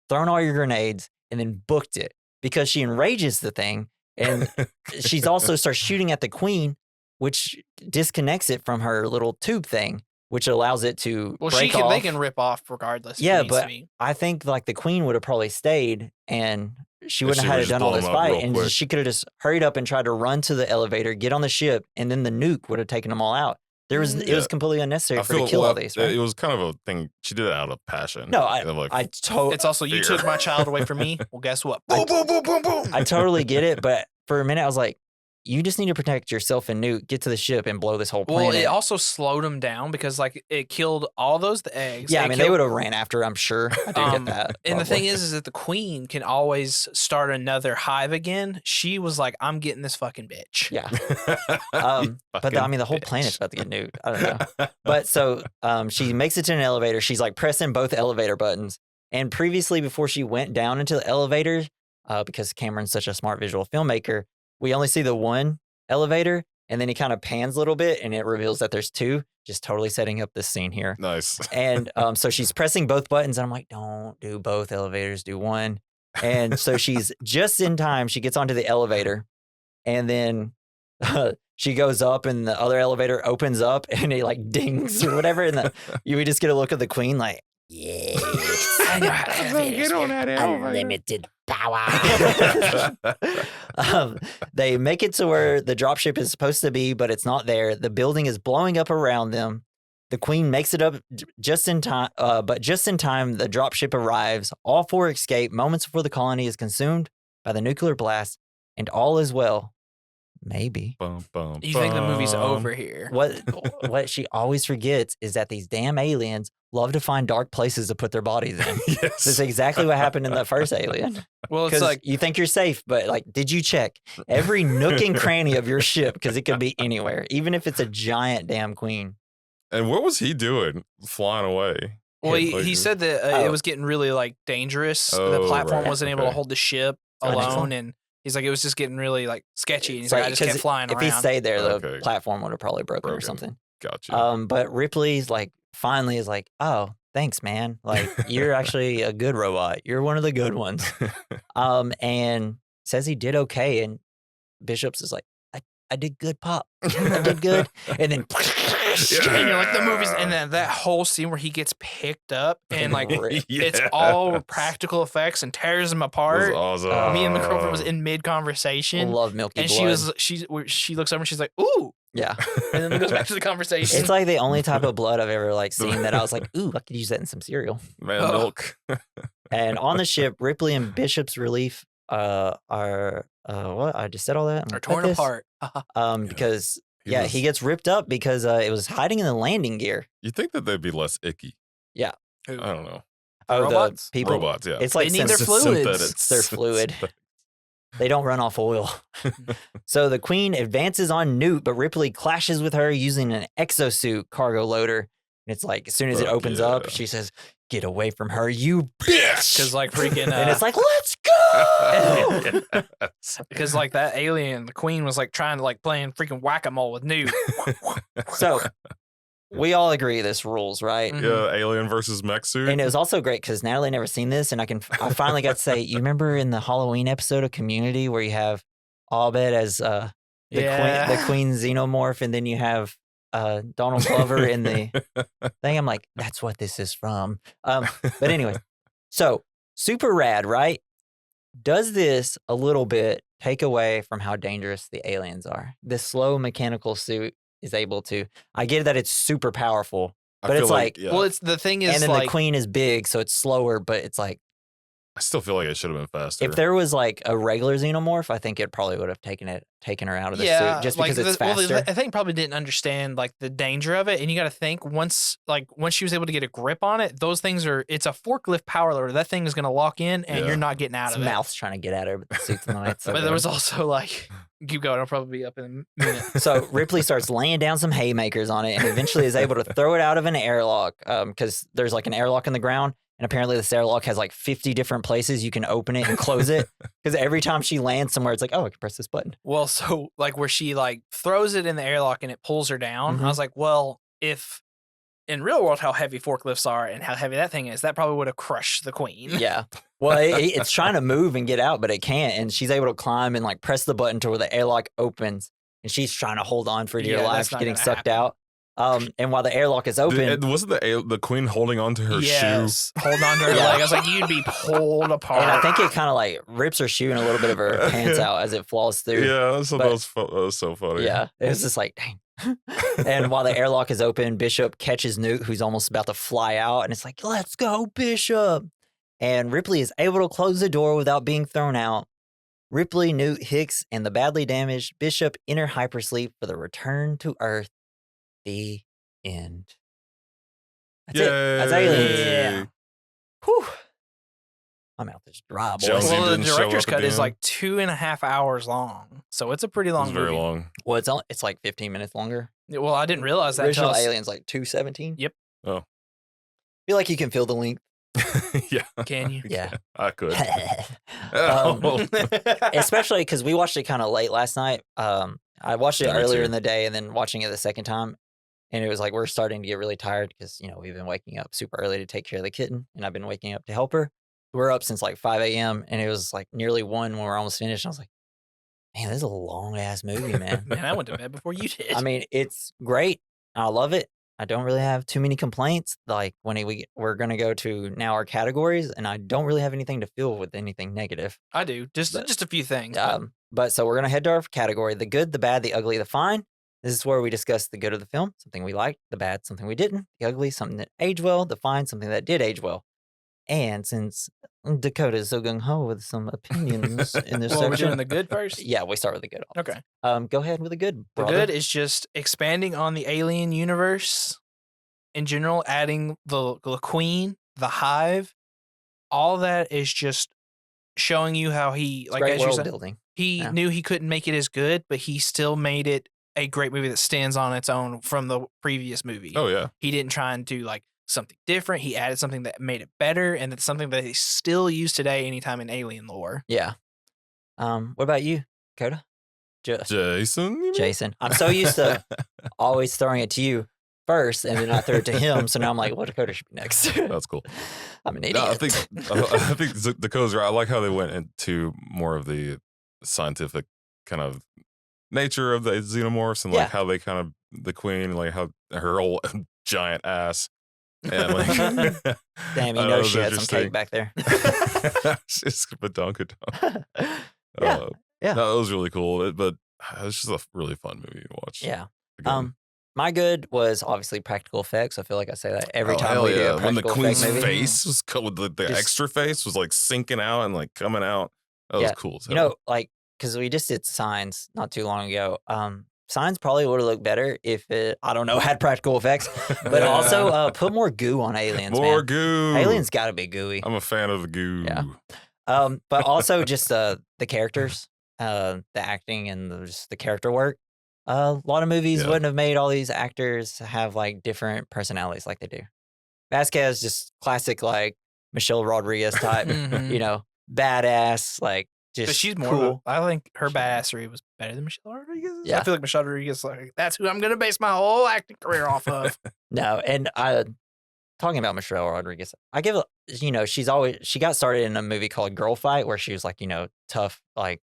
A: thrown all your grenades and then booked it. Because she enrages the thing, and she's also starts shooting at the queen, which disconnects it from her little tube thing, which allows it to break off.
C: They can rip off regardless.
A: Yeah, but I think like the queen would have probably stayed, and she wouldn't have had to done all this fight, and she could have just hurried up and tried to run to the elevator, get on the ship, and then the nuke would have taken them all out. It was completely unnecessary for her to kill all these. Right?
B: It was kind of a thing. She did it out of passion.
A: No,
C: it's also you took my child away from me. Well, guess what? Boom, boom, boom, boom, boom.
A: I totally get it, but for a minute I was like, you just need to protect yourself and Newt, get to the ship and blow this whole planet.
C: Well, it also slowed them down because like it killed all the eggs.
A: Yeah, I mean they would have ran after her, I'm sure. I do get that.
C: And the thing is that the queen can always start another hive again. She was like, I'm getting this fucking bitch.
A: Yeah. But I mean the whole planet's about to get nuked. I don't know. But so she makes it to an elevator. She's like pressing both elevator buttons. And previously, before she went down into the elevator, because Cameron's such a smart visual filmmaker, we only see the one elevator, and then he kind of pans a little bit, and it reveals that there's two, just totally setting up this scene here.
B: Nice.
A: And so she's pressing both buttons, and I'm like, don't do both elevators, do one. And so she's just in time. She gets onto the elevator, and then she goes up, and the other elevator opens up, and it like dings or whatever. And we just get a look at the queen like, yes, I know how to get on that elevator. Unlimited power. They make it to where the dropship is supposed to be, but it's not there. The building is blowing up around them. The queen makes it up just in time, but just in time, the dropship arrives. All four escape moments before the colony is consumed by the nuclear blast, and all is well. Maybe.
C: You think the movie's over here?
A: What she always forgets is that these damn aliens love to find dark places to put their bodies in.
B: Yes.
A: That's exactly what happened in the first Alien.
C: Well, it's like
A: you think you're safe, but like, did you check every nook and cranny of your ship? Because it could be anywhere, even if it's a giant damn queen.
B: And what was he doing flying away?
C: Well, he said that it was getting really like dangerous. The platform wasn't able to hold the ship alone, and he's like, it was just getting really like sketchy. And he's like, I just kept flying around.
A: If he stayed there, the platform would have probably broken or something.
B: Gotcha.
A: But Ripley's like, finally is like, oh, thanks, man. Like, you're actually a good robot. You're one of the good ones. And says he did okay. And Bishop's is like, I did good, Pop. I did good. And then
C: and you're like the movies, and then that whole scene where he gets picked up and like it's all practical effects and tears him apart.
B: Awesome.
C: Me and my girlfriend was in mid conversation.
A: Love Milky
C: and
A: Blood.
C: she looks over and she's like, ooh.
A: Yeah.
C: And then it goes back to the conversation.
A: It's like the only type of blood I've ever like seen that I was like, ooh, I could use that in some cereal.
B: Man, milk.
A: And on the ship, Ripley and Bishop's relief are what? I just said all that?
C: Are torn apart.
A: Because He gets ripped up because it was hiding in the landing gear.
B: You think that they'd be less icky?
A: Yeah.
B: I don't know.
A: Oh,
C: robots?
A: the people.
B: Robots, yeah.
A: It's like
C: They need their fluids.
A: It's their fluid. They don't run off oil. So the Queen advances on Newt, but Ripley clashes with her using an exosuit cargo loader. And it's like, as soon as it opens up, she says, "Get away from her, you bitch!"
C: Because like freaking,
A: and it's like, let's go!
C: because like that alien, the Queen was like trying to like playing freaking whack-a-mole with Newt.
A: So we all agree this rules, right?
B: Yeah, alien versus mech suit.
A: And it was also great because Natalie never seen this, and I finally got to say, you remember in the Halloween episode of Community where you have Abed as the Queen xenomorph, and then you have Donald Glover in the thing? I'm like, that's what this is from. But anyway, so super rad, right? Does this a little bit take away from how dangerous the aliens are? This slow mechanical suit is able to. I get that it's super powerful, but it's like,
C: well, it's the thing is,
A: and then
C: like,
A: the Queen is big, so it's slower, but it's like,
B: I still feel like it should have been faster.
A: if there was like a regular xenomorph, I think it probably would have taken her out of the suit just because it's faster.
C: Well, I think probably didn't understand like the danger of it, and you got to think once she was able to get a grip on it, those things it's a forklift power loader. That thing is going to lock in, and you're not getting out
A: Its
C: of it.
A: mouth's trying to get at her, but the suit's in the way.
C: But there was also like, keep going. I'll probably be up in a minute.
A: So Ripley starts laying down some haymakers on it, and eventually is able to throw it out of an airlock because there's like an airlock in the ground. And apparently this airlock has like 50 different places you can open it and close it. Because every time she lands somewhere, it's like, oh, I can press this button.
C: Well, so like where she like throws it in the airlock and it pulls her down, I was like, well, if in real world how heavy forklifts are and how heavy that thing is, that probably would have crushed the Queen.
A: Yeah. Well, it's trying to move and get out, but it can't. And she's able to climb and like press the button to where the airlock opens. And she's trying to hold on for dear life. She's getting sucked out. And while the airlock is open,
B: wasn't the Queen holding on to her shoe?
C: Hold on to her leg. I was like, you'd be pulled apart.
A: And I think it kind of like rips her shoe and a little bit of her pants out as it falls through.
B: Yeah, that was so funny.
A: Yeah, it was just like, dang. And while the airlock is open, Bishop catches Newt, who's almost about to fly out, and it's like, let's go, Bishop. And Ripley is able to close the door without being thrown out. Ripley, Newt, Hicks, and the badly damaged Bishop enter hypersleep for the return to Earth. The end. That's it. That's Aliens.
C: Yeah.
A: Whew. My mouth is dry, boys.
B: Josie
C: Well, the
B: didn't show
C: director's
B: up at
C: cut
B: the
C: is
B: end.
C: like 2.5 hours long, so it's a pretty long
B: It's very
C: movie.
B: long.
A: Well, it's like 15 minutes longer.
C: Well, I didn't realize that.
A: Original
C: Until
A: Aliens like 2:17.
C: Yep.
B: Oh.
A: I feel like you can feel the length.
B: Yeah.
C: Can you?
A: Yeah.
B: I could.
A: Especially because we watched it kind of late last night. I watched it
B: Yeah, me
A: earlier
B: too.
A: in the day and then watching it the second time. And it was like we're starting to get really tired because, we've been waking up super early to take care of the kitten. And I've been waking up to help her. We're up since like 5 a.m. And it was like nearly 1 when we're almost finished. And I was like, man, this is a long ass movie, man.
C: Man, I went to bed before you did.
A: I mean, it's great. I love it. I don't really have too many complaints. Like when we're going to go to now our categories, and I don't really have anything to fill with anything negative.
C: I do. Just a few things.
A: But so we're going to head to our category: the good, the bad, the ugly, the fine. This is where we discuss the good of the film, something we liked; the bad, something we didn't; the ugly, something that aged well; the fine, something that did age well. And since Dakota is so gung ho with some opinions in this
C: Well, we're
A: section,
C: doing the good first?
A: yeah, we start with the good.
C: Okay.
A: Go ahead with the good.
C: The
A: Brother.
C: good is just expanding on the alien universe in general, adding the Queen, the Hive. All that is just showing you how he,
A: It's
C: like
A: great
C: as you
A: world
C: said,
A: building.
C: he knew he couldn't make it as good, but he still made it a great movie that stands on its own from the previous movie.
B: Oh yeah.
C: He didn't try and do like something different. He added something that made it better, and it's something that they still use today anytime in alien lore.
A: Yeah. What about you, Dakota?
B: Jason. you mean?
A: Jason. I'm so used to always throwing it to you first, and then I throw it to him. So now I'm like, well, Dakota should be next.
B: That's cool.
A: I'm an idiot.
B: No, I think Dakota's right. I like how they went into more of the scientific kind of nature of the xenomorphs and like how they kind of the Queen, like how her whole giant ass. And like,
A: Damn, you know she had some cake back there.
B: It's badonkadonk.
A: Yeah. Yeah.
B: No, it was really cool. But it's just a really fun movie to watch.
A: Yeah.
B: Again.
A: My good was obviously practical effects. I feel like I say that every time
B: hell
A: we do
B: yeah.
A: a
B: When the
A: practical
B: Queen's
A: effect movie.
B: face was with the
A: Just-
B: extra face was like sinking out and like coming out. That was cool. as hell.
A: Like, because we just did Signs not too long ago. Signs probably would have looked better if it, I don't know, had practical effects, but also put more goo on aliens.
B: More
A: man.
B: goo.
A: Aliens got to be gooey.
B: I'm a fan of the goo.
A: Yeah. But also just the characters, the acting, and just the character work. A lot of movies wouldn't have made all these actors have like different personalities like they do. Vasquez, just classic like Michelle Rodriguez type, you know, badass, like just
C: But she's more.
A: cool.
C: I think her badassery was better than Michelle Rodriguez.
A: Yeah.
C: I feel like Michelle Rodriguez, like that's who I'm gonna base my whole acting career off of.
A: No, and talking about Michelle Rodriguez, I give you know she got started in a movie called Girl Fight where she was like, you know, tough like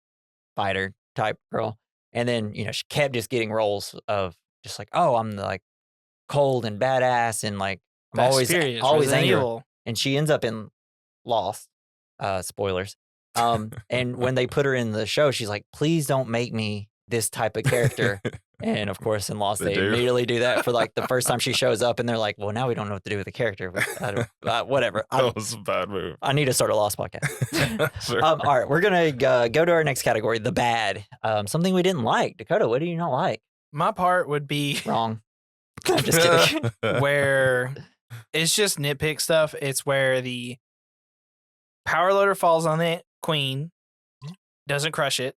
A: fighter type girl, and then you know she kept just getting roles of just like, oh, I'm the, like cold and badass and like I'm always angry,
C: evil.
A: and she ends up in Lost. Spoilers. And when they put her in the show, she's like, please don't make me this type of character. And of course, in Lost, they immediately do that for like the first time she shows up, and they're like, well, now we don't know what to do with the character. Whatever.
B: That was a bad move.
A: I need to start a Lost podcast.
B: Sure.
A: All right, we're going to go to our next category, the bad. Something we didn't like. Dakota, what do you not like?
C: My part would be
A: Wrong. I'm just kidding.
C: where it's just nitpick stuff. It's where the power loader falls on the queen, doesn't crush it,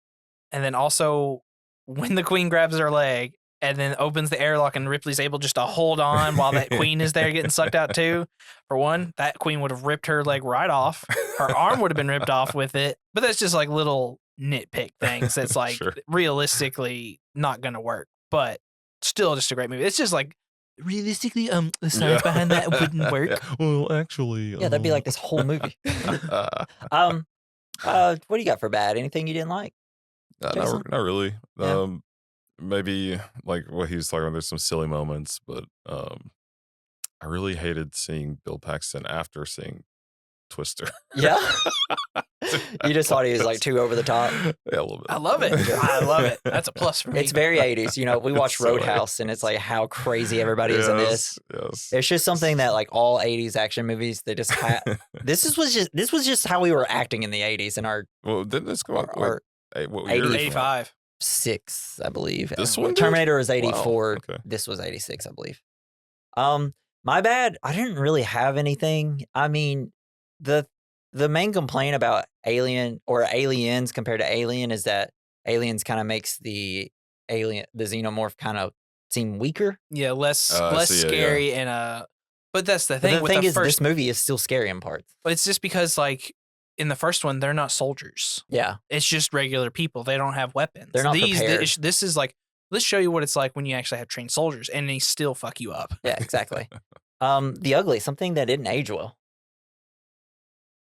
C: and then also when the queen grabs her leg and then opens the airlock and Ripley's able just to hold on while that queen is there getting sucked out too. For one, that queen would have ripped her leg right off. Her arm would have been ripped off with it. But that's just like little nitpick things that's like realistically not going to work. But still just a great movie. It's just like realistically, the science behind that wouldn't work.
B: Yeah. Well, actually,
A: Yeah, that'd be like this whole movie. What do you got for bad? Anything you didn't like?
B: not really.
A: Yeah.
B: Maybe like what he was talking about. There's some silly moments, but I really hated seeing Bill Paxton after seeing Twister.
A: Yeah. You just thought he was like too over the top.
B: Yeah, a little bit.
C: I love it. I love it. That's a plus for me.
A: It's very 80s. You know, we watched
B: So
A: Roadhouse, and it's like how crazy everybody is in this.
B: Yes.
A: It's just something that like all 80s action movies, they just this was just how we were acting in the 80s in our
B: Well, didn't this come out?
A: our
B: What
A: 80s.
B: year is it?
C: 85.
A: 6, I believe.
B: This one did?
A: Terminator was 84.
B: Wow, okay.
A: This was 86, I believe. My bad. I didn't really have anything. I mean, the main complaint about aliens compared to Alien is that Aliens kind of makes the xenomorph kind of seem weaker.
C: Yeah, less
B: see,
C: scary and but that's the
A: But
C: thing.
A: the
C: with
A: thing
C: the
A: is,
C: first,
A: this movie is still scary in parts.
C: it's just because like in the first one they're not soldiers.
A: Yeah.
C: It's just regular people. They don't have weapons.
A: They're not prepared.
C: This is like, let's show you what it's like when you actually have trained soldiers, and they still fuck you up.
A: Yeah, exactly. The Ugly, something that didn't age well.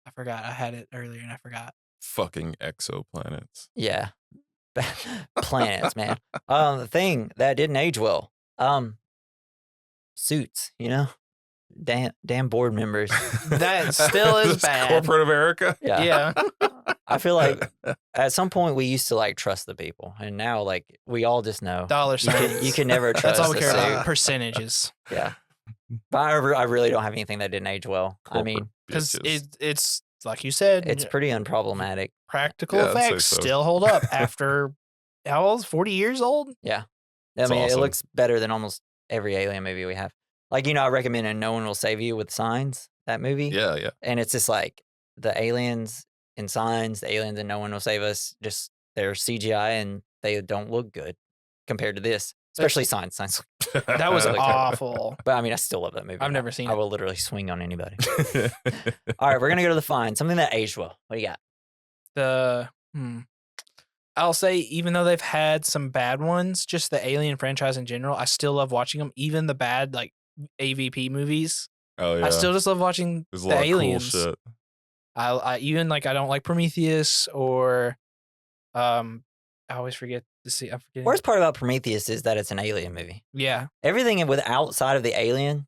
C: I forgot. I had it earlier and I forgot.
B: Fucking exoplanets.
A: Yeah. Planets, man. The thing that didn't age well. Suits, you know? Damn board members.
C: That still is
B: This
C: bad.
B: Corporate America.
A: Yeah.
C: Yeah.
A: I feel like at some point we used to like trust the people, and now like we all just know
C: Dollar
A: you
C: signs.
A: can never trust.
C: That's all we
A: a
C: care
A: suit.
C: about. Percentages.
A: Yeah. But I really don't have anything that didn't age well. I mean,
B: Corporate
C: Because
B: bitches.
C: it's like you said,
A: it's pretty unproblematic.
C: practical
B: Yeah, I'd say
C: effects
B: so.
C: still hold up after how old? 40 years old?
A: I
B: It's
A: mean, it
B: awesome.
A: looks better than almost every Alien movie we have. Like, you know, I recommend No One Will Save You with Signs, that movie.
B: Yeah, yeah.
A: And it's just like the aliens in Signs, the aliens in No One Will Save Us, just they're CGI and they don't look good compared to this, especially Signs. Signs.
C: That was
A: Okay.
C: awful.
A: But I mean, I still love that movie.
C: I've never seen
A: I
C: it.
A: will literally swing on anybody. All right, we're going to go to the fine. Something that aged well. What do you got?
C: I'll say, even though they've had some bad ones, just the Alien franchise in general, I still love watching them. Even the bad like AVP movies,
B: Oh yeah.
C: I still just love watching
B: There's a
C: the
B: lot
C: aliens.
B: of cool shit.
C: I even like I don't like Prometheus or I always forget to see. I'm forgetting.
A: Worst part about Prometheus is that it's an alien movie.
C: Yeah,
A: Everything with outside of the alien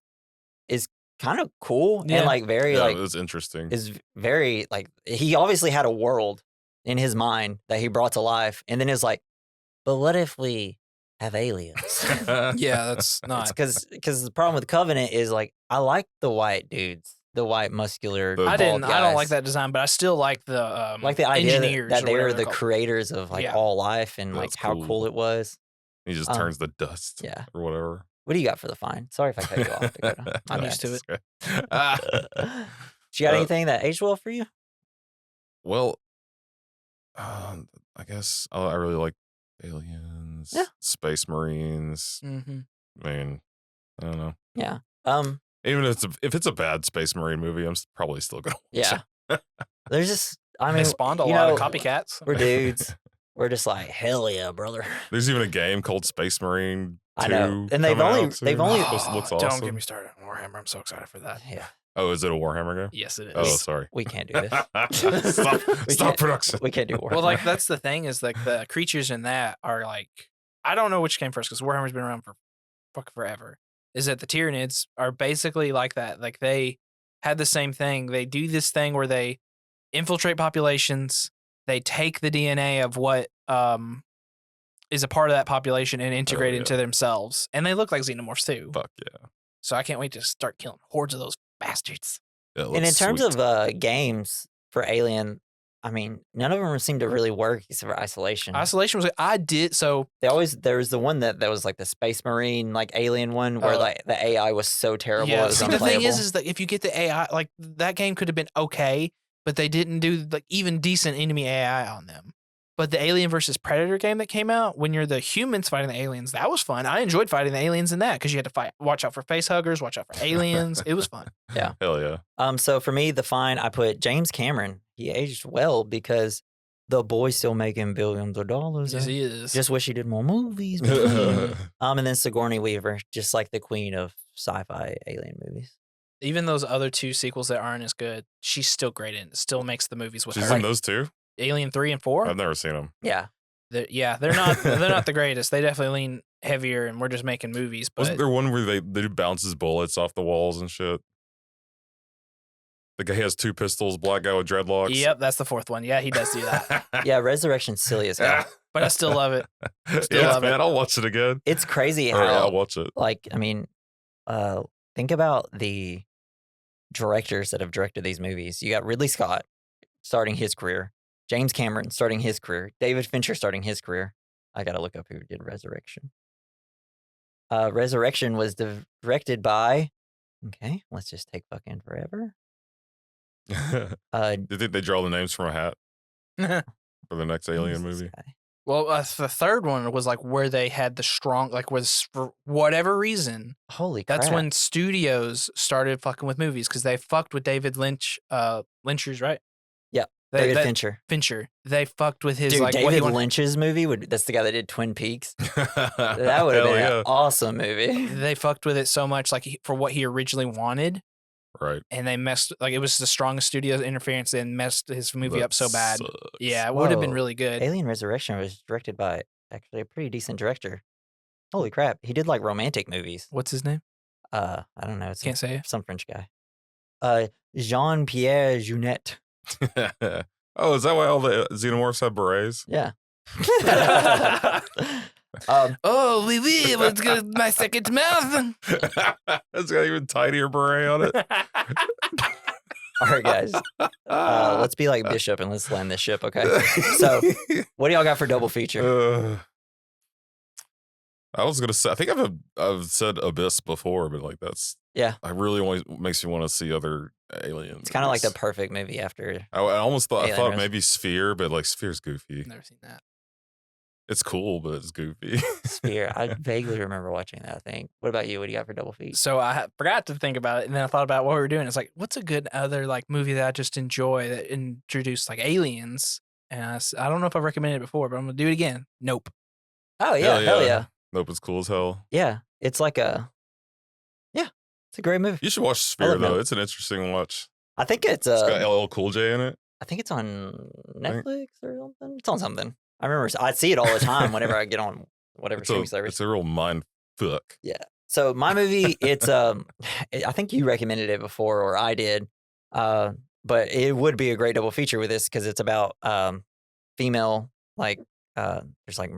A: is kind of cool
C: Yeah.
A: and like very
B: Yeah,
A: like
B: it was interesting.
A: is very like he obviously had a world in his mind that he brought to life, and then it's like, but what if we have aliens?
C: yeah, that's not.
A: Because the problem with Covenant is like I like the white dudes, the white muscular.
B: The-
C: I
A: bald
C: didn't. I don't like
A: guys.
C: that design, but I still like the
A: Like the idea
C: engineers
A: that
C: or
A: they
C: whatever
A: were
C: they're
A: the
C: called.
A: creators of like
C: Yeah.
A: all life and like
B: That's
A: how
B: cool.
A: cool it was.
B: He just turns the dust.
A: Yeah.
B: Or whatever.
A: What do you got for the fine? Sorry if I cut you off. Dakota.
C: I'm used to it.
A: You got anything that aged well for you?
B: Well, I guess I really like Aliens, Space Marines.
C: Mm-hmm.
B: I mean, I don't know.
A: Yeah.
B: Even if it's a bad Space Marine movie, I'm probably still gonna watch it.
A: There's just, I mean,
C: They spawned a lot of copycats.
A: We're dudes. We're just like, hell yeah, brother.
B: There's even a game called Space Marine 2.
A: I know, and they've only
B: looks
C: Don't
B: awesome.
C: get me started on Warhammer. I'm so excited for that.
A: Yeah.
B: Oh, is it a Warhammer game?
C: Yes, it is.
B: Oh, sorry.
A: We can't do this.
B: Stop production.
A: We can't do Warhammer.
C: Well, like that's the thing is like the creatures in that are like I don't know which came first because Warhammer's been around for fucking forever. Is that the Tyranids are basically like that? Like they had the same thing. They do this thing where they infiltrate populations. They take the DNA of what is a part of that population and integrate it into themselves. And they look like xenomorphs too.
B: Fuck yeah.
C: So I can't wait to start killing hordes of those bastards.
A: And in terms of games for Alien, I mean, none of them seem to really work except for Isolation.
C: Isolation was I did so
A: there was the one that was like the Space Marine like Alien one where like the AI was so terrible.
C: Yeah,
A: it was
C: see, the
A: unplayable.
C: thing is that if you get the AI, like that game could have been okay, but they didn't do like even decent enemy AI on them. But the Alien versus Predator game that came out, when you're the humans fighting the aliens, that was fun. I enjoyed fighting the aliens in that because you had to watch out for face huggers, watch out for aliens. It was fun.
A: Yeah.
B: Hell yeah.
A: So for me, the fine, I put James Cameron. He aged well because the boy's still making billions of dollars.
C: Yes, he is.
A: Just wish he did more movies. And then Sigourney Weaver, just like the queen of sci-fi alien movies.
C: Even those other two sequels that aren't as good, she's still great in. Still makes the movies with
B: She's
C: her.
B: in those two?
C: Alien 3 and 4?
B: I've never seen them.
A: Yeah.
C: They're not the greatest. They definitely lean heavier, and we're just making movies. But
B: Wasn't there one where they bounces bullets off the walls and shit? The guy has 2 pistols, black guy with dreadlocks.
C: Yep, that's the 4th one. Yeah, he does do that.
A: Yeah, Resurrection's silly as hell.
C: But I still love it.
B: Love man, I'll watch it again.
A: It's crazy how
B: I'll watch it.
A: Like, I mean, think about the directors that have directed these movies. You got Ridley Scott starting his career, James Cameron starting his career, David Fincher starting his career. I gotta look up who did Resurrection. Resurrection was directed by. Okay, let's just take fucking forever.
B: Do you think they draw the names from a hat for the next Alien movie?
C: Well, the third one was like where they had the strong, like was for whatever reason.
A: Holy crap.
C: That's when studios started fucking with movies because they fucked with David Lynch, Lynchers, right?
A: Yeah, David Fincher.
C: Fincher. They fucked with his
A: Dude,
C: like
A: David Lynch's movie. That's the guy that did Twin Peaks. That would have been an awesome movie.
C: They fucked with it so much, like for what he originally wanted.
B: Right.
C: And they messed, like it was the strongest studio interference and messed his movie up so bad.
B: Sucks.
C: Yeah, it would have been really good.
A: Alien Resurrection was directed by actually a pretty decent director. Holy crap. He did like romantic movies.
C: What's his name?
A: I don't know.
C: Can't say it.
A: Some French guy. Jean-Pierre Jeunet.
B: Oh, is that why all the xenomorphs have berets?
A: Yeah.
C: Oh, oui, let's get my second mouth.
B: It's got even tinier beret on it.
A: All right, guys. Let's be like Bishop and let's land this ship, okay? So, what do y'all got for double feature?
B: I was gonna say, I think I've said Abyss before, but like that's I really always makes me want to see other aliens.
A: It's kind of like the perfect movie after.
B: I almost thought
A: Alien
B: I thought
A: Res-
B: maybe Sphere, but like Sphere's goofy.
C: Never seen that.
B: It's cool, but it's goofy.
A: Sphere. I vaguely remember watching that thing. What about you? What do you got for double feature?
C: So I forgot to think about it, and then I thought about what we were doing. It's like, what's a good other like movie that I just enjoy that introduced like aliens? And I don't know if I've recommended it before, but I'm gonna do it again. Nope.
A: Oh yeah, hell yeah.
B: Nope, it's cool as hell.
A: Yeah, it's like it's a great movie.
B: You should watch Sphere though.
A: Nope.
B: It's an interesting watch.
A: I think it's
B: It's got LL Cool J in it.
A: I think it's on Netflix or something. It's on something. I remember I see it all the time whenever I get on whatever streaming service.
B: It's a real mind fuck.
A: Yeah. So my movie, it's I think you recommended it before, or I did, but it would be a great double feature with this because it's about female there's like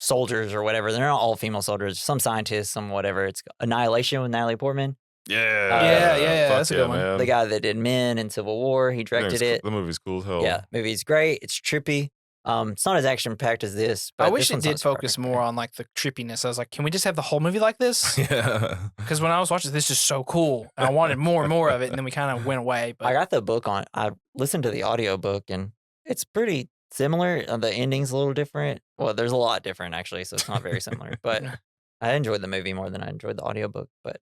A: soldiers or whatever. They're not all female soldiers. Some scientists, some whatever. It's Annihilation with Natalie Portman.
B: Yeah.
C: Yeah, that's a good one.
B: Man.
A: The guy that did Men in Civil War, he directed it.
B: The movie's cool as hell.
A: Yeah, movie's great. It's trippy. It's not as action packed as this. But
C: I wish
A: this
C: it
A: one's not
C: did
A: as
C: focus
A: crazy.
C: more on like the trippiness. I was like, can we just have the whole movie like this?
B: Yeah.
C: Because when I was watching this is so cool, and I wanted more and more of it, and then we kind of went away.
A: I
C: But
A: got the book on. I listened to the audiobook, and it's pretty similar. The ending's a little different. Well, there's a lot different actually, so it's not very similar. But I enjoyed the movie more than I enjoyed the audiobook. But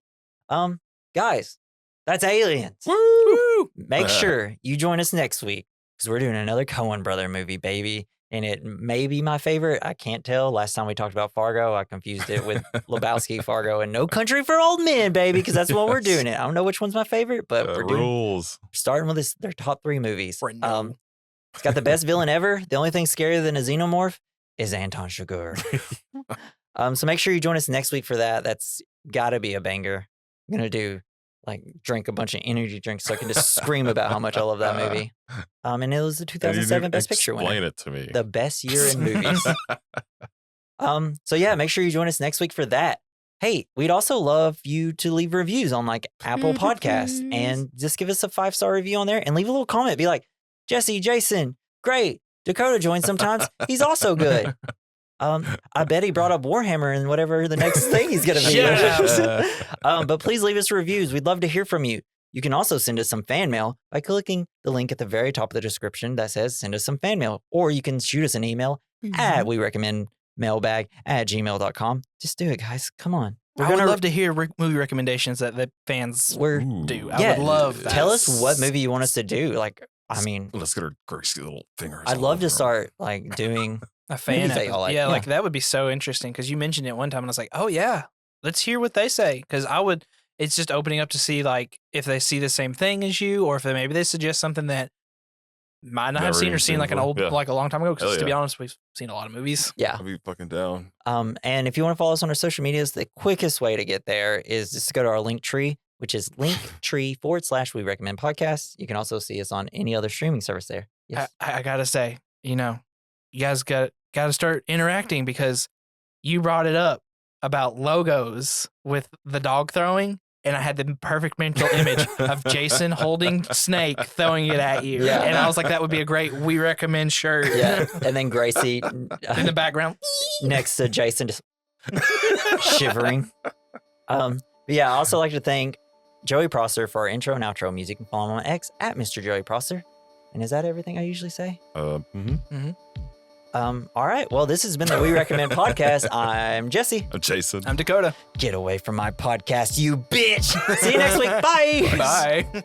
A: guys, that's Aliens.
C: woo!
A: Make sure you join us next week because we're doing another Coen brother movie, baby. And it may be my favorite. I can't tell. Last time we talked about Fargo, I confused it with Lebowski, Fargo, and No Country for Old Men, baby, because that's what we're doing it. I don't know which one's my favorite, but we're doing
B: Rules.
A: starting with their top 3 movies.
C: Brendo.
A: It's got the best villain ever. The only thing scarier than a xenomorph is Anton Chigurh. So make sure you join us next week for that. That's got to be a banger. I'm going to do drink a bunch of energy drinks so I can just scream about how much I love that movie. And it was the 2007 Best Picture winner.
B: Explain it to me.
A: The best year in movies. So yeah, make sure you join us next week for that. Hey, we'd also love you to leave reviews on Apple Podcasts and just give us a 5-star review on there and leave a little comment. Be like, Jesse, Jason, great. Dakota joins sometimes. He's also good. I bet he brought up Warhammer and whatever the next thing he's going to be.
C: Yeah.
A: But please leave us reviews. We'd love to hear from you. You can also send us some fan mail by clicking the link at the very top of the description that says send us some fan mail. Or you can shoot us an email at werecommendmailbag@gmail.com. Just do it, guys. Come on.
C: I would love to hear movie recommendations that the fans do. I would love that.
A: Tell us what movie you want us to do.
B: Let's get our greasy little fingers.
A: I'd
B: all
A: love to
B: over 'em.
A: start doing
C: A fan
A: Maybe they
C: episode.
A: all like-
C: yeah,
A: yeah.
C: that would be so interesting because you mentioned it one time and I was like, oh yeah, let's hear what they say. Because it's just opening up to see if they see the same thing as you or if maybe they suggest something that might not have
B: Never
C: seen or
B: even
C: seen
B: seen
C: like
B: before.
C: a long time ago. Because
B: Hell
C: to be
B: yeah.
C: honest, we've seen a lot of movies.
A: Yeah.
B: I'll be fucking down.
A: And if you want to follow us on our social medias, the quickest way to get there is just to go to our link tree, which is linktree/we recommend podcasts. You can also see us on any other streaming service there. Yes.
C: I gotta say, you guys got to start interacting because you brought it up about logos with the dog throwing, and I had the perfect mental image of Jason holding Snake throwing it at you.
A: Yeah.
C: And I was like, that would be a great we recommend shirt.
A: Yeah. And then Gracie
C: In the background.
A: next to Jason just shivering. But yeah, I also like to thank Joey Prosser for our intro and outro music. You can follow him on X at Mr. Joey Prosser. And is that everything I usually say? All right. Well, this has been the We Recommend podcast. I'm Jesse.
B: I'm Jason.
C: I'm Dakota.
A: Get away from my podcast, you bitch. See you next week. Bye.
C: Bye.